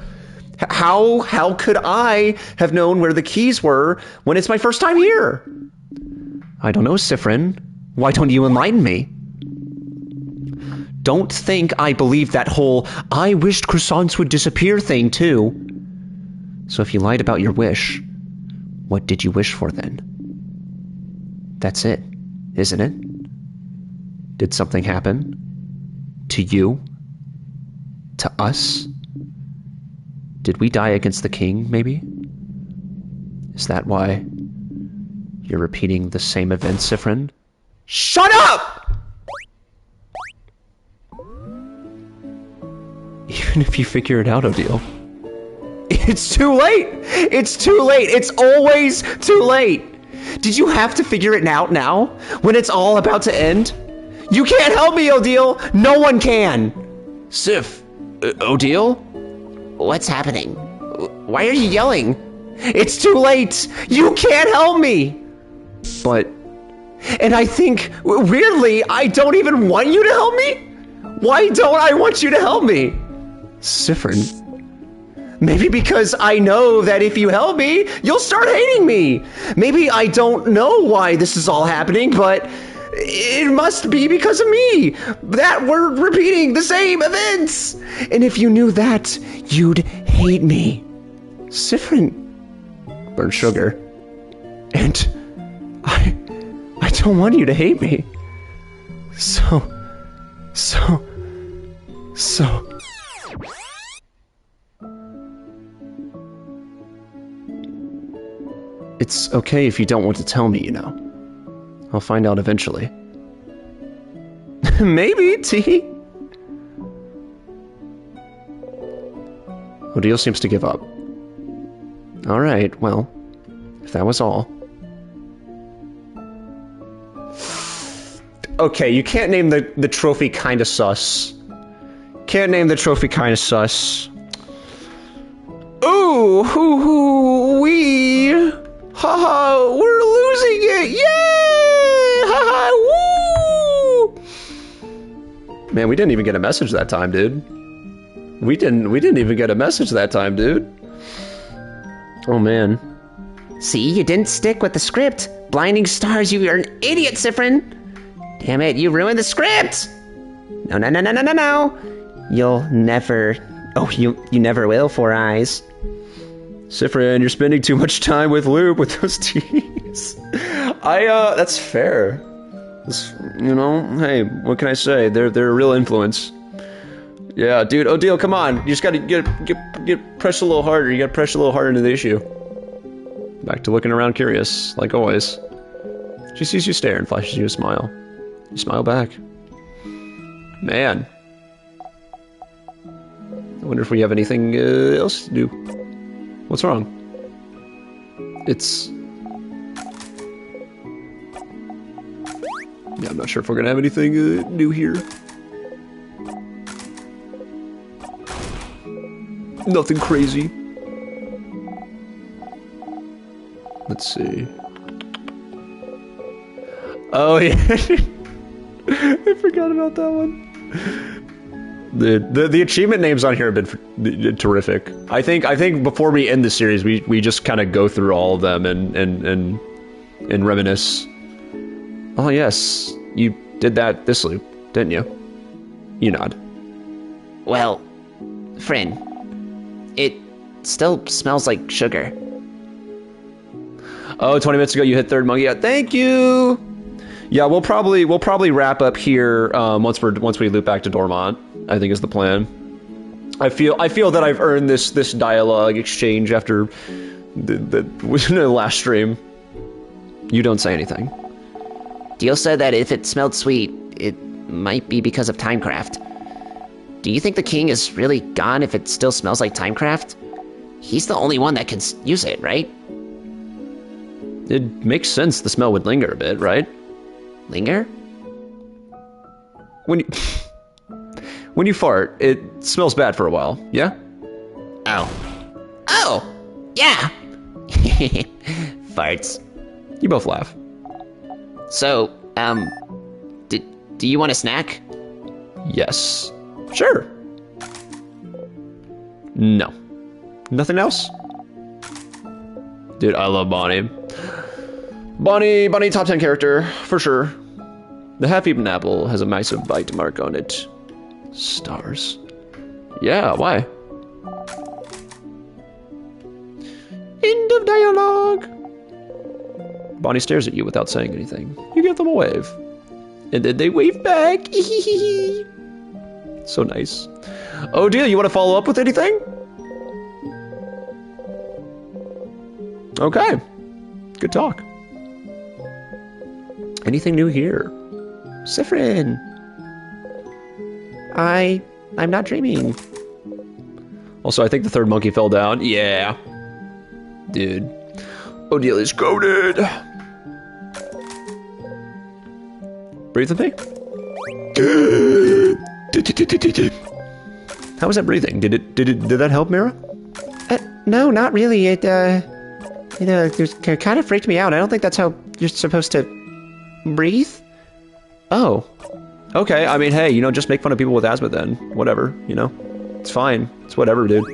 How could I have known where the keys were when it's my first time here? I don't know, Sifrin. Why don't you enlighten me? Don't think I believe that whole I wished croissants would disappear thing, too. So if you lied about your wish, what did you wish for then? That's it, isn't it? Did something happen? To you? To us? Did we die against the king, maybe? Is that why You're repeating the same event, Sifrin?
Shut up!
Even if you figure it out, Odile.
It's too late! It's too late! It's always too late! Did you have to figure it out now? When it's all about to end? You can't help me, Odile! No one can!
Sif, Odile?
What's happening? Why are you yelling?
It's too late! You can't help me!
But...
And I think, weirdly, I don't even want you to help me? Why don't I want you to help me?
Sifrin...
Maybe because I know that if you help me, you'll start hating me. Maybe I don't know why this is all happening, but it must be because of me. That we're repeating the same events. And if you knew that, you'd hate me.
Sifrin... Burnt sugar.
And I don't want you to hate me. So...
It's okay if you don't want to tell me, you know. I'll find out eventually.
Maybe, T.
Odile seems to give up. Alright, well, if that was all.
Okay, you can't name the trophy kinda sus. Can't name the trophy kinda sus. Ooh, wee. Haha, we're losing it! Yay! Haha, woo!
Man, we didn't even get a message that time, dude. We didn't even get a message that time, dude. Oh man.
See, you didn't stick with the script. Blinding stars, you are an idiot, Sifrin. Damn it, you ruined the script. No. You'll never... Oh, you never will, Four Eyes.
Sifrin, you're spending too much time with Loop with those teas. That's fair. You know, hey, what can I say? They're a real influence. Yeah, dude, Odile, come on. You just gotta get press a little harder. You gotta press a little harder into the issue. Back to looking around curious, like always. She sees you stare and flashes you a smile. You smile back. Man. I wonder if we have anything else to do. What's wrong? It's... Yeah, I'm not sure if we're gonna have anything new here. Nothing crazy. Let's see. Oh yeah, I forgot about that one. The achievement names on here have been terrific. I think before we end the series, we just kind of go through all of them and reminisce. Oh yes, you did that this loop, didn't you? You nod.
Well, friend, it still smells like sugar.
Oh, 20 minutes ago you hit third monkey. Yeah, thank you. Yeah, we'll probably wrap up here once we loop back to Dormont. I think is the plan. I feel that I've earned this dialogue exchange after the last stream. You don't say anything.
Deal said that if it smelled sweet, it might be because of Timecraft. Do you think the king is really gone if it still smells like Timecraft? He's the only one that can use it, right?
It makes sense the smell would linger a bit, right?
Linger?
When you fart, it smells bad for a while, yeah?
Oh, yeah. Farts.
You both laugh.
So, do you want a snack?
Yes. Sure. No. Nothing else? Dude, I love Bonnie. Bonnie, top 10 character, for sure. The half-eaten apple has a massive bite mark on it. Stars. Yeah, why? End of dialogue. Bonnie stares at you without saying anything. You give them a wave. And then they wave back. So nice. Odile, you want to follow up with anything? Okay. Good talk. Anything new here?
Sifrin. I'm not dreaming.
Also, I think the third monkey fell down. Yeah. Dude. O'Deal is goated. Breathe with me? How was that breathing? Did that help, Mira?
No, not really. It kind of freaked me out. I don't think that's how you're supposed to breathe.
Oh. Okay, I mean, hey, just make fun of people with asthma then. Whatever, It's fine. It's whatever, dude.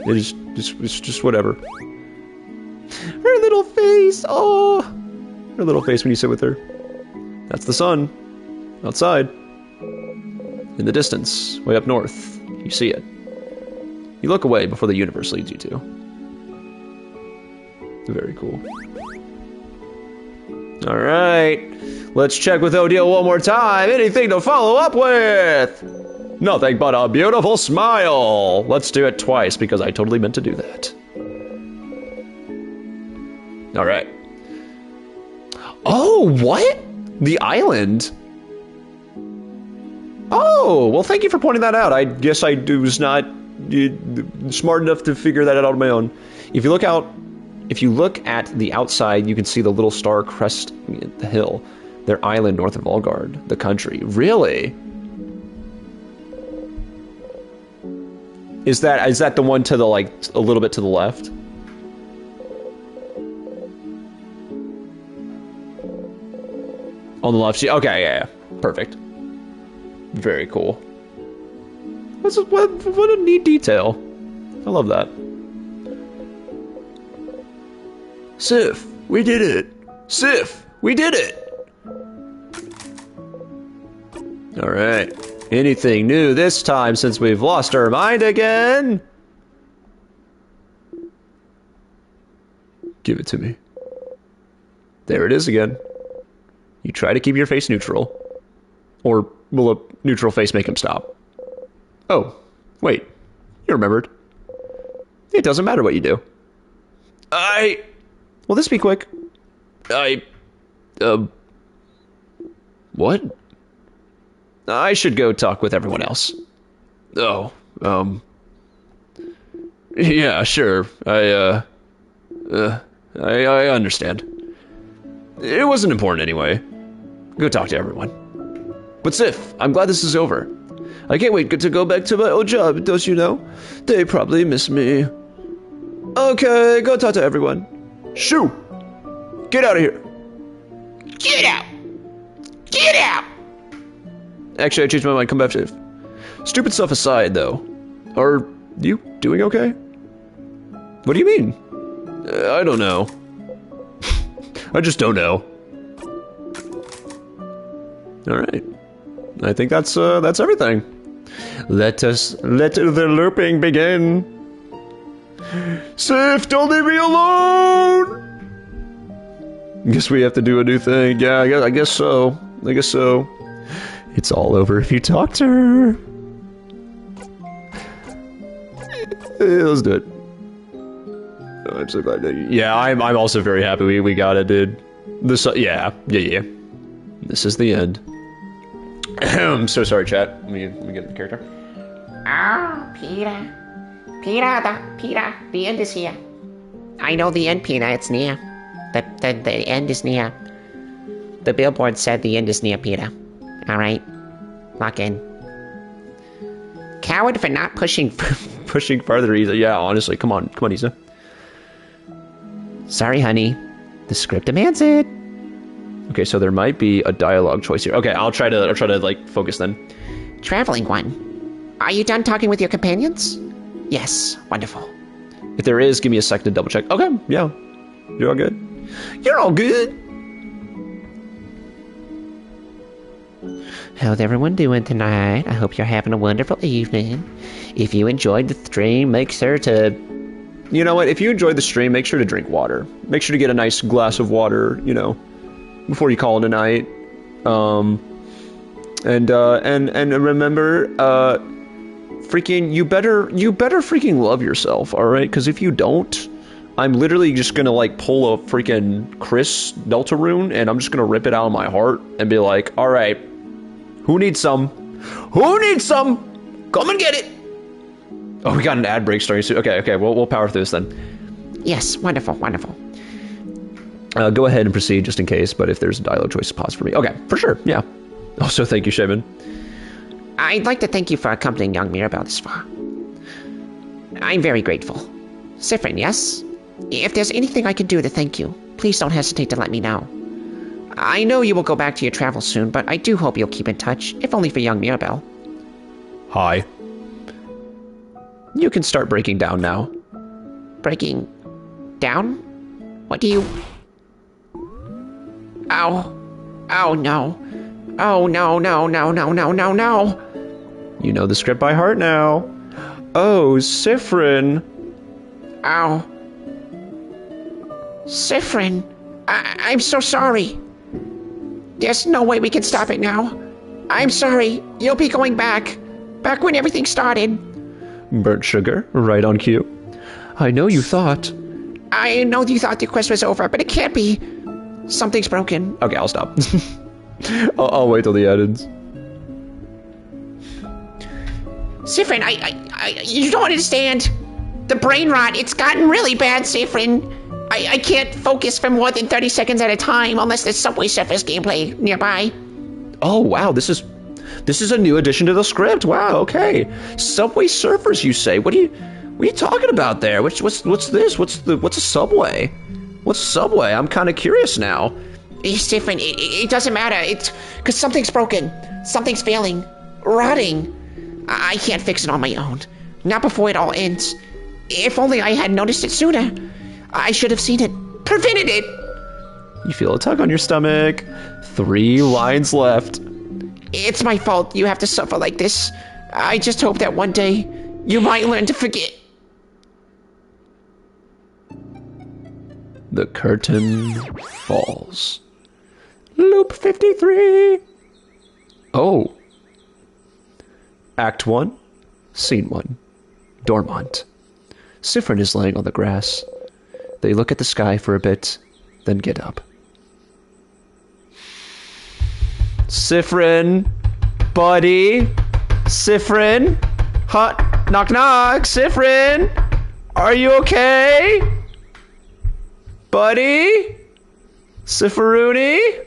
It's just whatever. Her little face, oh! Her little face when you sit with her. That's the sun. Outside. In the distance, way up north. You see it. You look away before the universe leads you to. Very cool. Alright. Let's check with O'Deal one more time. Anything to follow up with? Nothing but a beautiful smile. Let's do it twice because I totally meant to do that. Alright. Oh, what? The island? Oh, well, thank you for pointing that out. I guess I was not smart enough to figure that out on my own. If you look at the outside, you can see the little star crest the hill. Their island north of Volgard, the country. Really? Is that the one to the, like, a little bit to the left? On the left, okay, yeah. Perfect. Very cool. What a neat detail. I love that. Sif, we did it. Sif, we did it. All right. Anything new this time since we've lost our mind again? Give it to me. There it is again. You try to keep your face neutral. Or will a neutral face make him stop? Oh, wait. You remembered. It doesn't matter what you do. Will this be quick? What? I should go talk with everyone else. Oh, yeah, sure. I understand. It wasn't important anyway. Go talk to everyone. But Sif, I'm glad this is over. I can't wait to go back to my old job, don't you know? They probably miss me. Okay, go talk to everyone. Shoo! Get out of here!
Get out! Get out!
Actually, I changed my mind. Come back, Sif. Stupid stuff aside, though. Are you doing okay? What do you mean? I don't know. I just don't know. Alright. I think that's everything. Let the looping begin. Sif, don't leave me alone! Guess we have to do a new thing. Yeah, I guess so. It's all over if you talk to her. Let's do it. Oh, I'm so glad that yeah, I'm also very happy we got it, dude. Yeah. This is the end. I'm so sorry, chat. Let me get the character.
Oh, Peter. Peter, the end is here. I know the end, Peter, it's near. The end is near. The billboard said the end is near, Peter. Alright. Lock in. Coward for not pushing
farther, Isa. Yeah, honestly, come on, Isa.
Sorry, honey. The script demands it.
Okay, so there might be a dialogue choice here. Okay, I'll try to like focus then.
Traveling one. Are you done talking with your companions? Yes, wonderful.
If there is, give me a second to double check. Okay, yeah. You're all good. You're all good.
How's everyone doing tonight? I hope you're having a wonderful evening. If you enjoyed the stream, make sure to...
You know what? If you enjoyed the stream, make sure to drink water. Make sure to get a nice glass of water, before you call it a night. And remember, you better freaking love yourself, all right? Because if you don't, I'm literally just gonna like pull a freaking Chris Deltarune and I'm just gonna rip it out of my heart and be like, all right, who needs some? Who needs some? Come and get it. Oh, we got an ad break starting soon. Okay, we'll power through this then.
Yes, wonderful, wonderful.
Go ahead and proceed just in case, but if there's a dialogue choice, pause for me. Okay, for sure, yeah. Also, thank you, Shaman.
I'd like to thank you for accompanying young Mirabelle this far. I'm very grateful. Siffrin, yes? If there's anything I can do to thank you, please don't hesitate to let me know. I know you will go back to your travels soon, but I do hope you'll keep in touch, if only for young Mirabelle.
Hi. You can start breaking down now.
Breaking down? What do you... Ow. Oh, no. Oh, no, no, no, no, no, no, no.
You know the script by heart now. Oh, Siffrin.
Ow. Siffrin, I'm so sorry. There's no way we can stop it now. I'm sorry. You'll be going back. Back when everything started.
Burnt sugar, right on cue. I know you thought.
I know you thought the quest was over, but it can't be. Something's broken.
Okay, I'll stop. I'll wait till the end ends.
Siffrin, you don't understand. The brain rot, it's gotten really bad, Siffrin. I can't focus for more than 30 seconds at a time unless there's Subway Surfers gameplay nearby.
Oh, wow, this is a new addition to the script. Wow, okay. Subway Surfers, you say? What are you talking about there? What's this? What's a subway? What's Subway? I'm kind of curious now.
Siffrin, it doesn't matter. It's because something's broken. Something's failing. Rotting. I can't fix it on my own. Not before it all ends. If only I had noticed it sooner. I should have seen it. Prevented it.
You feel a tug on your stomach. 3 lines left.
It's my fault you have to suffer like this. I just hope that one day you might learn to forget.
The curtain falls. Loop 53. Oh. Act 1, Scene 1. Dormont. Siffrin is laying on the grass. They look at the sky for a bit, then get up. Siffrin, buddy. Siffrin. Hot. Knock knock. Siffrin. Are you okay? Buddy? Sifferoony?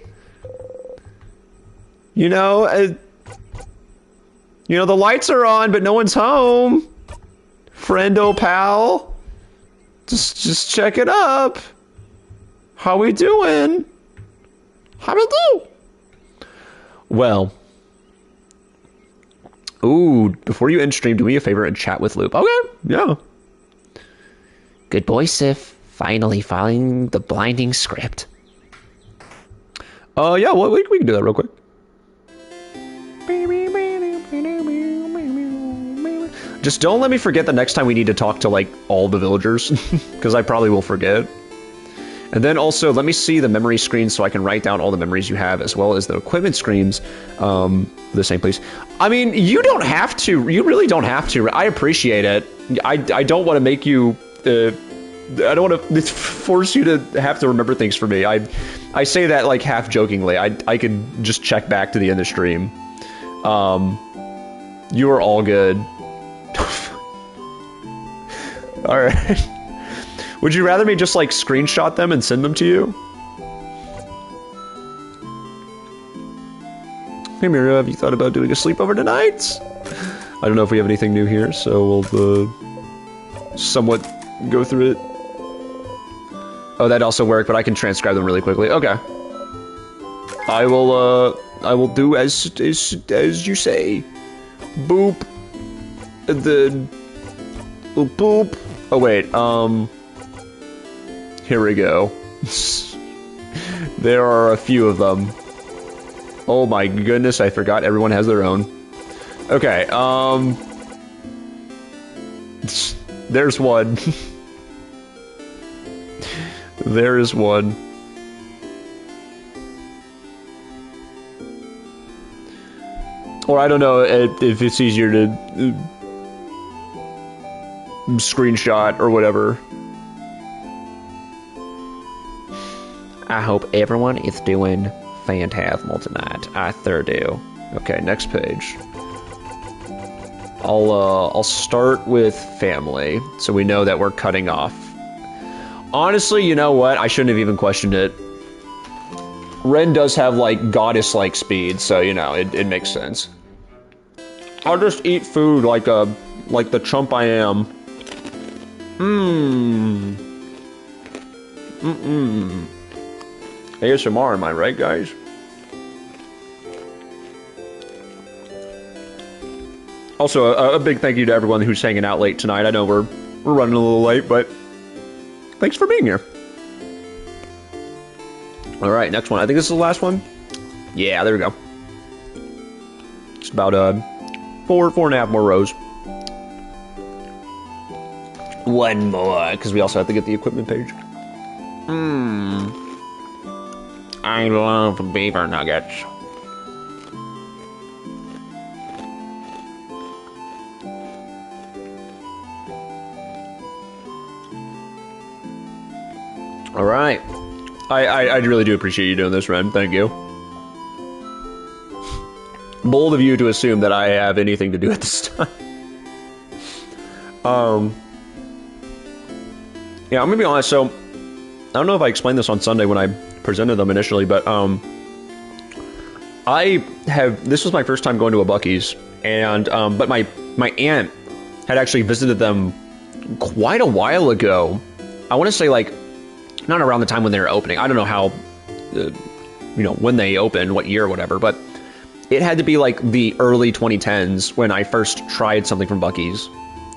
You know, the lights are on, but no one's home. Friendo pal. Just check it up. How we doing? How we do? Well. Ooh, before you end stream, do me a favor and chat with Loop. Okay, yeah.
Good boy, Sif. Finally following the blinding script.
Yeah, well, we can do that real quick. Just don't let me forget the next time we need to talk to, like, all the villagers, because I probably will forget. And then also, let me see the memory screen so I can write down all the memories you have, as well as the equipment screens. The same, please. I mean, you don't have to. You really don't have to. I appreciate it. I don't want to make you... I don't want to force you to have to remember things for me. I say that, like, half jokingly. I could just check back to the end of the stream. You are all good. Alright. Would you rather me just, like, screenshot them and send them to you? Hey Mira, have you thought about doing a sleepover tonight? I don't know if we have anything new here, so we'll somewhat go through it. Oh, that also worked, but I can transcribe them really quickly. Okay. I will do as you say. Boop. And then boop. Oh wait, here we go. There are a few of them. Oh my goodness, I forgot everyone has their own. Okay, there's one. There is one. Or I don't know if it's easier to screenshot or whatever. I hope everyone is doing phantasmal tonight. I sure do. Okay, next page. I'll start with family, so we know that we're cutting off. Honestly, you know what? I shouldn't have even questioned it. Ren does have, like, goddess-like speed, so, you know, it makes sense. I'll just eat food like the chump I am. ASMR, am I right, guys? Also, a big thank you to everyone who's hanging out late tonight. I know we're running a little late, but thanks for being here. All right, next one. I think this is the last one. Yeah, there we go. It's about four and a half more rows. One more, because we also have to get the equipment page.
I love beaver nuggets.
All right. I really do appreciate you doing this, Ren. Thank you. Bold of you to assume that I have anything to do at this time. Yeah, I'm gonna be honest. So, I don't know if I explained this on Sunday when I presented them initially, but this was my first time going to a Buc-ee's, and but my aunt had actually visited them quite a while ago. I want to say like not around the time when they were opening. I don't know how, when they opened, what year or whatever, but it had to be like the early 2010s when I first tried something from Buc-ee's,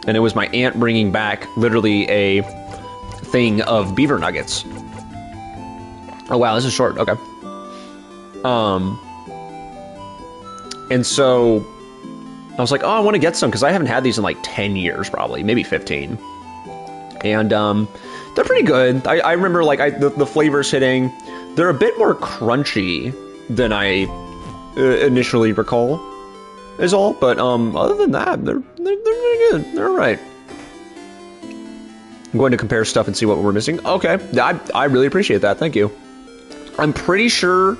and it was my aunt bringing back literally a thing of beaver nuggets. Oh wow, this is short. Okay. And so I was like, oh, I want to get some because I haven't had these in like 10 years, probably, maybe 15. And they're pretty good. I remember like the flavors hitting. They're a bit more crunchy than I initially recall, is all. But other than that, they're really good. They're all right. I'm going to compare stuff and see what we're missing. Okay, I really appreciate that. Thank you. I'm pretty sure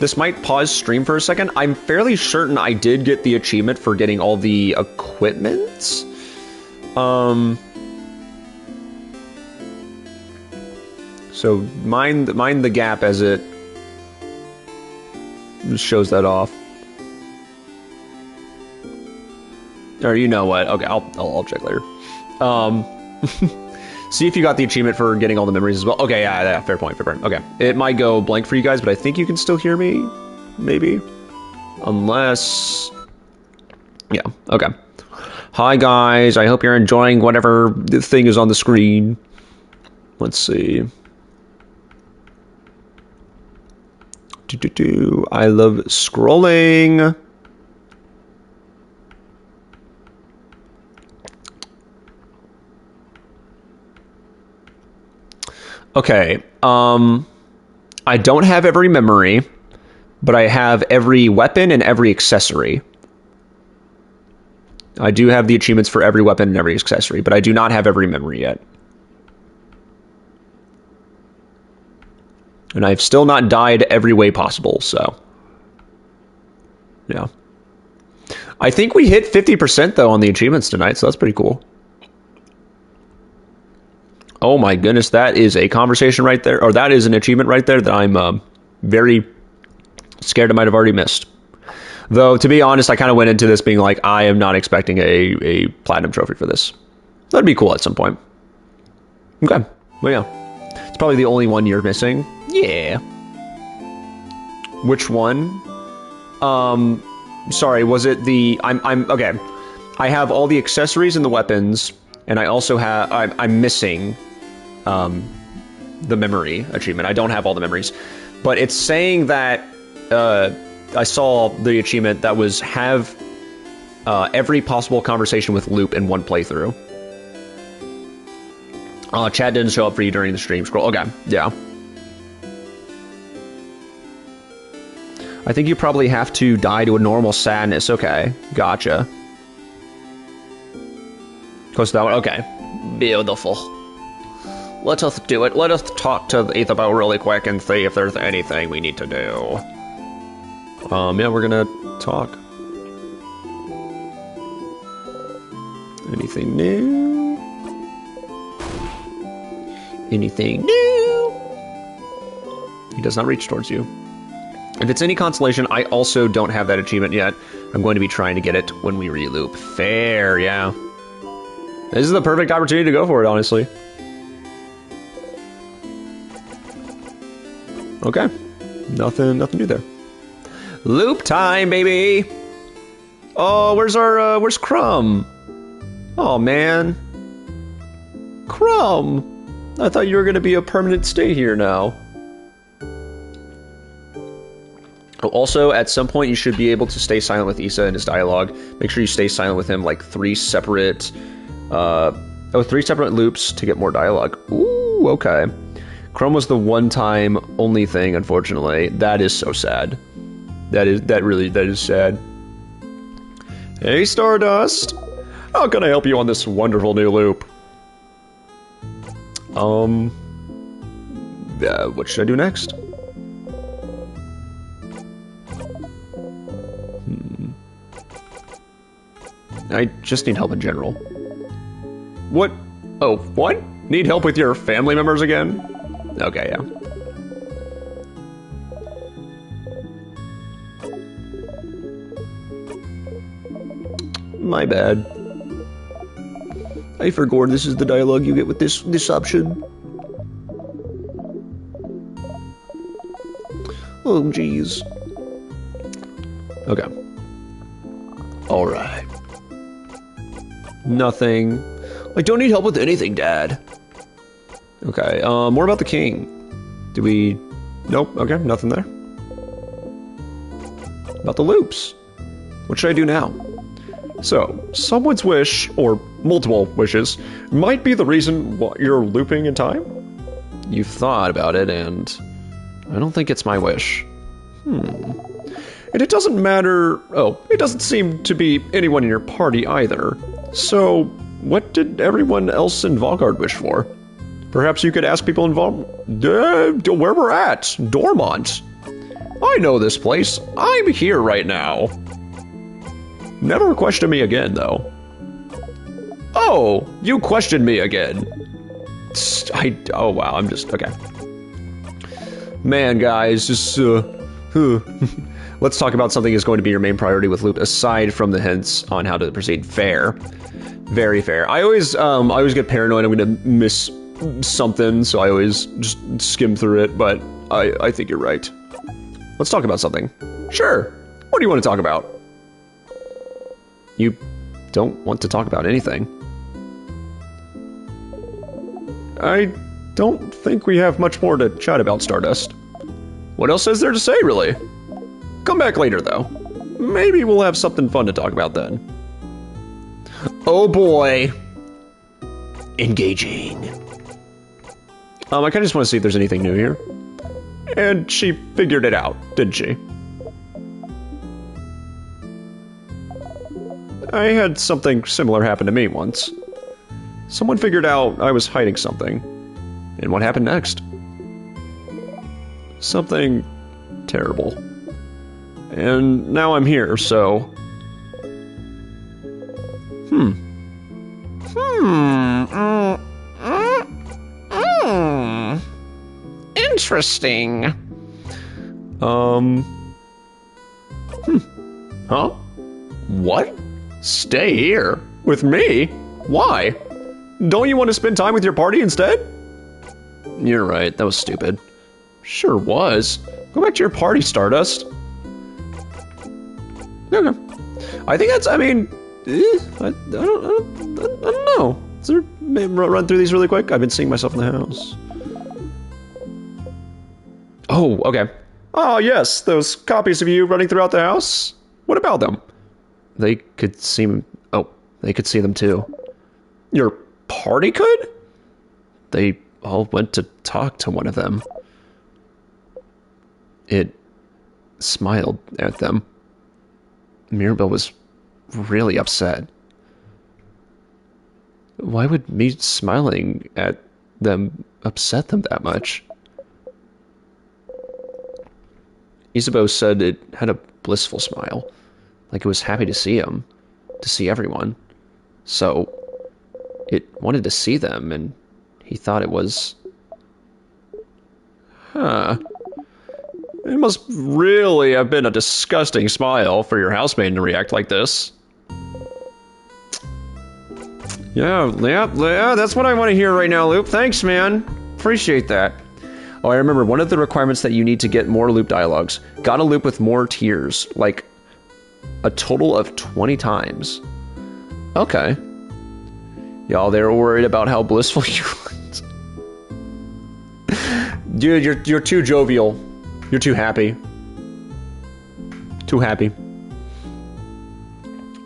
this might pause stream for a second. I'm fairly certain I did get the achievement for getting all the equipment. So mind the gap as it shows that off. Or you know what? Okay, I'll check later. See if you got the achievement for getting all the memories as well. Okay, yeah, fair point. Okay, it might go blank for you guys, but I think you can still hear me, maybe, unless, yeah, okay. Hi guys, I hope you're enjoying whatever the thing is on the screen. Let's see. I love scrolling. Okay, I don't have every memory, but I have every weapon and every accessory. I do have the achievements for every weapon and every accessory, but I do not have every memory yet. And I've still not died every way possible, so. Yeah. I think we hit 50% though on the achievements tonight, so that's pretty cool. Oh my goodness, that is a conversation right there, or that is an achievement right there that I'm very scared I might have already missed. Though, to be honest, I kind of went into this being like, I am not expecting a platinum trophy for this. That'd be cool at some point. Okay, well yeah. It's probably the only one you're missing. Yeah. Which one? Sorry, was it the... okay. I have all the accessories and the weapons, and I also have... I'm missing... the memory achievement. I don't have all the memories, but it's saying that I saw the achievement that was have every possible conversation with Loop in one playthrough. Chat didn't show up for you during the stream scroll. Okay, yeah. I think you probably have to die to a normal sadness. Okay, gotcha. Close to that one. Okay, beautiful. Let us do it. Let us talk to Etherbow really quick and see if there's anything we need to do. Yeah, we're gonna talk. Anything new? Anything new? He does not reach towards you. If it's any consolation, I also don't have that achievement yet. I'm going to be trying to get it when we re-loop. Fair, yeah. This is the perfect opportunity to go for it, honestly. Okay. Nothing new there. Loop time, baby! Oh, where's Crumb? Oh, man. Crumb! I thought you were gonna be a permanent stay here now. Also, at some point, you should be able to stay silent with Issa in his dialogue. Make sure you stay silent with him like three separate loops to get more dialogue. Ooh, okay. Chrome was the one-time only thing, unfortunately. That is so sad. That is sad. Hey, Stardust! How can I help you on this wonderful new loop? What should I do next? I just need help in general. What? Oh, what? Need help with your family members again? Okay, yeah. My bad. I forgot this is the dialogue you get with this option. Oh, jeez. Okay. Alright. Nothing. I don't need help with anything, Dad. Okay, more about the king. Do we... Nope, okay, nothing there. About the loops. What should I do now? So, someone's wish, or multiple wishes, might be the reason why you're looping in time? You've thought about it, and I don't think it's my wish. And it doesn't matter... Oh, it doesn't seem to be anyone in your party either. So, what did everyone else in Valgard wish for? Perhaps you could ask people involved... where we're at. Dormont. I know this place. I'm here right now. Never question me again, though. Oh, you questioned me again. Oh, wow, I'm just... Okay. Man, guys, just... Let's talk about something that's going to be your main priority with Loop, aside from the hints on how to proceed. Fair. Very fair. I always get paranoid I'm going to miss something, so I always just skim through it, but I think you're right. Let's talk about something. Sure. What do you want to talk about? You don't want to talk about anything. I don't think we have much more to chat about, Stardust. What else is there to say, really? Come back later, though. Maybe we'll have something fun to talk about then. Oh boy. Engaging. I kind of just want to see if there's anything new here. And she figured it out, didn't she? I had something similar happen to me once. Someone figured out I was hiding something. And what happened next? Something terrible. And now I'm here, so...
Interesting.
Huh? What? Stay here? With me? Why? Don't you want to spend time with your party instead? You're right, that was stupid. Sure was. Go back to your party, Stardust. Okay. I think that's, I mean... I don't know. Is there, maybe run through these really quick? I've been seeing myself in the house. Oh, okay. Oh, yes, those copies of you running throughout the house. What about them? They could see... Oh, they could see them too. Your party could? They all went to talk to one of them. It smiled at them. Mirabelle was really upset. Why would me smiling at them upset them that much. Isabeau said it had a blissful smile, like it was happy to see him, to see everyone. So it wanted to see them, and he thought it was... Huh. It must really have been a disgusting smile for your housemaid to react like this. Yeah, that's what I want to hear right now, Loop. Thanks, man. Appreciate that. Oh, I remember one of the requirements that you need to get more Loop dialogues. Got a Loop with more tears, like a total of 20 times. Okay. Y'all, they were worried about how blissful you looked. Dude, you're too jovial. You're too happy. Too happy.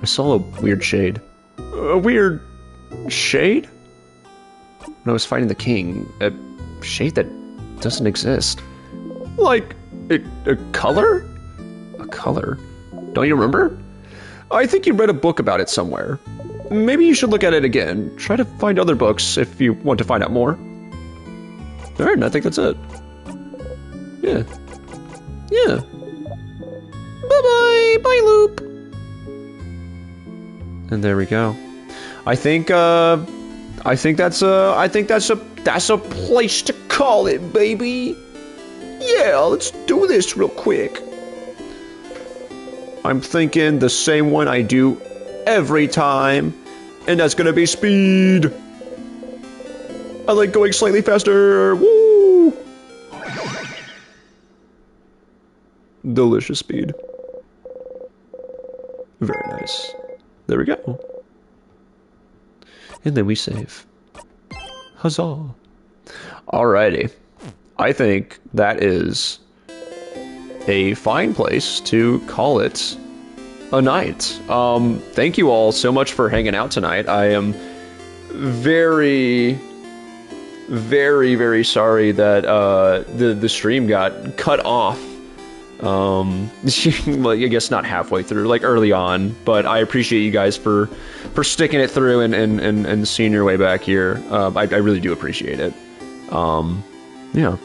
I saw a weird shade. A weird shade? When I was fighting the king, a shade that doesn't exist. Like, a color? A color? Don't you remember? I think you read a book about it somewhere. Maybe you should look at it again. Try to find other books if you want to find out more. Alright, I think that's it. Yeah. Yeah. Bye-bye! Bye, Loop! And there we go. I think that's a place to call it, baby. Yeah, let's do this real quick. I'm thinking the same one I do every time, and that's gonna be speed. I like going slightly faster. Woo! Delicious speed. Very nice. There we go. And then we save. Huzzah. Alrighty. I think that is a fine place to call it a night. Thank you all so much for hanging out tonight. I am very, very, very sorry that the stream got cut off. Well, I guess not halfway through, like early on, but I appreciate you guys for sticking it through and seeing your way back here. I really do appreciate it. Yeah.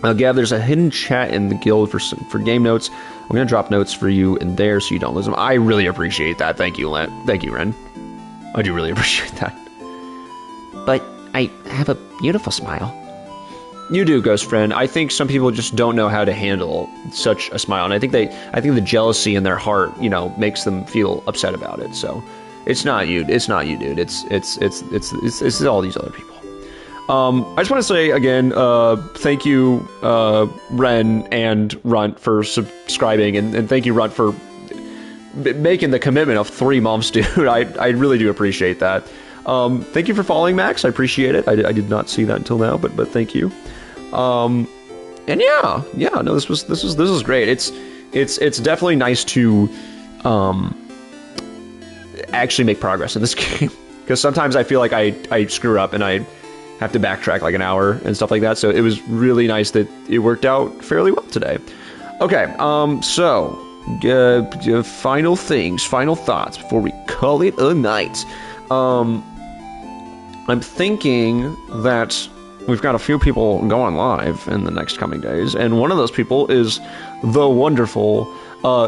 Gav, there's a hidden chat in the guild for game notes. I'm gonna drop notes for you in there so you don't lose them. I really appreciate that. Thank you, Len. Thank you, Ren. I do really appreciate that.
But I have a beautiful smile.
You do, Ghost Friend. I think some people just don't know how to handle such a smile, and I think the jealousy in their heart, you know, makes them feel upset about it. So, it's not you. It's not you, dude. It's all these other people. I just want to say again, thank you, Ren and Runt for subscribing, and thank you, Runt, for making the commitment of 3 months, dude. I really do appreciate that. Thank you for following, Max. I appreciate it. I did not see that until now, but thank you. And yeah, no, this was great. It's definitely nice to actually make progress in this game, because sometimes I feel like I screw up and I have to backtrack like an hour and stuff like that. So it was really nice that it worked out fairly well today. Okay, so final thoughts before we call it a night. I'm thinking that we've got a few people going live in the next coming days, and one of those people is the wonderful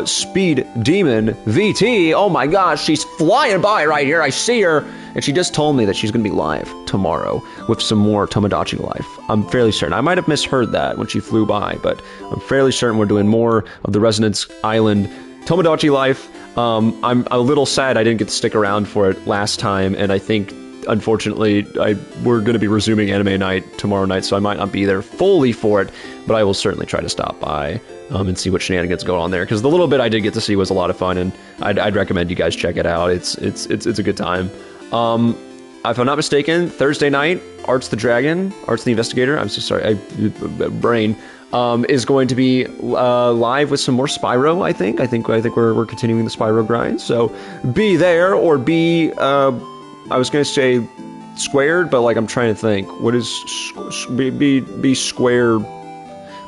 Speed Demon VT. Oh my gosh, she's flying by right here. I see her, and she just told me that she's going to be live tomorrow with some more Tomodachi Life. I'm fairly certain. I might have misheard that when she flew by, but I'm fairly certain we're doing more of the Resonance Island Tomodachi Life. I'm a little sad I didn't get to stick around for it last time, and I think, unfortunately, we're going to be resuming anime night tomorrow night, so I might not be there fully for it, but I will certainly try to stop by and see what shenanigans go on there, because the little bit I did get to see was a lot of fun, and I'd recommend you guys check it out. It's a good time. If I'm not mistaken, Thursday night, Arts the Investigator, I'm so sorry, brain, is going to be live with some more Spyro, I think we're continuing the Spyro grind, so be there, or be, I was going to say squared, but like I'm trying to think, what is, be square,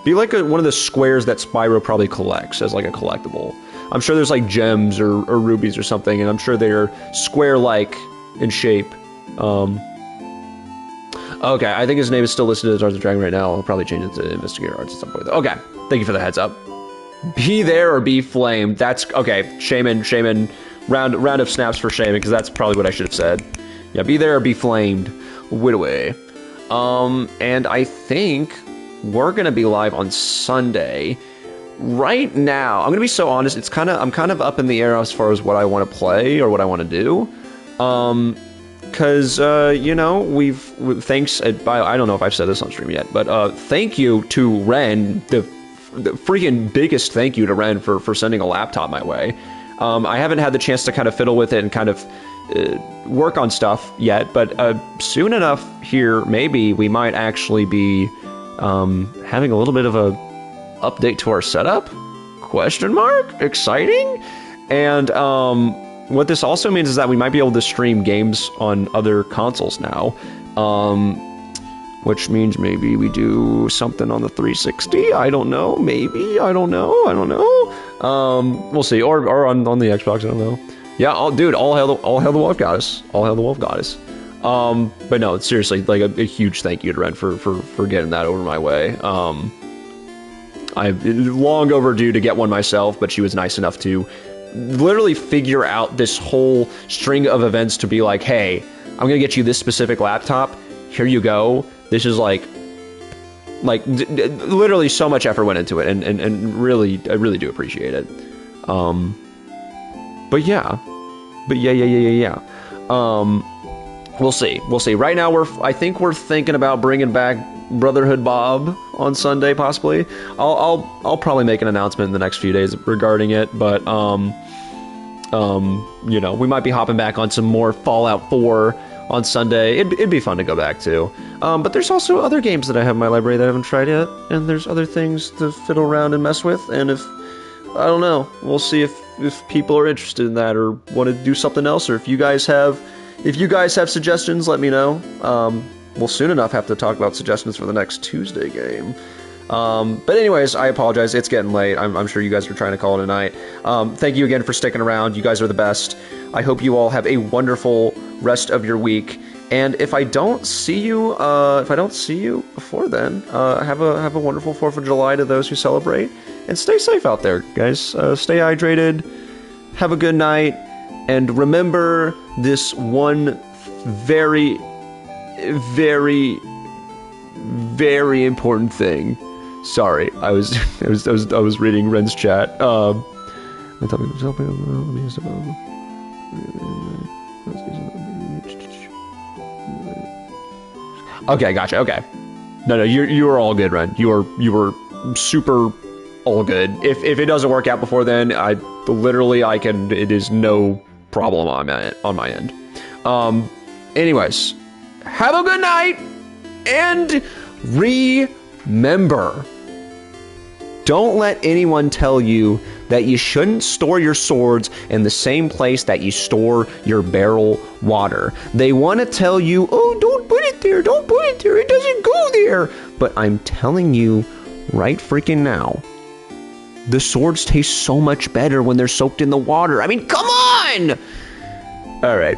be like one of the squares that Spyro probably collects as like a collectible. I'm sure there's like gems or rubies or something, and I'm sure they're square-like in shape. Okay, I think his name is still listed as Arthur Dragon right now. I'll probably change it to Investigator Arts at some point. Okay, thank you for the heads up. Be there or be flamed. That's okay. Shaman. Round of snaps for Shaman, because that's probably what I should have said. Yeah, be there or be flamed. Wait away. And I think we're gonna be live on Sunday. Right now, I'm gonna be so honest. I'm kind of up in the air as far as what I want to play or what I want to do. Because you know, thanks. I don't know if I've said this on stream yet, but thank you to Ren, the freaking biggest thank you to Ren for sending a laptop my way. I haven't had the chance to kind of fiddle with it and kind of work on stuff yet, but soon enough here, maybe we might actually be having a little bit of a update to our setup? Question mark? Exciting? And what this also means is that we might be able to stream games on other consoles now, which means maybe we do something on the 360. I don't know. Maybe. I don't know. We'll see. Or on the Xbox. I don't know. Yeah, dude, all hail the Wolf Goddess. All hail the Wolf Goddess. But no, seriously, like a huge thank you to Ren for getting that over my way. I'm long overdue to get one myself, but she was nice enough to literally figure out this whole string of events to be like, hey, I'm gonna get you this specific laptop. Here you go. This is like literally so much effort went into it, and really, I really do appreciate it. But yeah. We'll see. Right now, I think we're thinking about bringing back Brotherhood Bob on Sunday, possibly. I'll probably make an announcement in the next few days regarding it, but you know, we might be hopping back on some more Fallout 4 on Sunday. It'd be fun to go back to. But there's also other games that I have in my library that I haven't tried yet, and there's other things to fiddle around and mess with, and I don't know, we'll see if people are interested in that or want to do something else, or if you guys have suggestions, let me know. We'll soon enough have to talk about suggestions for the next Tuesday game. But anyways, I apologize. It's getting late. I'm sure you guys are trying to call it a night. Thank you again for sticking around. You guys are the best. I hope you all have a wonderful rest of your week. And if I don't see you before then, have a wonderful 4th of July to those who celebrate. And stay safe out there, guys. Stay hydrated. Have a good night. And remember this one very, very, very important thing. Sorry, I was reading Ren's chat. Okay, gotcha. Okay, no, you are all good, Ren. You were super all good. If it doesn't work out before then, it is no problem on my end. Anyways, have a good night, and remember, don't let anyone tell you that you shouldn't store your swords in the same place that you store your barrel water. They want to tell you, oh, don't put it there, it doesn't go there. But I'm telling you right freaking now, the swords taste so much better when they're soaked in the water. I mean, come on! All right.